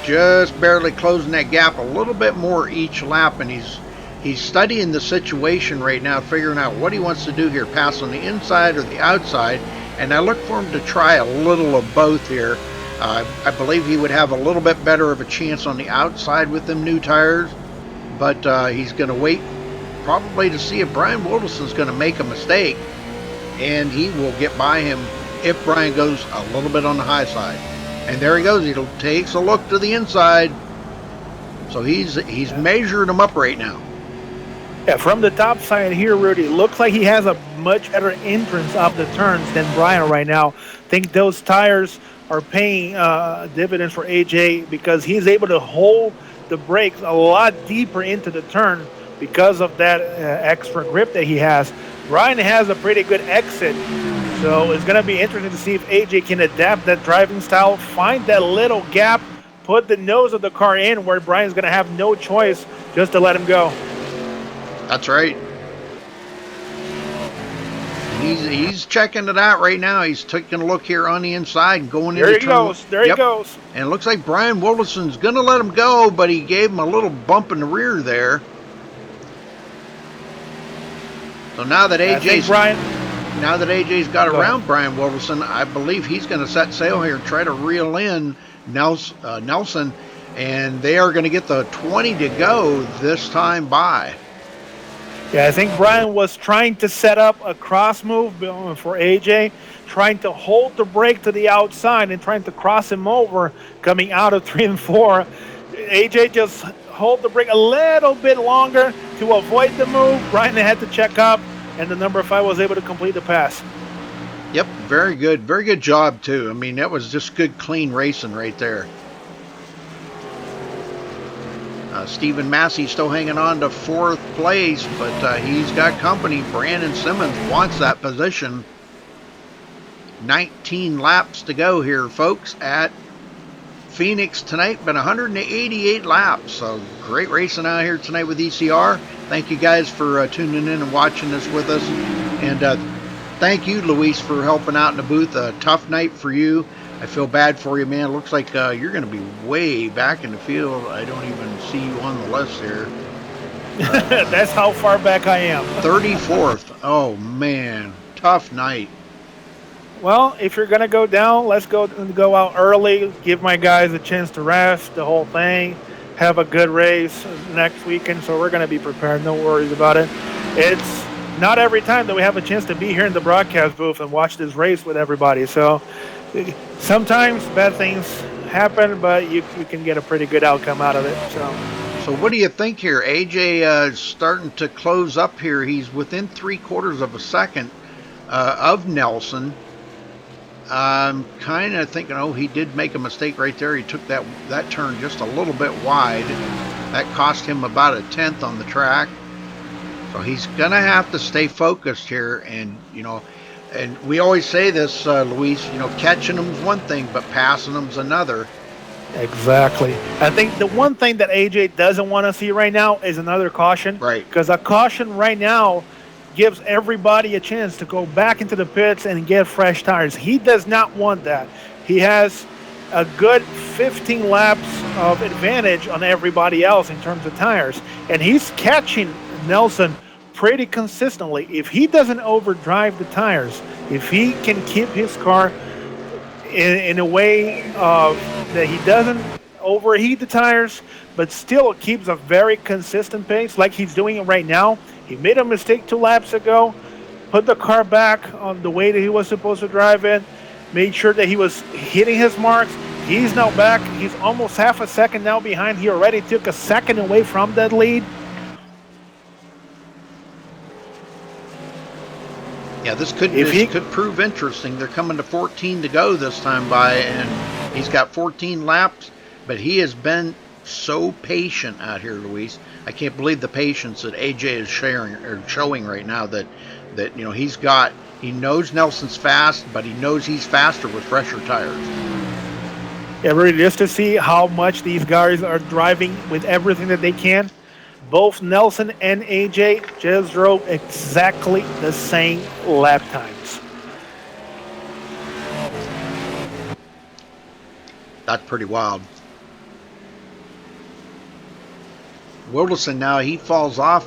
just barely closing that gap a little bit more each lap, and he's studying the situation right now, figuring out what he wants to do here, pass on the inside or the outside. And I look for him to try a little of both here. I believe he would have a little bit better of a chance on the outside with them new tires, but he's going to wait probably to see if Brian Wilderson's going to make a mistake, and he will get by him if Brian goes a little bit on the high side. And there he goes. He takes a look to the inside. So he's measuring them up right now. Yeah, from the top side here, Rudy, looks like he has a much better entrance of the turns than Brian right now. I think those tires are paying dividends for AJ because he's able to hold the brakes a lot deeper into the turn because of that extra grip that he has. Brian has a pretty good exit, so it's going to be interesting to see if AJ can adapt that driving style, find that little gap, put the nose of the car in where Brian's going to have no choice just to let him go. That's right. He's checking it out right now. He's taking a look here on the inside and going there into he goes. There he goes. And it looks like Brian Wilderson's going to let him go, but he gave him a little bump in the rear there. So now that AJ's got around Brian Wilderson, I believe he's going to set sail here and try to reel in Nelson, and they are going to get the 20 to go this time by. Yeah, I think Brian was trying to set up a cross move for AJ, trying to hold the brake to the outside and trying to cross him over coming out of 3 and 4. AJ just hold the brake a little bit longer to avoid the move. Brian had to check up, and the number 5 was able to complete the pass. Yep, very good. Very good job, too. I mean, that was just good, clean racing right there. Stephen Massey still hanging on to 4th place, but he's got company. Brandon Simmons wants that position. 19 laps to go here, folks, at Phoenix tonight. Been 188 laps. So great racing out here tonight with ECR. Thank you guys for tuning in and watching this with us. And thank you, Luis, for helping out in the booth. A tough night for you. I feel bad for you, man. Looks like you're going to be way back in the field. I don't even see you on the list here. That's how far back I am. 34th. Oh, man. Tough night. Well, if you're going to go down, let's go out early, give my guys a chance to rest, the whole thing, have a good race next weekend, so we're going to be prepared. No worries about it. It's not every time that we have a chance to be here in the broadcast booth and watch this race with everybody. So sometimes bad things happen, but you can get a pretty good outcome out of it. So what do you think here? AJ is starting to close up here. He's within 3/4 of a second of Nelson. I'm kind of thinking, oh, he did make a mistake right there. He took that turn just a little bit wide. That cost him about a 1/10 on the track. So he's going to have to stay focused here. And, and we always say this, Luis, catching them's one thing, but passing them's another. Exactly. I think the one thing that AJ doesn't want to see right now is another caution. Right. Because a caution right now gives everybody a chance to go back into the pits and get fresh tires. He does not want that. He has a good 15 laps of advantage on everybody else in terms of tires. And he's catching Nelson pretty consistently. If he doesn't overdrive the tires, if he can keep his car in a way that he doesn't overheat the tires, but still keeps a very consistent pace like he's doing it right now. He made a mistake 2 laps ago, put the car back on the way that he was supposed to drive it, made sure that he was hitting his marks. He's now back. He's almost half a second now behind. He already took a second away from that lead. Yeah, this could prove interesting. They're coming to 14 to go this time by, and he's got 14 laps, but he has been so patient out here, Luis. I can't believe the patience that AJ is showing right now. That he knows Nelson's fast, but he knows he's faster with fresher tires. Yeah, really, just to see how much these guys are driving with everything that they can. Both Nelson and AJ just drove exactly the same lap times. That's pretty wild. Wilderson now, he falls off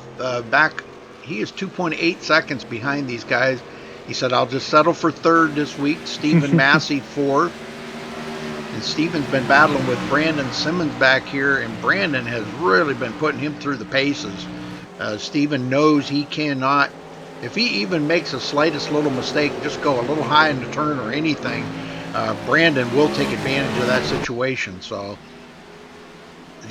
back. He is 2.8 seconds behind these guys. He said, I'll just settle for third this week. Stephen Massey fourth. And Stephen's been battling with Brandon Simmons back here, and Brandon has really been putting him through the paces. Stephen knows he cannot, if he even makes the slightest little mistake, just go a little high in the turn or anything, Brandon will take advantage of that situation. So,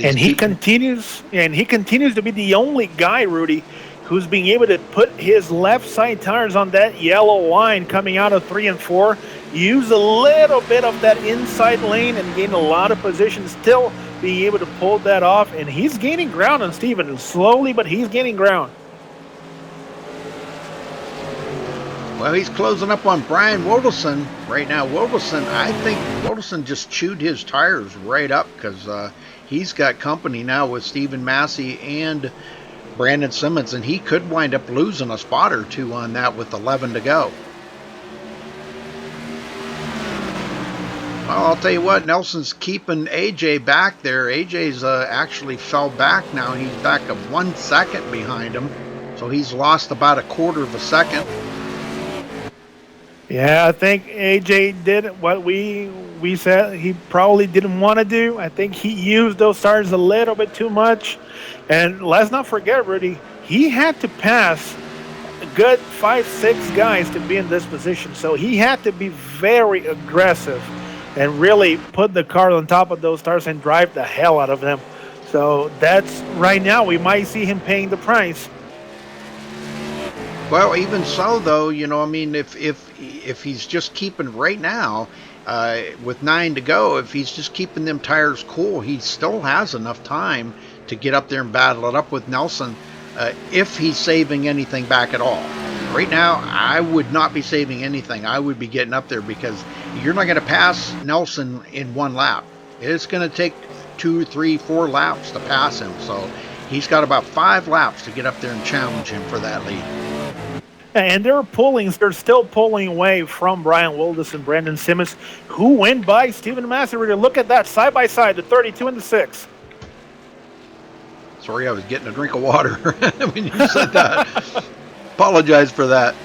and he continues to be the only guy, Rudy, who's being able to put his left side tires on that yellow line coming out of 3 and 4, use a little bit of that inside lane and gain a lot of position, still being able to pull that off. And he's gaining ground on Steven, slowly, but he's gaining ground. Well, he's closing up on Brian Wilderson right now. I think Wilderson just chewed his tires right up because he's got company now with Stephen Massey and Brandon Simmons, and he could wind up losing a spot or two on that with 11 to go. Well, I'll tell you what, Nelson's keeping AJ back there. AJ's actually fell back now. He's back of 1 second behind him, so he's lost about 1/4 of a second. Yeah, I think AJ did what we said he probably didn't want to do. I think he used those tires a little bit too much. And let's not forget, Rudy, he had to pass a good 5-6 guys to be in this position. So he had to be very aggressive and really put the car on top of those tires and drive the hell out of them. So that's right now we might see him paying the price. Well, even so, though, I mean, if he's just keeping right now, with 9 to go, if he's just keeping them tires cool, he still has enough time to get up there and battle it up with Nelson, if he's saving anything back at all. Right now, I would not be saving anything. I would be getting up there because you're not going to pass Nelson in 1 lap. It's going to take 2, 3, 4 laps to pass him. So he's got about 5 laps to get up there and challenge him for that lead. And they're still pulling away from Brian Wildis and Brandon Simmons, who went by Stephen Massey. Look at that, side by side, the 32 and the 6. Sorry, I was getting a drink of water when you said that. Apologize for that.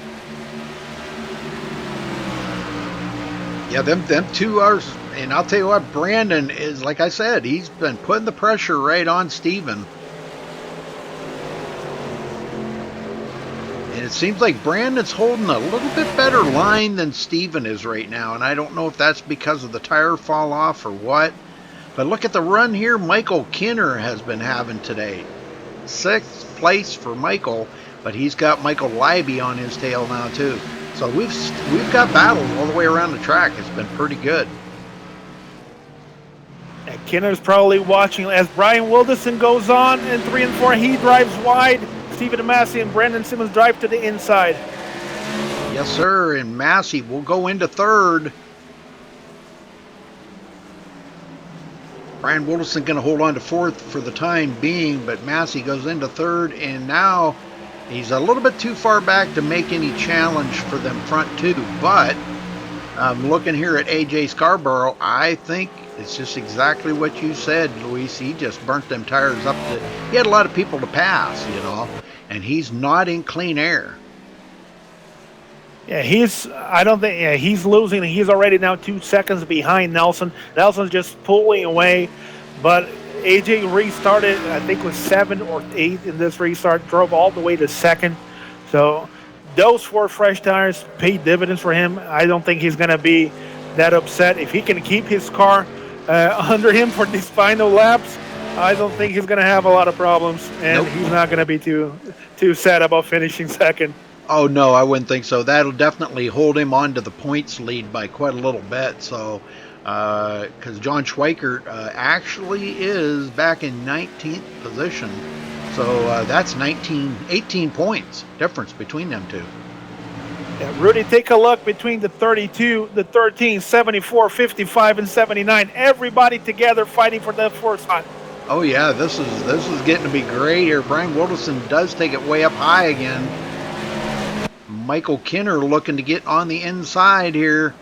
Yeah, them 2 hours, and I'll tell you what, Brandon is, like I said, he's been putting the pressure right on Steven. And it seems like Brandon's holding a little bit better line than Steven is right now, and I don't know if that's because of the tire fall off or what. But look at the run here Michael Kinner has been having today. 6th place for Michael, but he's got Michael Leiby on his tail now too. So we've got battles all the way around the track. It's been pretty good. And Kinner's probably watching as Brian Wildison goes on in 3 and 4. He drives wide. Stephen Massey and Brandon Simmons drive to the inside. Yes, sir. And Massey will go into 3rd. Brian Wildison going to hold on to 4th for the time being, but Massey goes into 3rd, and now he's a little bit too far back to make any challenge for them front 2. But looking here at AJ Scarborough, I think it's just exactly what you said, Luis. He just burnt them tires up. He had a lot of people to pass, you know, and he's not in clean air. Yeah, he's losing. He's already now 2 seconds behind Nelson. Nelson's just pulling away, but AJ restarted, I think it was 7th or 8th in this restart, drove all the way to 2nd. So those 4 fresh tires paid dividends for him. I don't think he's going to be that upset. If he can keep his car under him for these final laps, I don't think he's going to have a lot of problems, and he's not going to be too sad about finishing 2nd. Oh, no, I wouldn't think so. That'll definitely hold him on to the points lead by quite a little bit. So, because John Schweikert actually is back in 19th position. So that's 18 points difference between them 2. Yeah, Rudy, take a look between the 32, the 13, 74, 55, and 79. Everybody together fighting for that 4th spot. Oh, yeah, this is getting to be great here. Brian Wildison does take it way up high again. Michael Kinner looking to get on the inside here.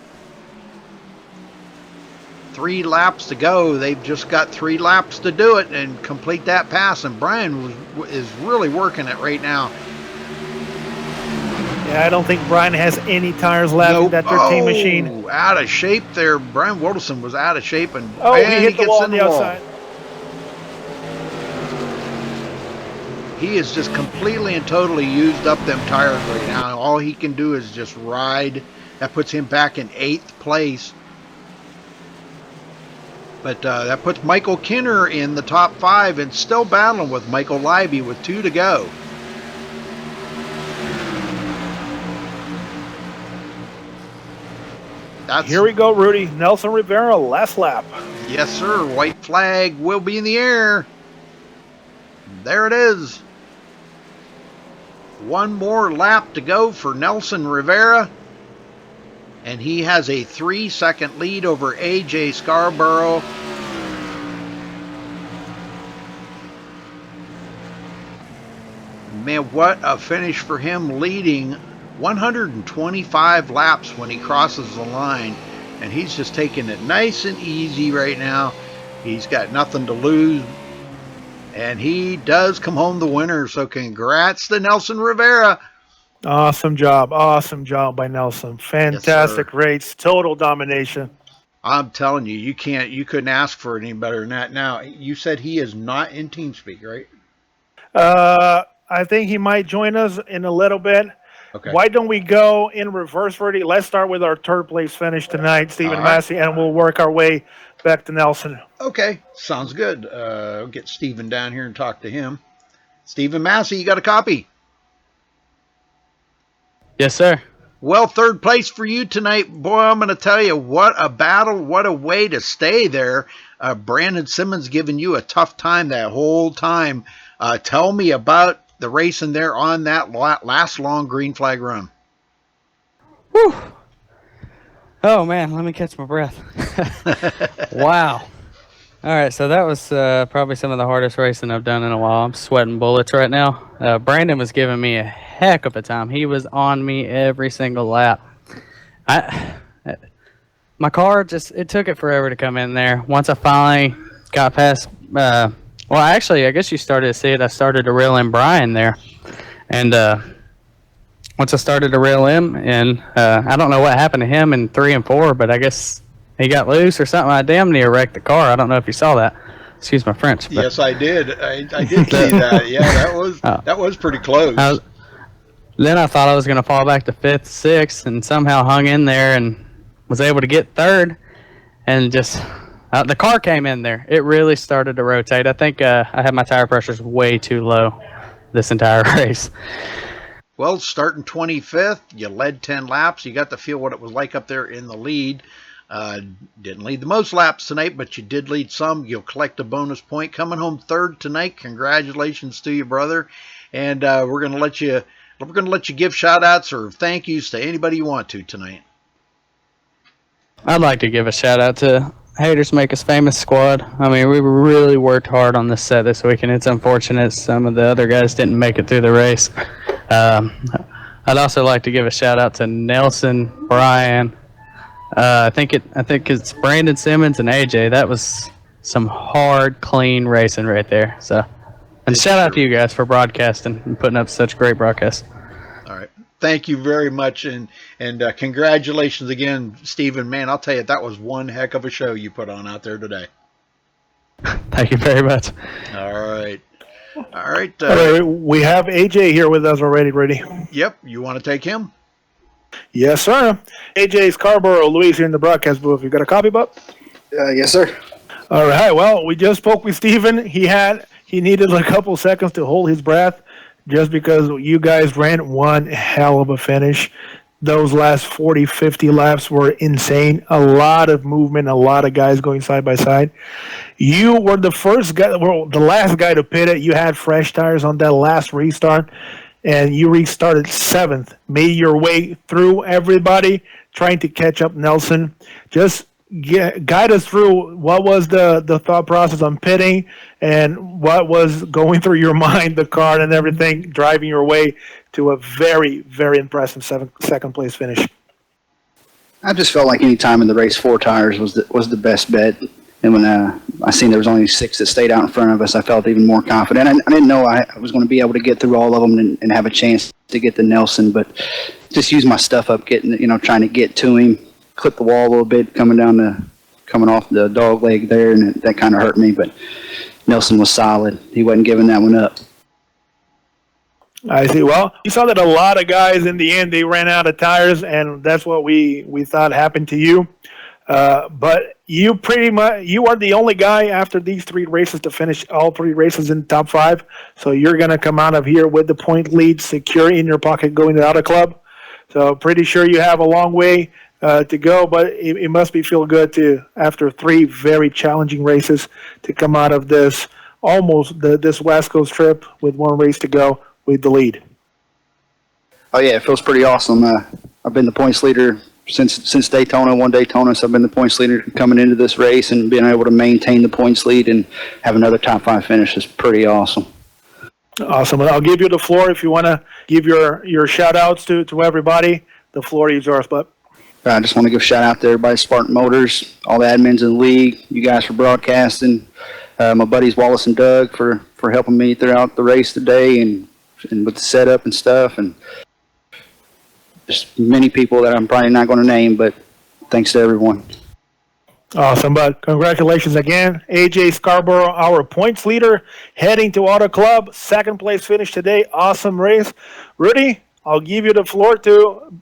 3 laps to go. They've just got 3 laps to do it and complete that pass. And Brian is really working it right now. Yeah, I don't think Brian has any tires left in that 13 machine. Out of shape there. Brian Wildison was out of shape, and he hit the wall on the outside. He is just completely and totally used up them tires right now. All he can do is just ride. That puts him back in 8th place. But that puts Michael Kinner in the top 5 and still battling with Michael Leiby with 2 to go. Here we go, Rudy. Nelson Rivera, last lap. Yes, sir. White flag will be in the air. There it is. 1 more lap to go for Nelson Rivera. And he has a 3-second lead over AJ Scarborough. Man, what a finish for him, leading 125 laps when he crosses the line. And he's just taking it nice and easy right now. He's got nothing to lose. And he does come home the winner. So congrats to Nelson Rivera. Awesome job by Nelson. Fantastic race, total domination. I'm telling you, you couldn't ask for any better than that. Now, you said he is not in TeamSpeak, right? I think he might join us in a little bit. Okay. Why don't we go in reverse, Rudy? Let's start with our 3rd place finish tonight, Stephen Massey, and we'll work our way back to Nelson. Okay, sounds good. I'll get Stephen down here and talk to him. Stephen Massey, you got a copy? Yes, sir. Well, 3rd place for you tonight. Boy, I'm going to tell you, what a battle, what a way to stay there. Brandon Simmons giving you a tough time that whole time. Tell me about the racing there on that last long green flag run. Whew. Oh, man, let me catch my breath. Wow. All right, so that was probably some of the hardest racing I've done in a while. I'm sweating bullets right now. Brandon was giving me a heck of a time. He was on me every single lap. My car it took it forever to come in there. Once I finally got past, well, actually, I guess you started to see it. I started to reel in Brian there, and once I started to reel him, and I don't know what happened to him in 3 and 4, but I guess he got loose or something. I damn near wrecked the car. I don't know if you saw that. Excuse my French. But Yes, I did. I did see that. Yeah, that was pretty close. Then I thought I was going to fall back to 5th, 6th, and somehow hung in there and was able to get 3rd. And just the car came in there. It really started to rotate. I think I had my tire pressures way too low this entire race. Well, starting 25th, you led 10 laps. You got to feel what it was like up there in the lead. Didn't lead the most laps tonight, but you did lead some. You'll collect a bonus point. Coming home 3rd tonight. Congratulations to you, brother. And we're gonna let you give shout outs or thank yous to anybody you want to tonight. I'd like to give a shout out to Haters Make Us Famous squad. I mean, we really worked hard on this set this week, and it's unfortunate some of the other guys didn't make it through the race. I'd also like to give a shout out to Nelson, Brian. I think it's Brandon Simmons and AJ. That was some hard, clean racing right there. So, and shout out to you guys for broadcasting and putting up such great broadcasts. All right. Thank you very much, and congratulations again, Stephen. Man, I'll tell you, that was one heck of a show you put on out there today. Thank you very much. All right. All right. We have AJ here with us already, ready. Yep. You want to take him? Yes, sir. AJ Scarborough, Luis here in the broadcast booth. You got a copy, bub? Yes, sir. All right. Well, we just spoke with Stephen. He needed a couple seconds to hold his breath just because you guys ran one hell of a finish. Those last 40, 50 laps were insane. A lot of movement, a lot of guys going side by side. You were the first guy, well, the last guy to pit it. You had fresh tires on that last restart, and you restarted 7th. Made your way through everybody, trying to catch up Nelson. Just guide us through what was the thought process on pitting and what was going through your mind, the car and everything, driving your way to a very, very impressive second place finish. I just felt like any time in the race 4 tires was the best bet. And when I seen there was only 6 that stayed out in front of us, I felt even more confident. I didn't know I was going to be able to get through all of them and have a chance to get to Nelson, but just use my stuff up, trying to get to him, clip the wall a little bit, coming off the dog leg there, and that kind of hurt me. But Nelson was solid. He wasn't giving that one up. I see. Well, you saw that a lot of guys in the end, they ran out of tires, and that's what we thought happened to you. But you are the only guy after these 3 races to finish all 3 races in the top 5. So you're going to come out of here with the point lead secure in your pocket going to the Auto Club. So pretty sure you have a long way to go, but it must feel good to, after 3 very challenging races, to come out of this this West Coast trip with 1 race to go with the lead. Oh yeah, it feels pretty awesome. I've been the points leader since Daytona, won Daytona, so I've been the points leader coming into this race, and being able to maintain the points lead and have another top 5 finish is pretty awesome. Awesome. I'll give you the floor if you want to give your shout outs to everybody. The floor is yours, bud. I just want to give a shout out to everybody, Spartan Motors, all the admins in the league, you guys for broadcasting, my buddies Wallace and Doug for helping me throughout the race today and with the setup and stuff, and just many people that I'm probably not going to name, but thanks to everyone. Awesome, bud. Congratulations again. AJ Scarborough, our points leader, heading to Auto Club. 2nd place finish today. Awesome race. Rudy, I'll give you the floor to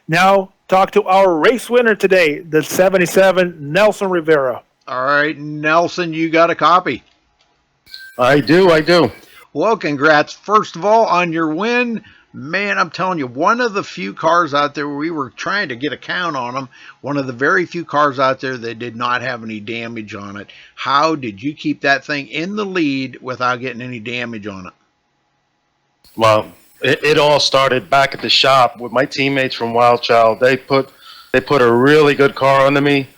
now talk to our race winner today, the 77, Nelson Rivera. All right, Nelson, you got a copy. I do. Well, congrats, first of all, on your win. Man, I'm telling you, one of the few cars out there, we were trying to get a count on them, one of the very few cars out there that did not have any damage on it. How did you keep that thing in the lead without getting any damage on it? Well, it all started back at the shop with my teammates from Wild Child. They put a really good car under me.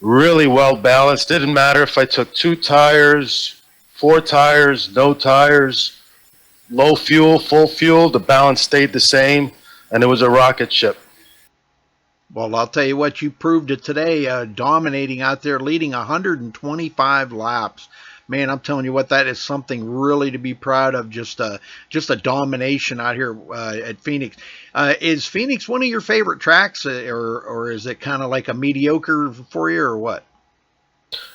really well balanced. Didn't matter if I took 2 tires, 4 tires, no tires, low fuel, full fuel, the balance stayed the same, and it was a rocket ship. Well, I'll tell you what, you proved it today, dominating out there, leading 125 laps. Man, I'm telling you what, that is something really to be proud of. Just a domination out here at Phoenix. Is Phoenix one of your favorite tracks, or is it kind of like a mediocre for you, or what?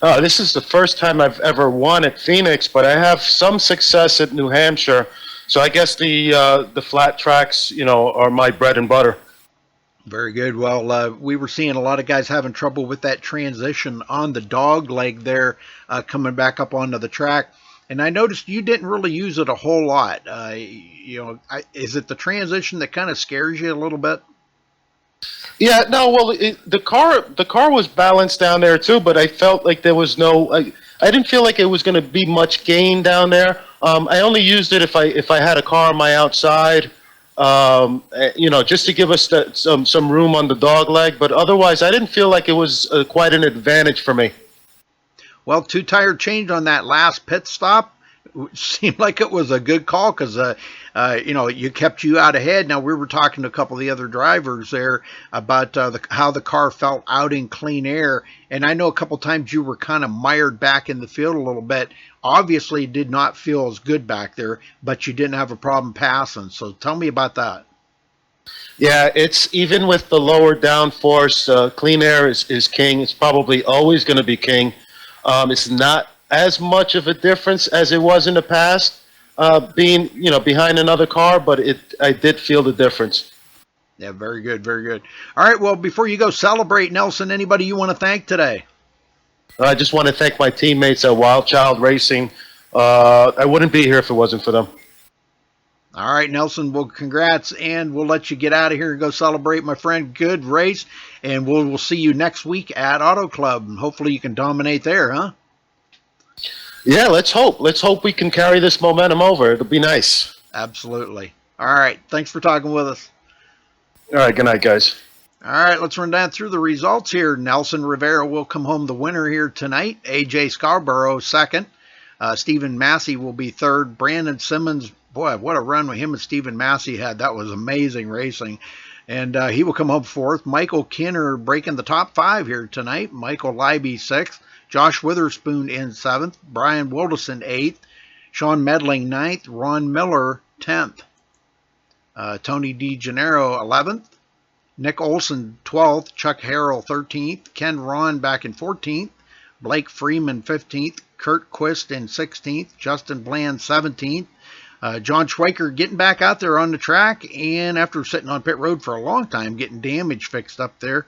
This is the first time I've ever won at Phoenix, but I have some success at New Hampshire. So I guess the flat tracks, are my bread and butter. Very good. Well, we were seeing a lot of guys having trouble with that transition on the dog leg there, coming back up onto the track. And I noticed you didn't really use it a whole lot. Is it the transition that kind of scares you a little bit? Yeah, no, well, the car was balanced down there too, but I felt like there was I didn't feel like it was going to be much gain down there. I only used it if I had a car on my outside. Just to give us some room on the dog leg, but otherwise I didn't feel like it was quite an advantage for me. Well, 2-tire change on that last pit stop seemed like it was a good call because, you kept you out ahead. Now, we were talking to a couple of the other drivers there about how the car felt out in clean air, and I know a couple times you were kind of mired back in the field a little bit. Obviously, it did not feel as good back there, but you didn't have a problem passing. So tell me about that. Yeah, it's even with the lower downforce, clean air is king. It's probably always going to be king. It's not as much of a difference as it was in the past, being behind another car, but I did feel the difference. Yeah, very good, very good. All right, well, before you go celebrate, Nelson, anybody you want to thank today? I just want to thank my teammates at Wild Child Racing. I wouldn't be here if it wasn't for them. All right, Nelson, well, congrats, and we'll let you get out of here and go celebrate, my friend. Good race, and we'll see you next week at Auto Club, and hopefully you can dominate there, huh? Yeah, let's hope. Let's hope we can carry this momentum over. It'll be nice. Absolutely. All right, thanks for talking with us. All right, good night, guys. All right, let's run down through the results here. Nelson Rivera will come home the winner here tonight. AJ Scarborough second. Stephen Massey will be third. Brandon Simmons, boy, what a run him and Stephen Massey had. That was amazing racing. And he will come home fourth. Michael Kinner breaking the top 5 here tonight. Michael Leiby sixth. Josh Witherspoon in 7th. Brian Wilderson 8th. Sean Medling 9th. Ron Miller 10th. Tony DeGennaro 11th. Nick Olson 12th. Chuck Harrell 13th. Ken Ron back in 14th. Blake Freeman 15th. Kurt Quist in 16th. Justin Bland 17th. John Schweiker getting back out there on the track, and after sitting on pit road for a long time, getting damage fixed up there.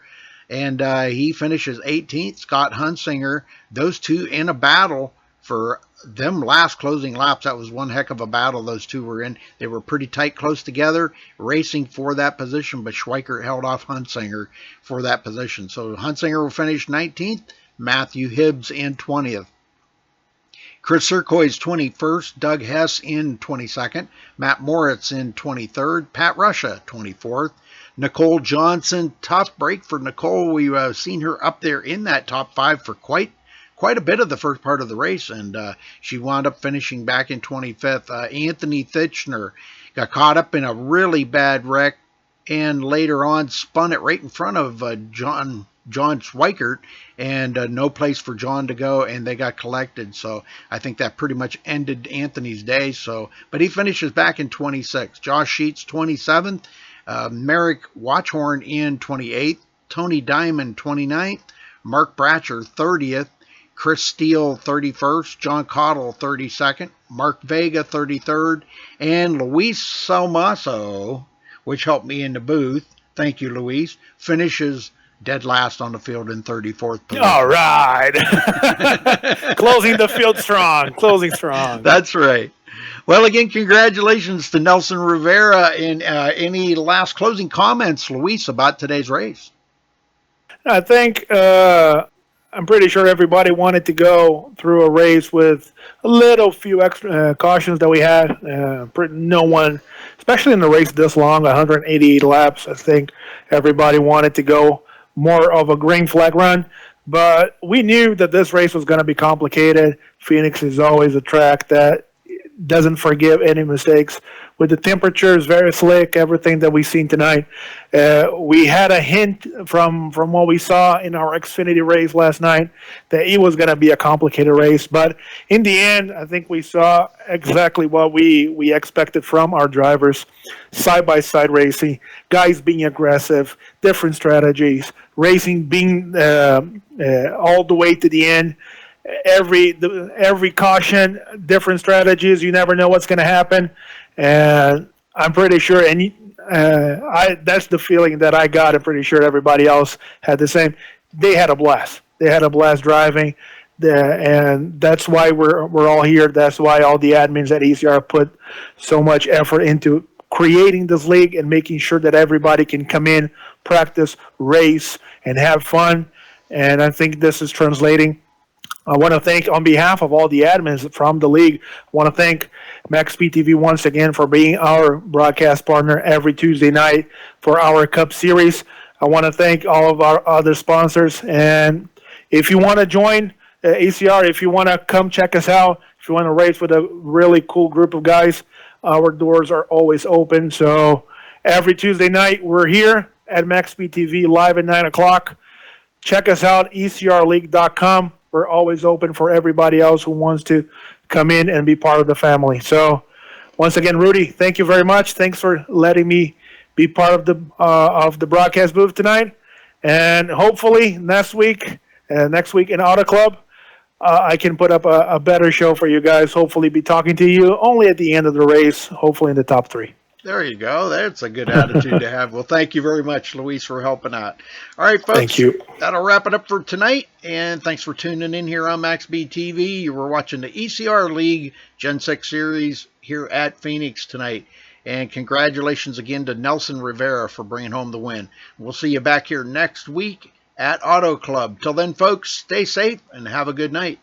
And he finishes 18th. Scott Hunsinger, those two in a battle for them last closing laps. That was one heck of a battle those two were in. They were pretty tight, close together, racing for that position, but Schweiker held off Hunsinger for that position. So Hunsinger will finish 19th. Matthew Hibbs in 20th. Chris Serkois 21st, Doug Hess in 22nd, Matt Moritz in 23rd, Pat Russia 24th, Nicole Johnson, tough break for Nicole. We've seen her up there in that top 5 for quite a bit of the first part of the race, and she wound up finishing back in 25th. Anthony Thitchner got caught up in a really bad wreck, and later on spun it right in front of John Schweikert, and no place for John to go, and they got collected. So I think that pretty much ended Anthony's day. But he finishes back in 26th. Josh Sheets 27th. Merrick Watchhorn in 28th. Tony Diamond 29th. Mark Bratcher 30th. Chris Steele 31st. John Cottle 32nd. Mark Vega 33rd. And Luis Salmaso, which helped me in the booth, thank you, Luis, finishes dead last on the field in 34th position. All right. Closing the field strong. Closing strong. That's right. Well, again, congratulations to Nelson Rivera. And any last closing comments, Luis, about today's race? I think I'm pretty sure everybody wanted to go through a race with a few extra cautions that we had. No one, especially in the race this long, 188 laps, I think everybody wanted to go more of a green flag run. But we knew that this race was going to be complicated. Phoenix is always a track that doesn't forgive any mistakes. With the temperatures very slick, everything that we've seen tonight, we had a hint from what we saw in our Xfinity race last night that it was going to be a complicated race. But in the end, I think we saw exactly what we expected from our drivers. Side-by-side racing, guys being aggressive, different strategies, racing being all the way to the end. Every caution, different strategies. You never know what's going to happen, and I'm pretty sure. And that's the feeling that I got. I'm pretty sure everybody else had the same. They had a blast. They had a blast driving, and that's why we're all here. That's why all the admins at ECR put so much effort into creating this league and making sure that everybody can come in, practice, race, and have fun. And I think this is translating. I want to thank, on behalf of all the admins from the league, I want to thank MaxSpeedTV once again for being our broadcast partner every Tuesday night for our Cup Series. I want to thank all of our other sponsors. And if you want to join ACR, if you want to come check us out, if you want to race with a really cool group of guys, our doors are always open. So every Tuesday night, we're here at MaxSpeedTV live at 9 o'clock. Check us out, ecrleague.com. We're always open for everybody else who wants to come in and be part of the family. So, once again, Rudy, thank you very much. Thanks for letting me be part of the broadcast booth tonight. And hopefully next week in Auto Club, I can put up a better show for you guys. Hopefully be talking to you only at the end of the race, hopefully in the top 3. There you go. That's a good attitude to have. Well, thank you very much, Luis, for helping out. All right, folks. Thank you. That'll wrap it up for tonight. And thanks for tuning in here on MaxSpeedTV. You were watching the ECR League Gen 6 Series here at Phoenix tonight. And congratulations again to Nelson Rivera for bringing home the win. We'll see you back here next week at Auto Club. Till then, folks, stay safe and have a good night.